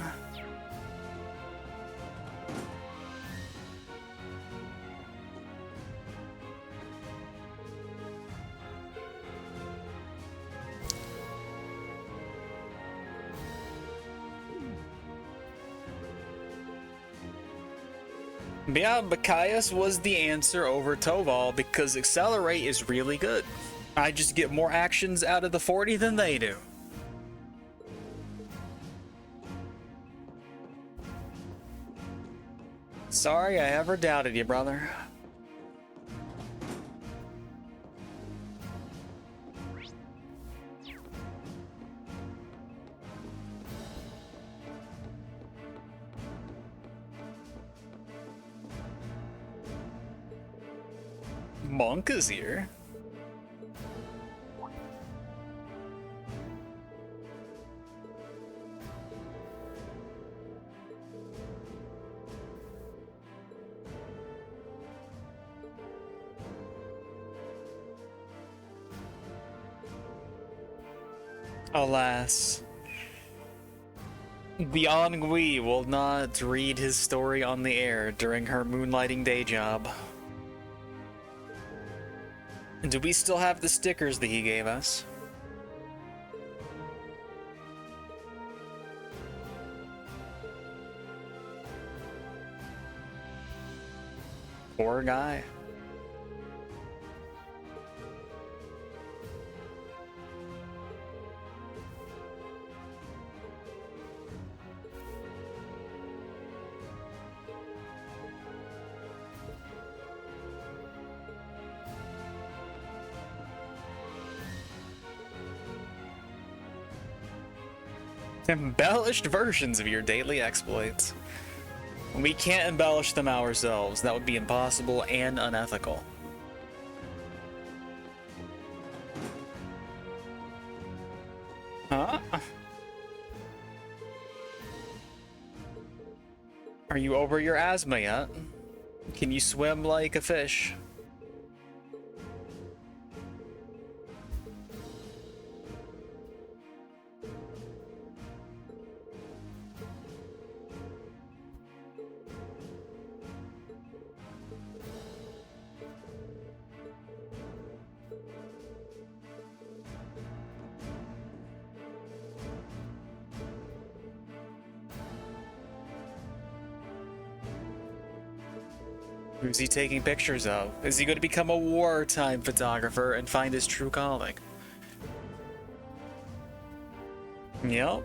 But yeah, Bacchius was the answer over Toval because Accelerate is really good. I just get more actions out of the 40 than they do. Sorry I ever doubted you, brother. Monk is here. Alas, the ennui will not read his story on the air during her moonlighting day job. Do we still have the stickers that he gave us? Poor guy. Embellished versions of your daily exploits. We can't embellish them ourselves. That would be impossible and unethical. Huh? Are you over your asthma yet? Can you swim like a fish? Who's he taking pictures of? Is he going to become a wartime photographer and find his true calling? Yep.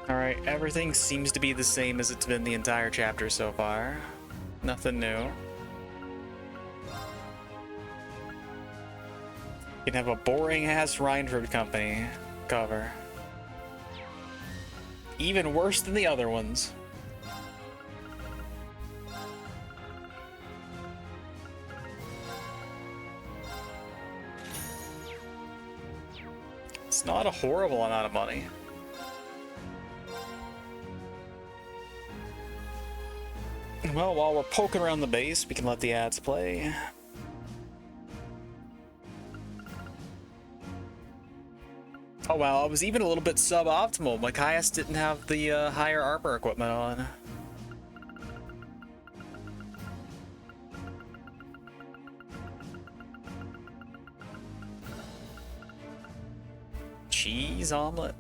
Alright, everything seems to be the same as it's been the entire chapter so far. Nothing new. You can have a boring-ass Reinford Company cover. Even worse than the other ones. It's not a horrible amount of money. Well, while we're poking around the base, we can let the ads play. Oh wow, I was even a little bit suboptimal. Machias didn't have the higher armor equipment on. Cheese omelet.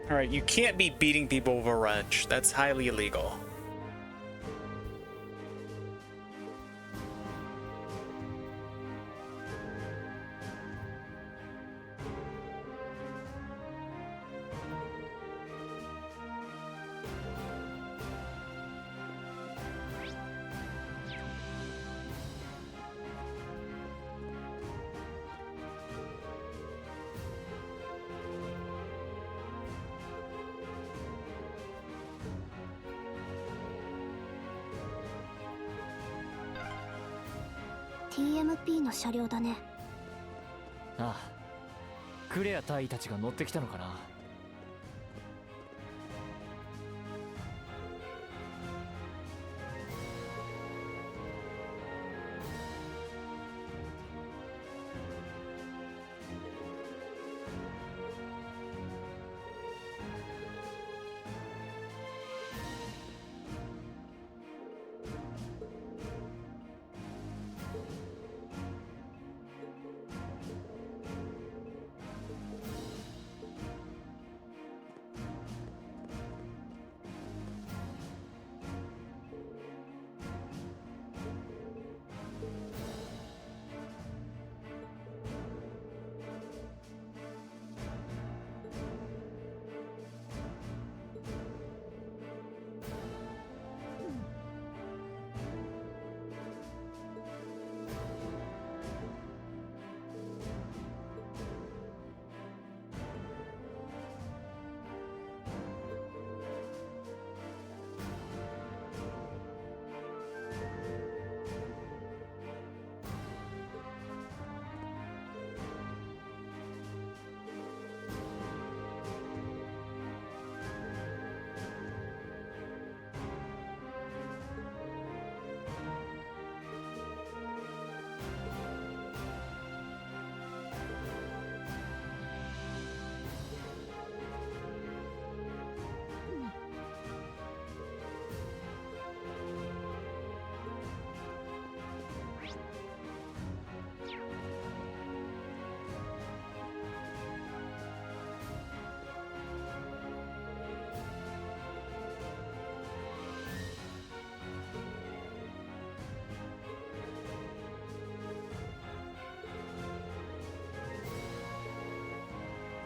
Alright, you can't be beating people with a wrench. That's highly illegal. TMP の車両だね。ああ、クレア隊員たちが乗ってきたのかな。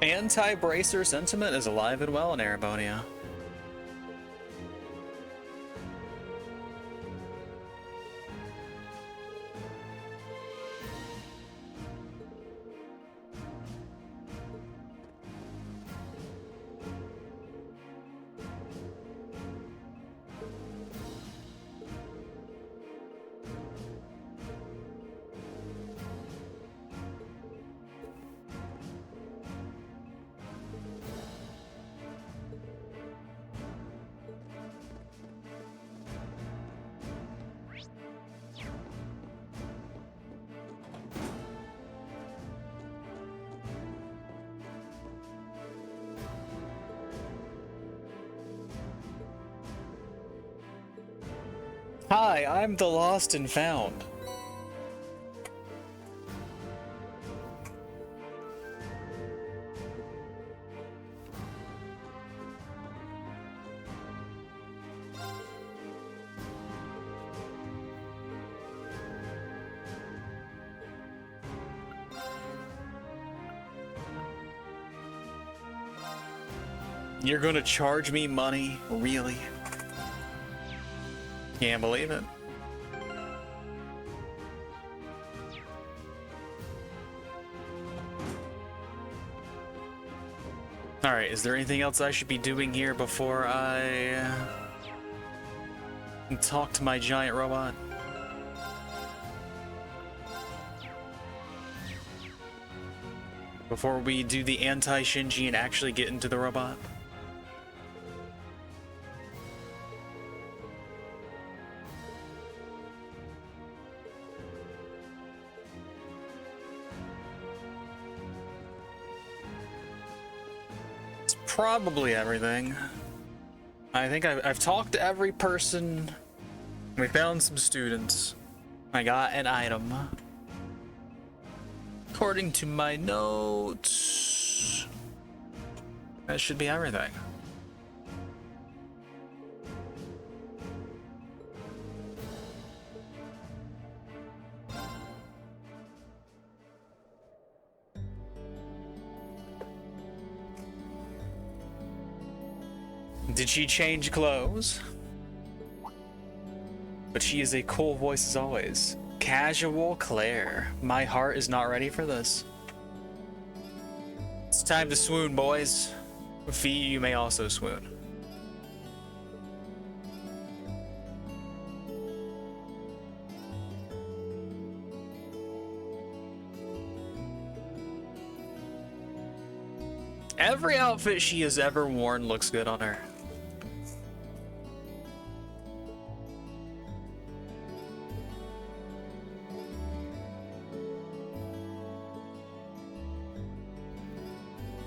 Anti-bracer sentiment is alive and well in Erebonia. Hi, I'm the Lost and Found. You're gonna charge me money? Really? Can't believe it. Alright, is there anything else I should be doing here before I talk to my giant robot? Before we do the anti-Shinji and actually get into the robot? Probably everything. I think I've talked to every person. We found some students. I got an item. According to my notes, that should be everything. Did she change clothes? But she is a cool voice as always. Casual Claire. My heart is not ready for this. It's time to swoon, boys. Fee, you may also swoon. Every outfit she has ever worn looks good on her.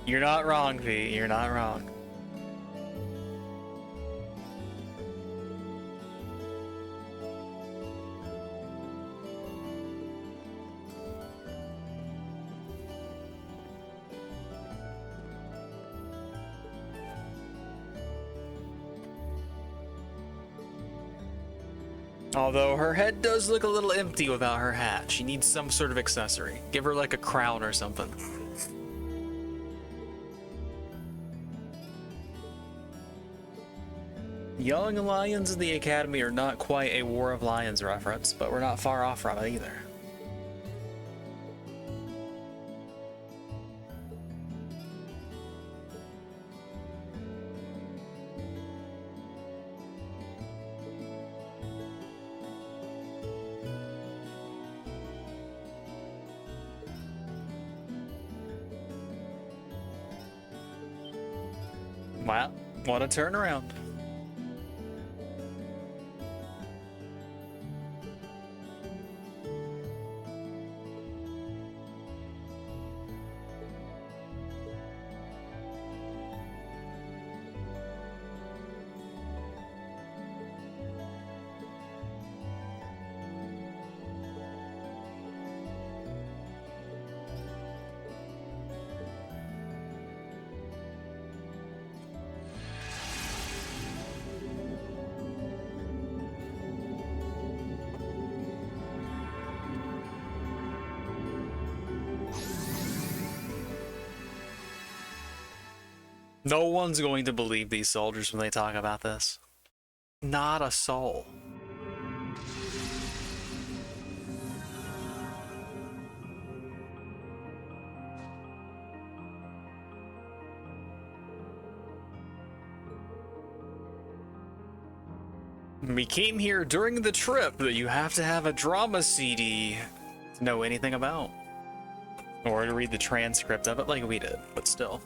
You're not wrong, V. You're not wrong. Although her head does look a little empty without her hat. She needs some sort of accessory. Give her like a crown or something. Young Lions of the Academy are not quite a War of Lions reference, but we're not far off from it either. Wow, what a turnaround. No one's going to believe these soldiers when they talk about this. Not a soul. We came here during the trip that you have to have a drama CD to know anything about. Or to read the transcript of it like we did, but still.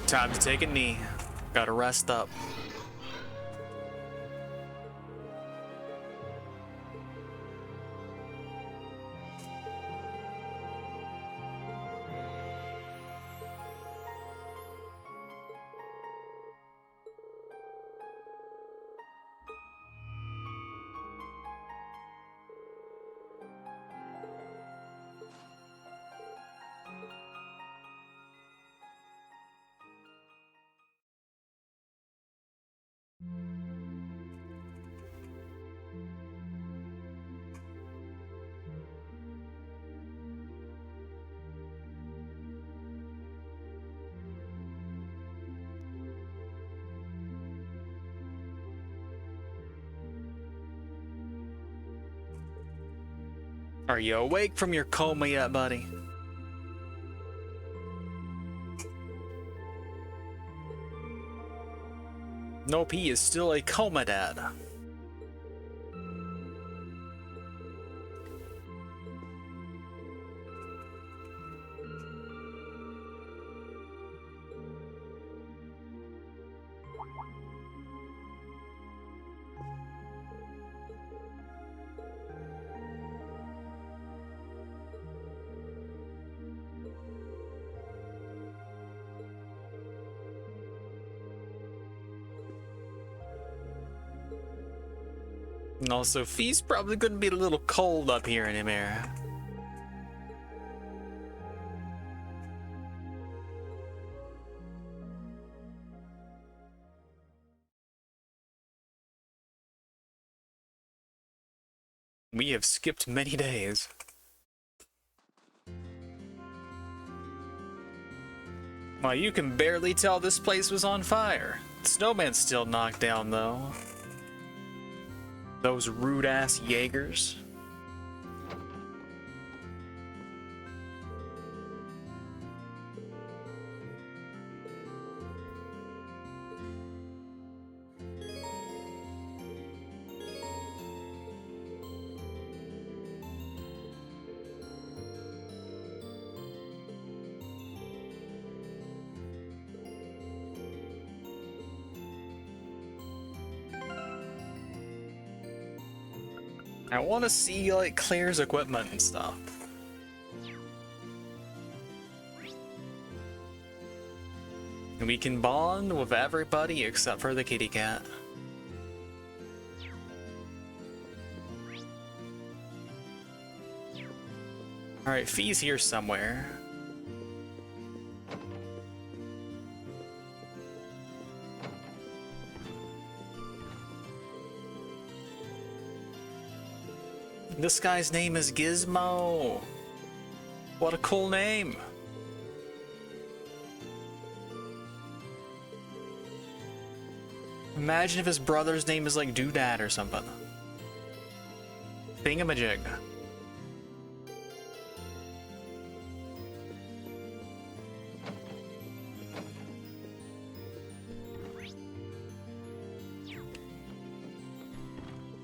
Time to take a knee. Gotta rest up. Are you awake from your coma yet, buddy? Nope, he is still a coma dad. And also, Fee's probably going to be a little cold up here in Emera. We have skipped many days. Well, you can barely tell this place was on fire. The snowman's still knocked down, though. Those rude-ass jaegers. I want to see, like, Claire's equipment and stuff. And we can bond with everybody except for the kitty cat. Alright, Fee's here somewhere. This guy's name is Gizmo. What a cool name. Imagine if his brother's name is like Doodad or something. Thingamajig.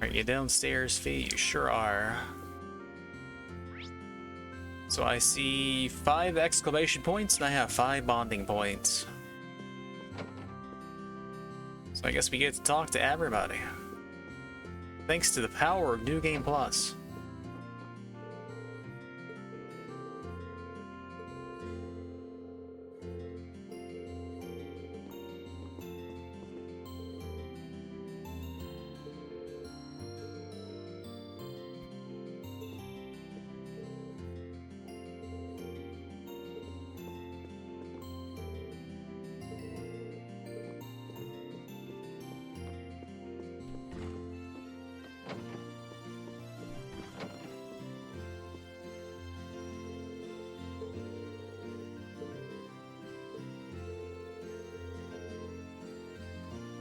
Are you downstairs, Fee? You sure are. So I see 5 exclamation points and I have 5 bonding points. So I guess we get to talk to everybody. Thanks to the power of New Game Plus.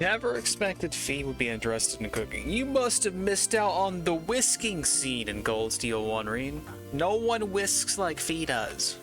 Never expected Fee would be interested in cooking. You must have missed out on the whisking scene in Gold Steel 1, Reen. No one whisks like Fee does.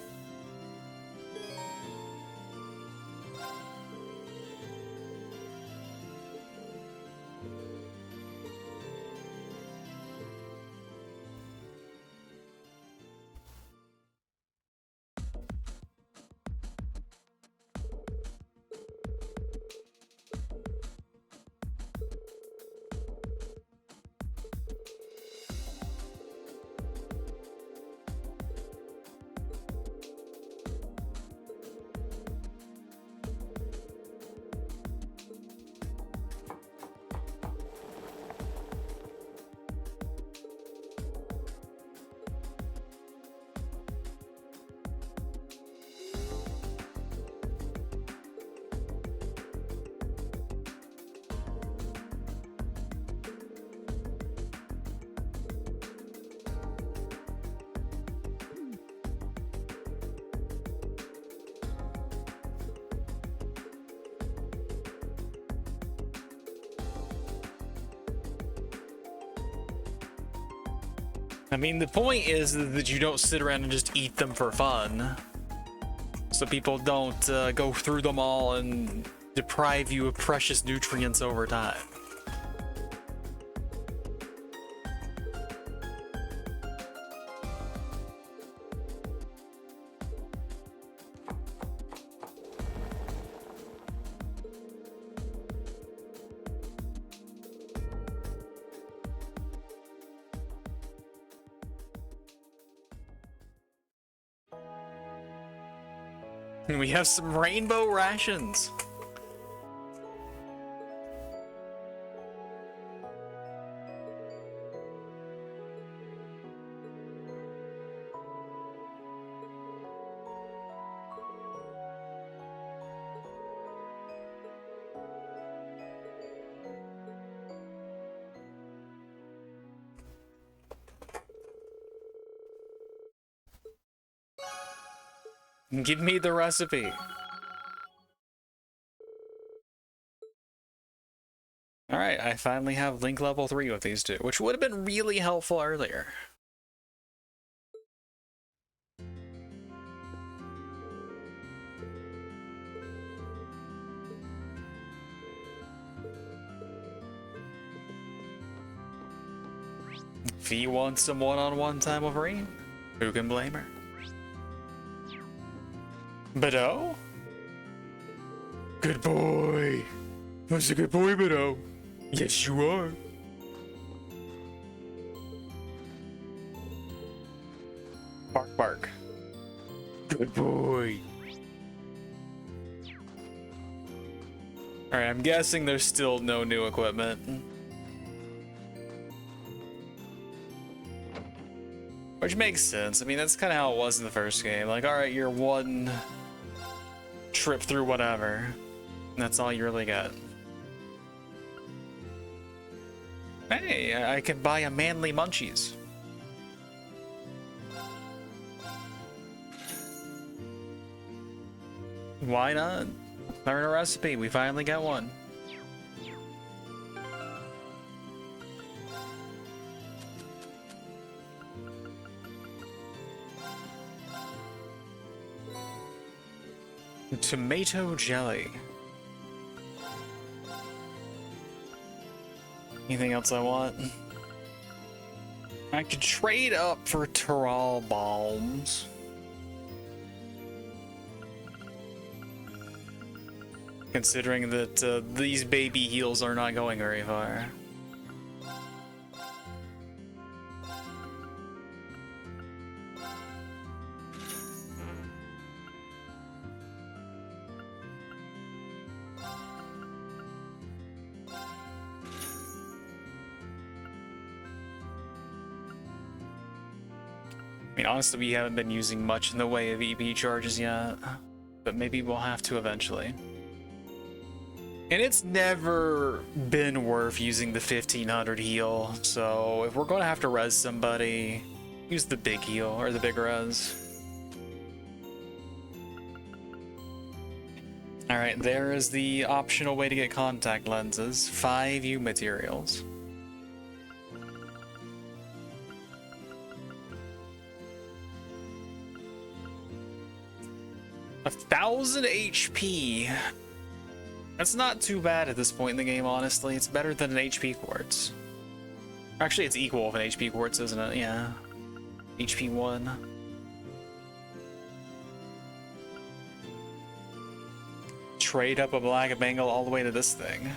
I mean, the point is that you don't sit around and just eat them for fun. So people don't go through them all and deprive you of precious nutrients over time. We have some rainbow rations. Give me the recipe. Alright, Alright, I finally have Link level 3 with these two, which would have been really helpful earlier. If he wants some one-on-one time with Reem, who can blame her? But oh? Good boy! That's a good boy, Beto. Yes, you are. Bark, bark. Good boy. Alright, I'm guessing there's still no new equipment. Which makes sense. I mean, that's kind of how it was in the first game. Like, alright, you're one trip through whatever. And that's all you really got. Hey, I can buy a manly munchies. Why not? Learn a recipe. We finally got one. Tomato jelly. Anything else I want? I could trade up for Terral Balms. Considering that these baby heals are not going very far. I mean, honestly, we haven't been using much in the way of EP charges yet, but maybe we'll have to eventually. And it's never been worth using the 1500 heal, so if we're going to have to res somebody, use the big heal, or the big res. Alright, there is the optional way to get contact lenses. 5 U materials. A 1000 HP. That's not too bad at this point in the game, honestly. It's better than an HP quartz. Actually, it's equal with an HP quartz, isn't it? Yeah. HP 1. Trade up a black bangle all the way to this thing.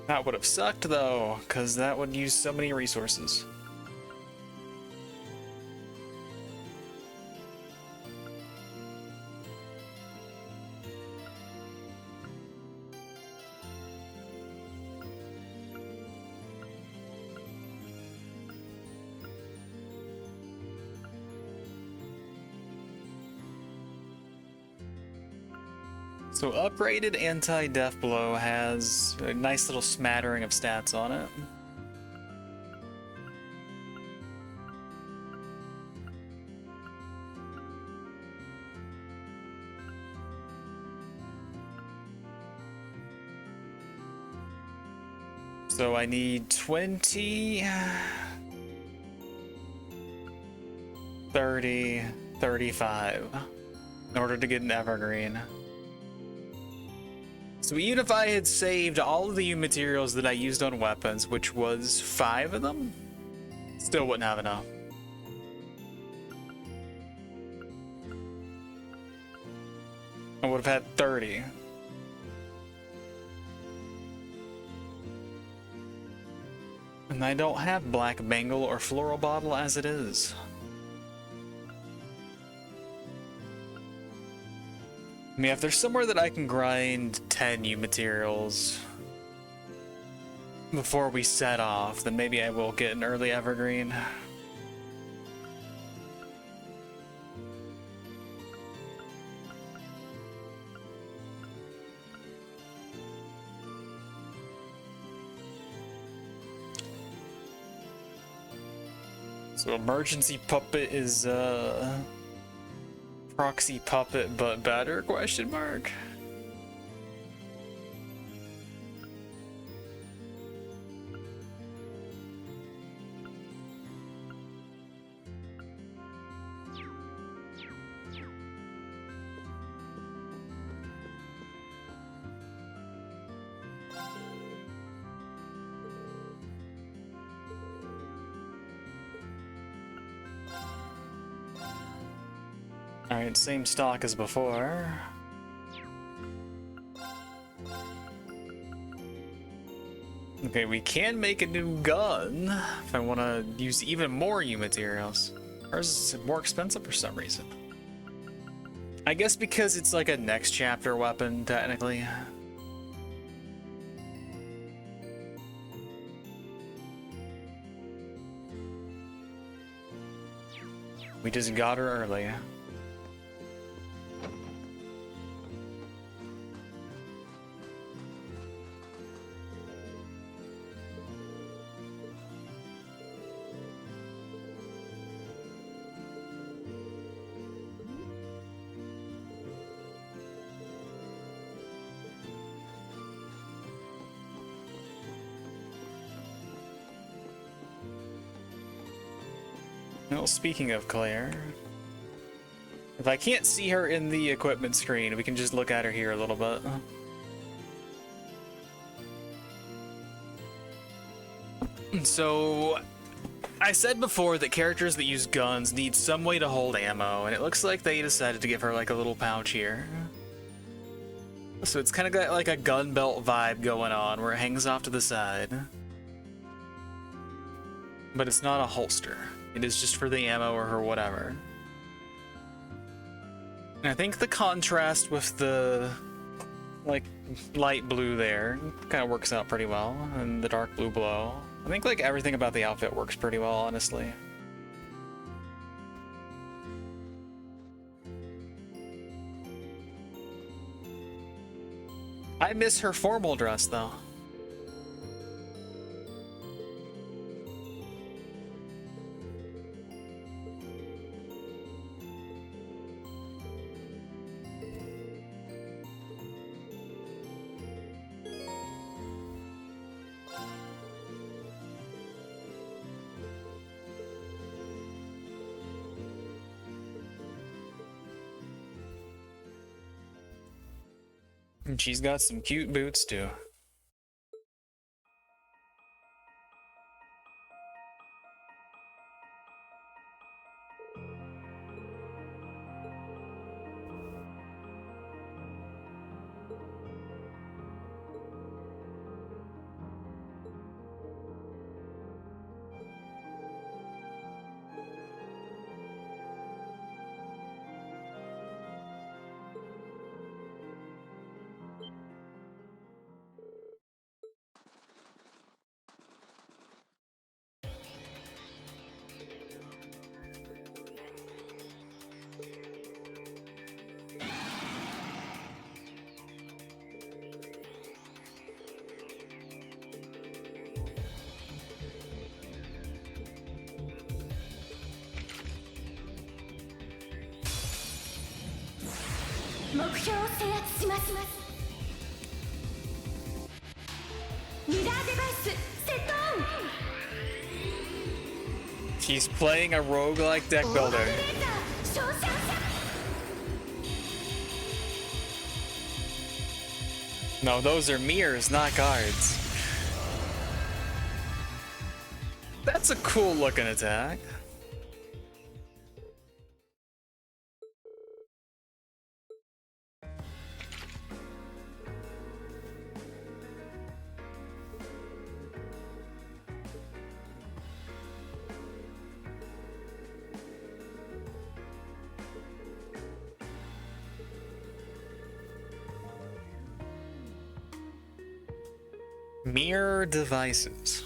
That would have sucked, though, because that would use so many resources. So upgraded anti-death blow has a nice little smattering of stats on it. So I need 20, 30, 35 in order to get an evergreen. So even if I had saved all of the U materials that I used on weapons, which was 5 of them, still wouldn't have enough. I would have had 30. And I don't have black bangle or floral bottle as it is. I mean, if there's somewhere that I can grind 10 U materials before we set off, then maybe I will get an early evergreen. So emergency puppet is proxy puppet but better, question mark? Alright, same stock as before. Okay, we can make a new gun if I want to use even more U materials. Ours is more expensive for some reason. I guess because it's like a next chapter weapon, technically. We just got her early. Well, speaking of Claire, if I can't see her in the equipment screen, we can just look at her here a little bit. So, I said before that characters that use guns need some way to hold ammo, and it looks like they decided to give her like a little pouch here. So it's kind of got like a gun belt vibe going on, where it hangs off to the side. But it's not a holster. It is just for the ammo or her whatever. And I think the contrast with the like light blue there kind of works out pretty well, and the dark blue below. I think like everything about the outfit works pretty well, honestly. I miss her formal dress though. And she's got some cute boots too. She's playing a roguelike deck builder. No, those are mirrors, not guards. That's a cool looking attack. Mirror devices.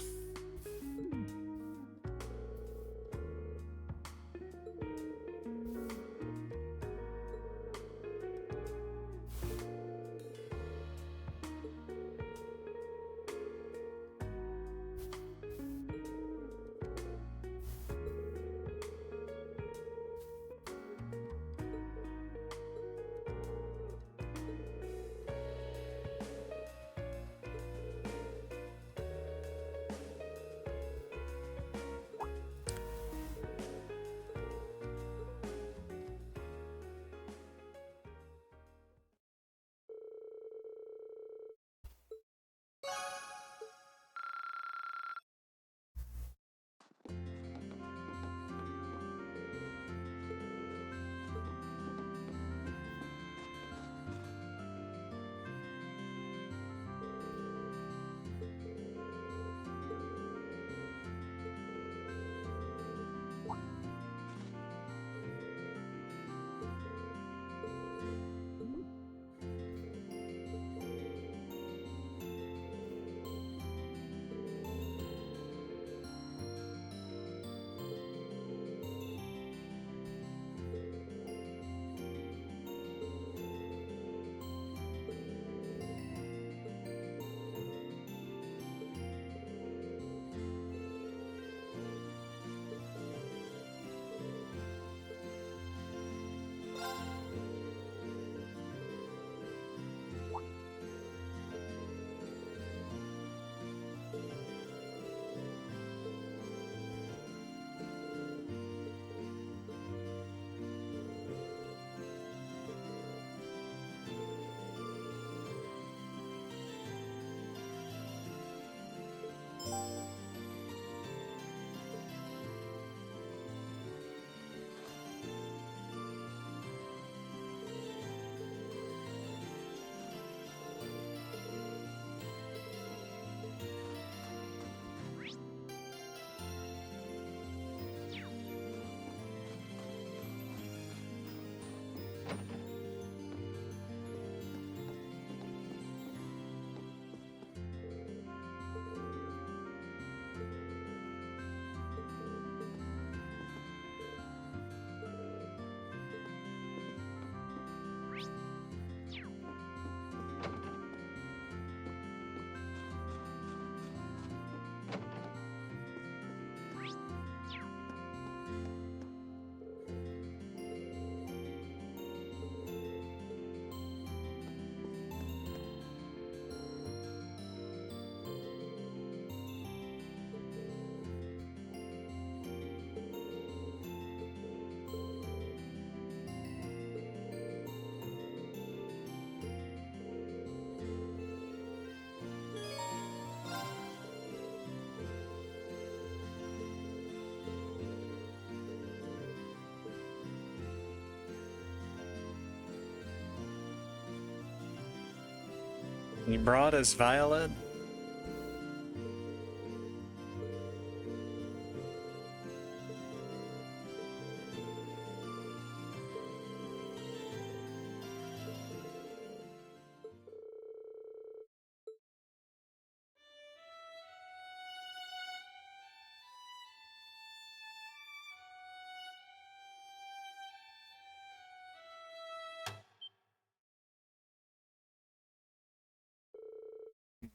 He brought us Violet.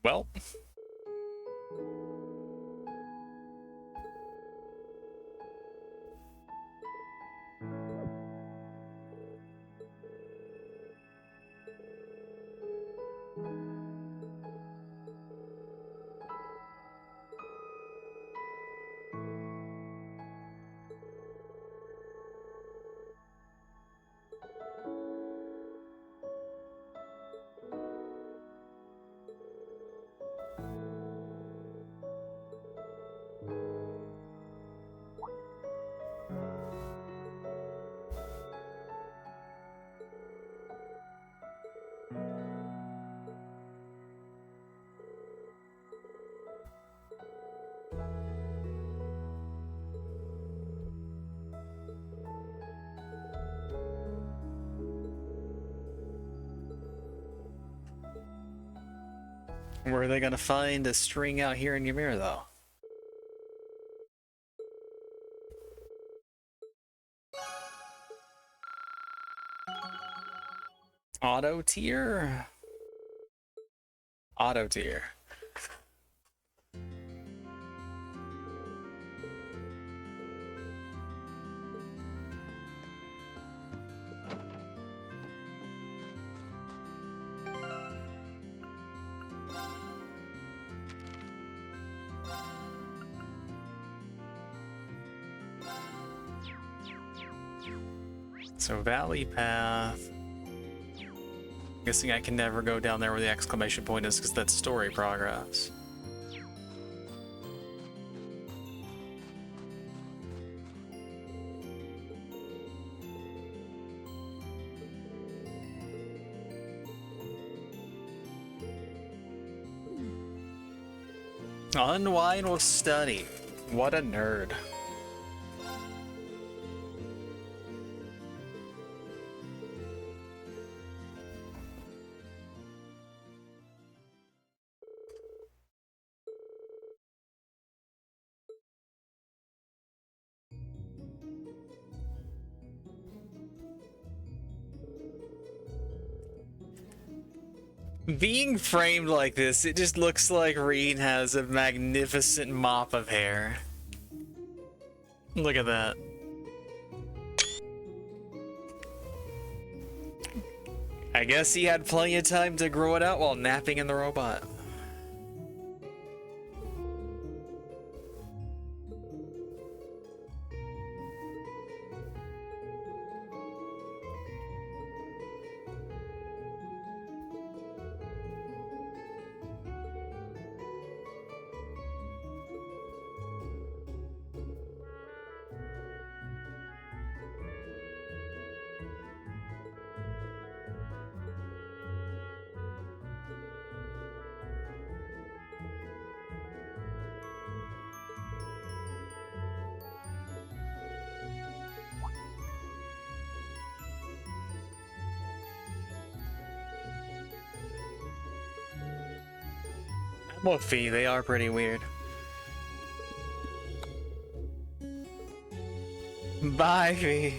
Well, where are they gonna find a string out here in Ymir, though? Auto tier? Auto tier. So Valley Path. Guessing I can never go down there where the exclamation point is because that's story progress. Unwind with study. What a nerd. Being framed like this, it just looks like Reed has a magnificent mop of hair. Look at that. I guess he had plenty of time to grow it out while napping in the robot. Woofy, they are pretty weird. Bye, Fee.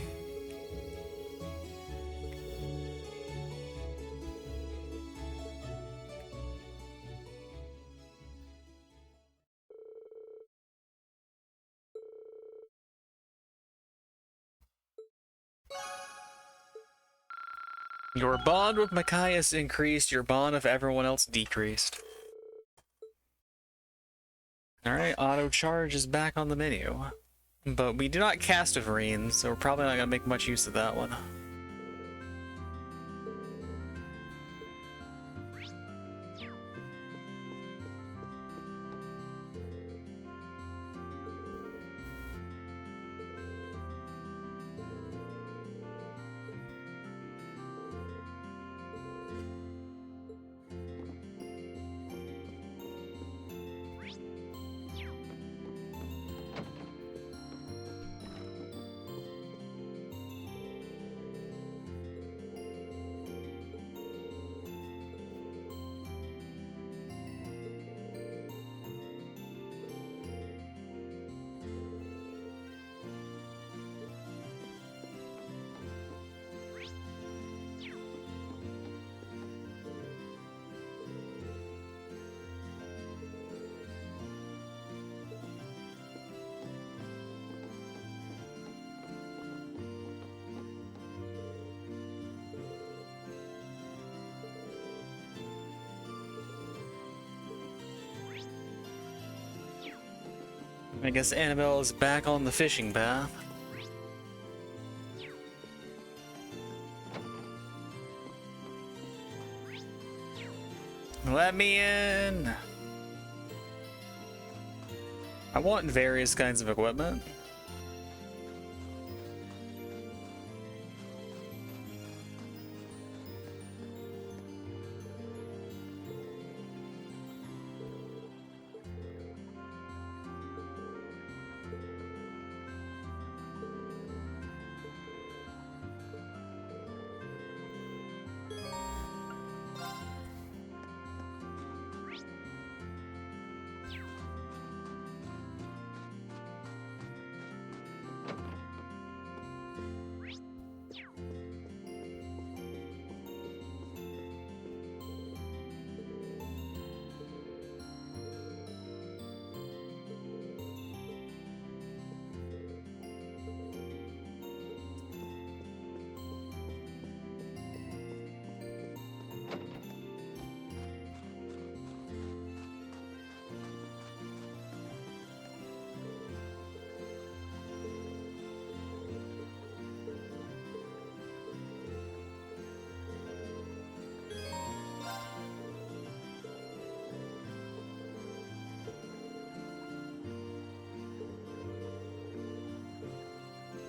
Your bond with Machias increased, your bond with everyone else decreased. Alright, auto charge is back on the menu. But we do not cast a Varine, so we're probably not going to make much use of that one. I guess Annabelle is back on the fishing path. Let me in! I want various kinds of equipment.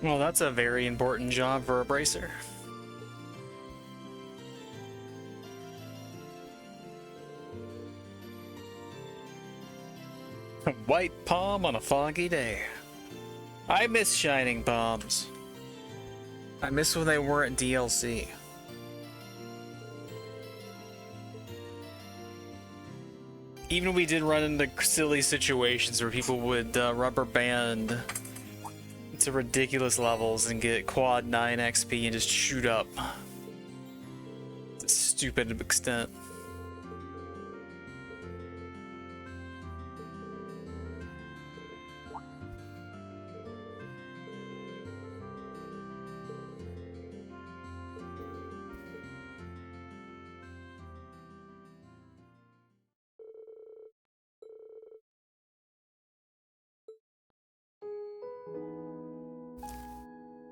Well, that's a very important job for a bracer. White palm on a foggy day. I miss shining palms. I miss when they weren't DLC. Even we did run into silly situations where people would rubber band to ridiculous levels and get quad 9 XP and just shoot up to a stupid extent.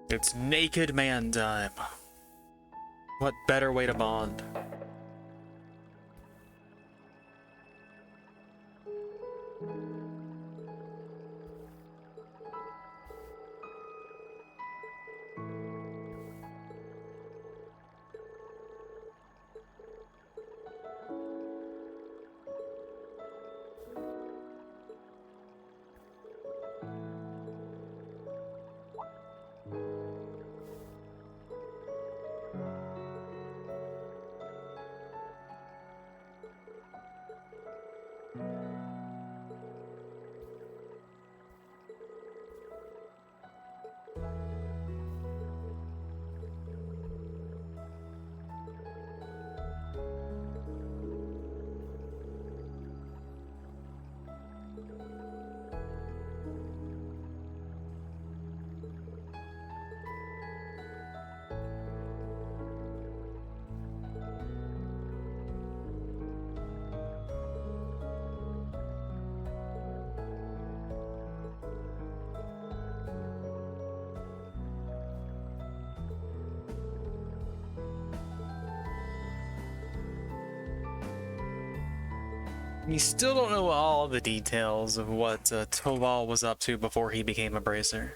It's naked man time. What better way to bond? We still don't know all the details of what Toval was up to before he became a bracer.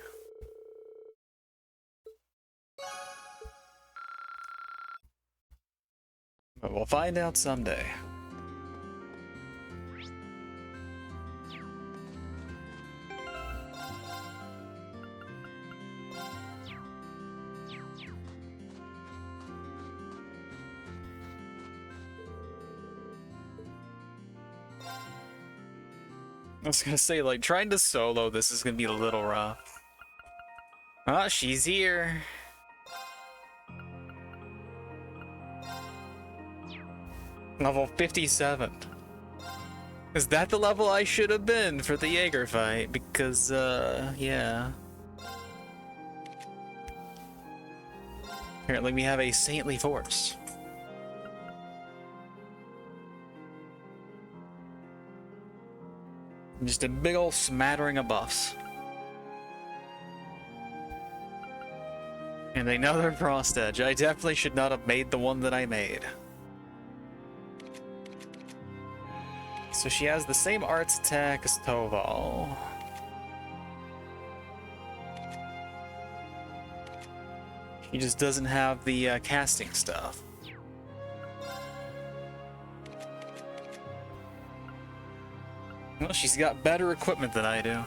But we'll find out someday. I was gonna say, like, trying to solo this is gonna be a little rough. Ah, she's here. Level 57. Is that the level I should have been for the Jaeger fight? Because, yeah. Apparently we have a saintly force. Just a big old smattering of buffs. And another frost edge. I definitely should not have made the one that I made. So she has the same arts attack as Toval. She just doesn't have the casting stuff. Well, she's got better equipment than I do.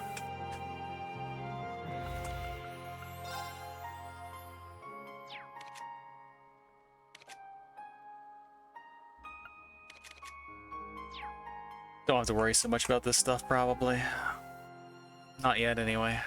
Don't have to worry so much about this stuff, probably. Not yet, anyway.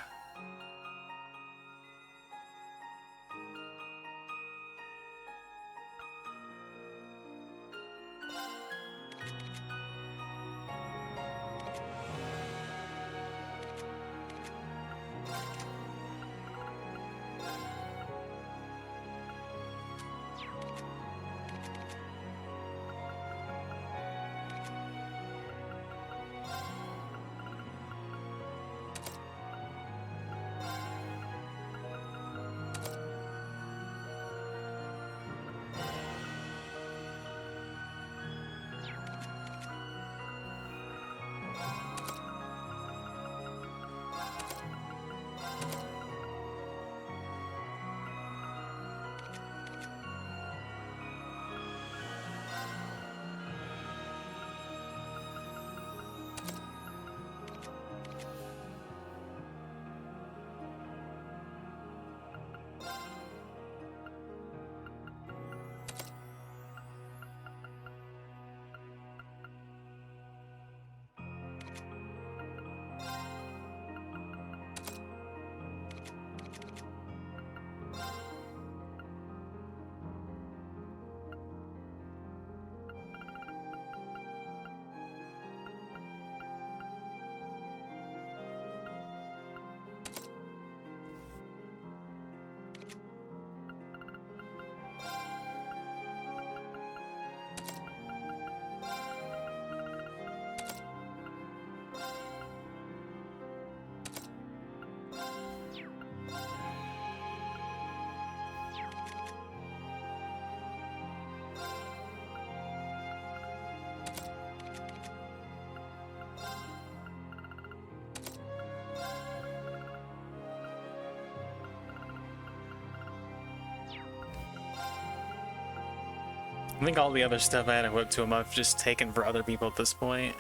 I think all the other stuff I had equipped to him I've just taken for other people at this point.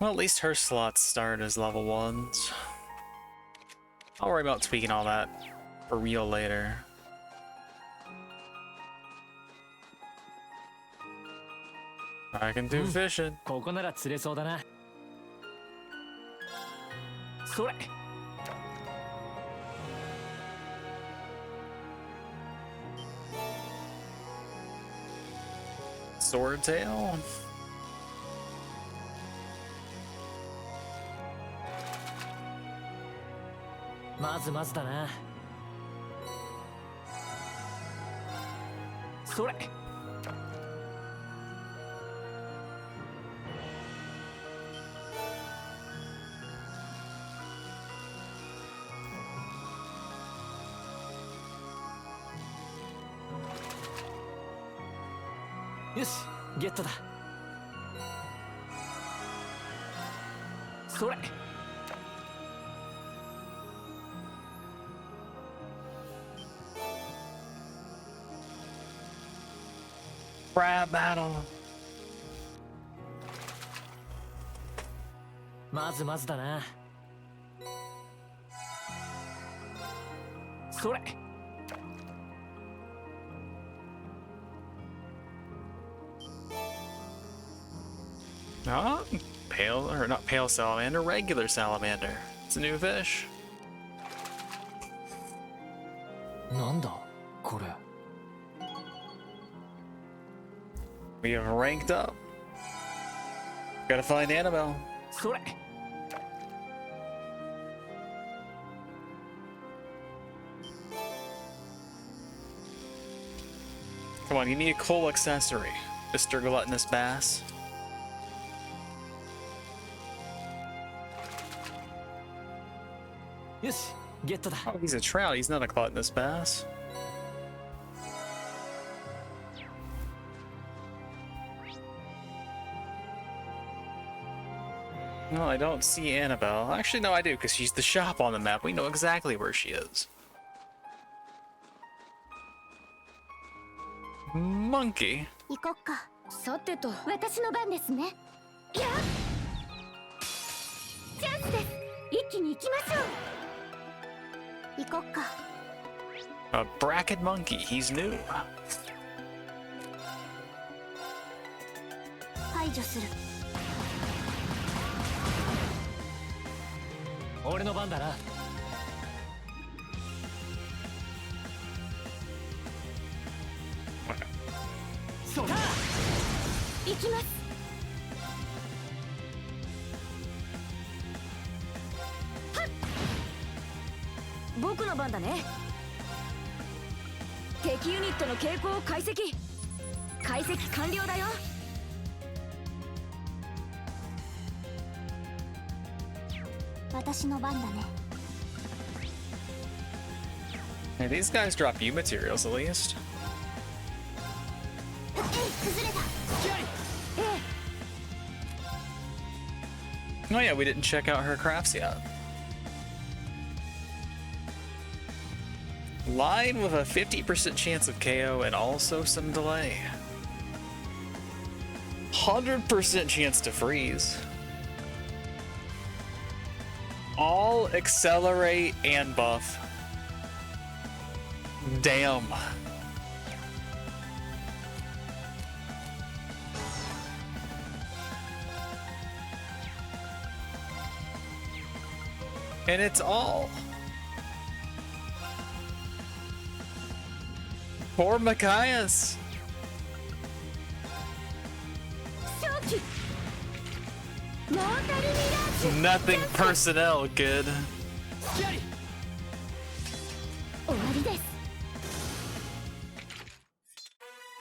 Well, at least her slots start as level 1s. I'll worry about tweaking all that for real later. I can do fishing. ここなら釣れそうだな。それ。Swordtail?まずだな。それ。よし、ゲットだ。それ。 Crab battle. まずまずだな。それ。 Oh, pale, or not pale salamander, regular salamander. It's a new fish. なんだこれ。 We have ranked up. Gotta find Annabelle. それ。 Come on, you need a cool accessory, Mr. Gluttonous Bass. よし、ゲットだ。 Oh, he's a trout. He's not a gluttonous bass. No, I don't see Annabelle. Actually, no, I do, because she's the shop on the map. We know exactly where she is. Monkey. 行こっか。さてと、私の番ですね。いや、チャンスです。一気に行きましょう。行こっか。 A bracket monkey. He's new. 排除する。俺の番だな。そうだ。行きます。僕の番だね。敵ユニットの傾向を解析完了だよ。私の番だね。 Hey, these guys drop you materials at least. 崩れた。 Oh yeah, we didn't check out her crafts yet. Line with a 50% chance of KO and also some delay. 100% chance to freeze. All accelerate and buff. Damn. And it's all. Poor Machias. 正気。モータルミラージュ。 Nothing personnel, kid. 終わりです。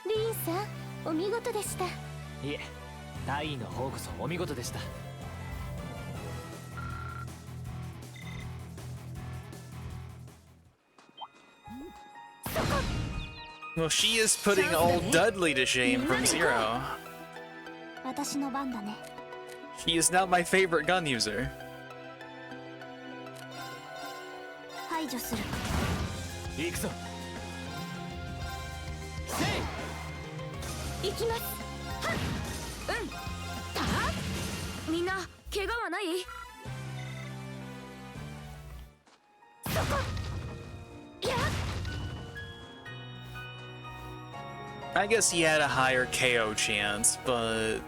リンさん、お見事でした。いえ、大尉の方こそお見事でした。 Well, she is putting old Dudley to shame from zero. 私の番だね。 He is now my favorite gun user. 排除する。行くぞ。行きます。はっ、うん。たあ、みんな怪我はない？ そこ。いや。 I guess he had a higher KO chance, but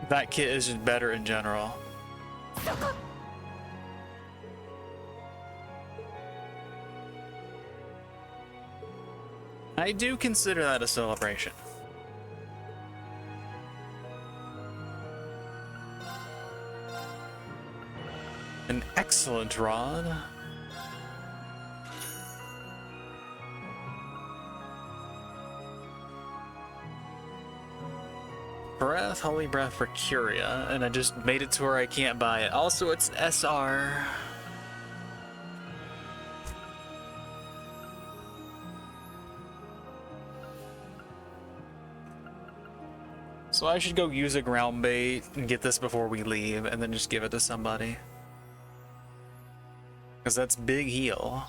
that kit is just better in general. そこ。 I do consider that a celebration. An excellent rod. Breath, Holy Breath for Curia, and I just made it to where I can't buy it. Also, it's SR. So I should go use a ground bait and get this before we leave, and then just give it to somebody. Because that's big heal.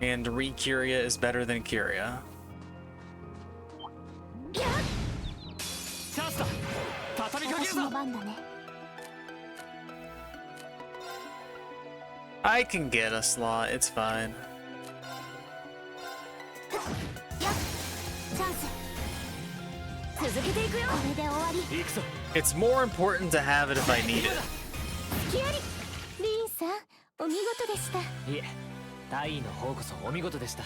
And Re-Curia is better than Curia. チャンスだ。畳みかける私のぞ。番だね。 I can get a slot, it's fine. チャンス。続けていくよ。これで終わり。行くぞ。 It's more important to have it if I need it. 隙あり。リーンさん、お見事でした。いえ、大尉の方こそお見事でした。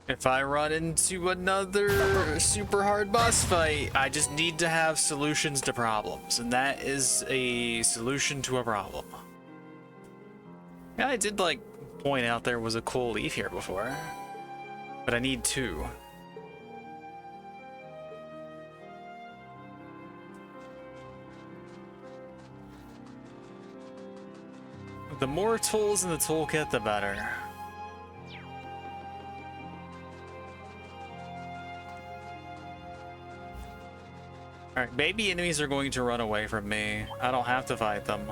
If I run into another super hard boss fight, I just need to have solutions to problems, and that is a solution to a problem. Yeah, I did like point out there was a cool leaf here before, but I need two. The more tools in the toolkit, the better. Alright, baby enemies are going to run away from me. I don't have to fight them.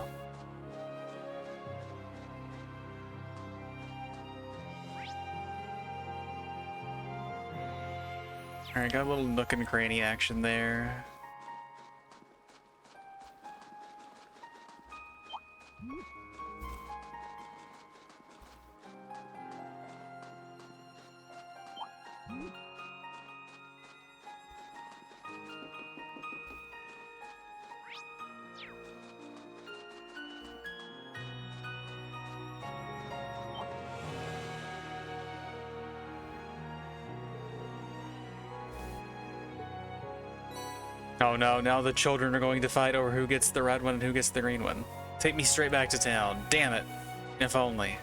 Alright, got a little nook and cranny action there. Oh no, now the children are going to fight over who gets the red one and who gets the green one. Take me straight back to town. Damn it. If only.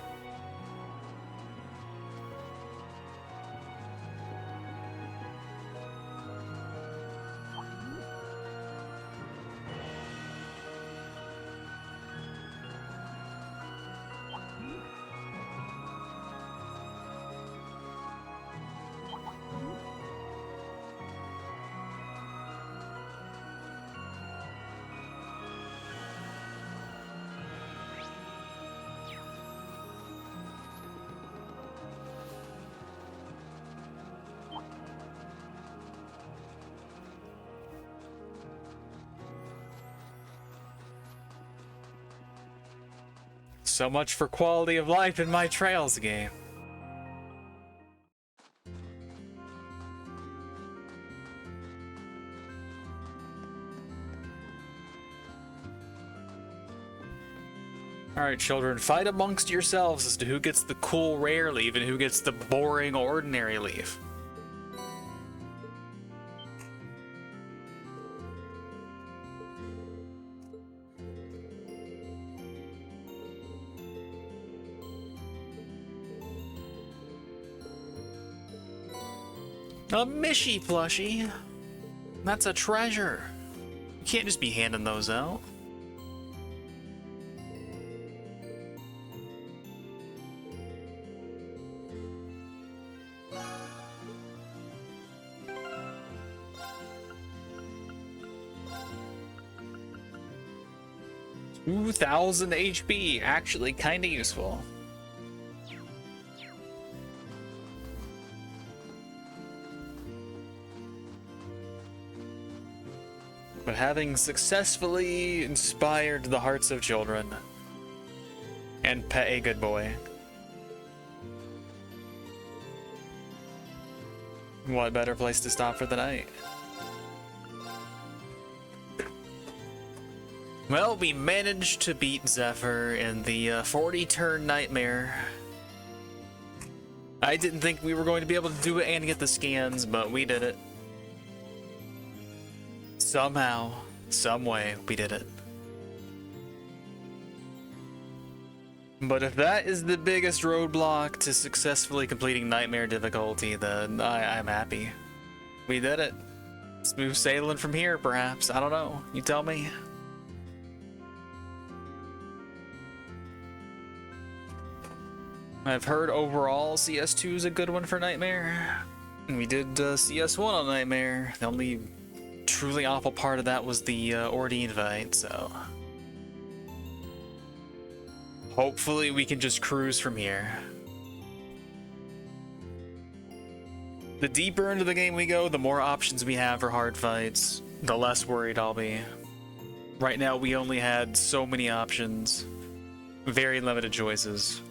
So much for quality of life in my Trails game. Alright, children, fight amongst yourselves as to who gets the cool rare leaf and who gets the boring ordinary leaf. A Mishy plushie. That's a treasure. You can't just be handing those out. $2,000 HP, actually kind of useful. But having successfully inspired the hearts of children and pet a good boy, what better place to stop for the night? Well, we managed to beat Zephyr in the 40-turn nightmare. I didn't think we were going to be able to do it and get the scans, but we did it. Somehow, some way, we did it. But if that is the biggest roadblock to successfully completing Nightmare difficulty, then I'm happy. We did it. Smooth sailing from here, perhaps. I don't know. You tell me. I've heard overall CS2 is a good one for Nightmare. We did CS1 on Nightmare. The only truly awful part of that was the Ordean fight, so... hopefully we can just cruise from here. The deeper into the game we go, the more options we have for hard fights, the less worried I'll be. Right now we only had so many options. Very limited choices.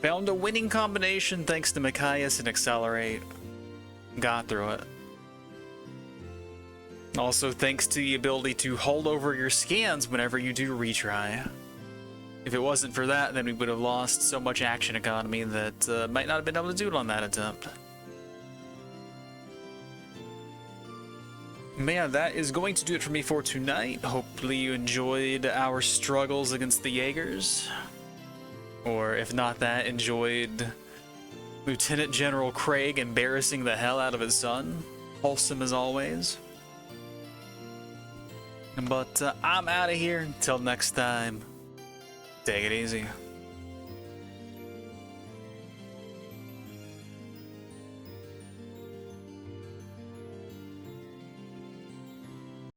Found a winning combination thanks to Micaias and Accelerate. Got through it. Also thanks to the ability to hold over your scans whenever you do retry. If it wasn't for that, then we would have lost so much action economy that might not have been able to do it on that attempt. Man, that is going to do it for me for tonight. Hopefully you enjoyed our struggles against the Jaegers. Or if not that, enjoyed Lieutenant General Craig embarrassing the hell out of his son. Wholesome as always. But I'm out of here. Until next time, take it easy.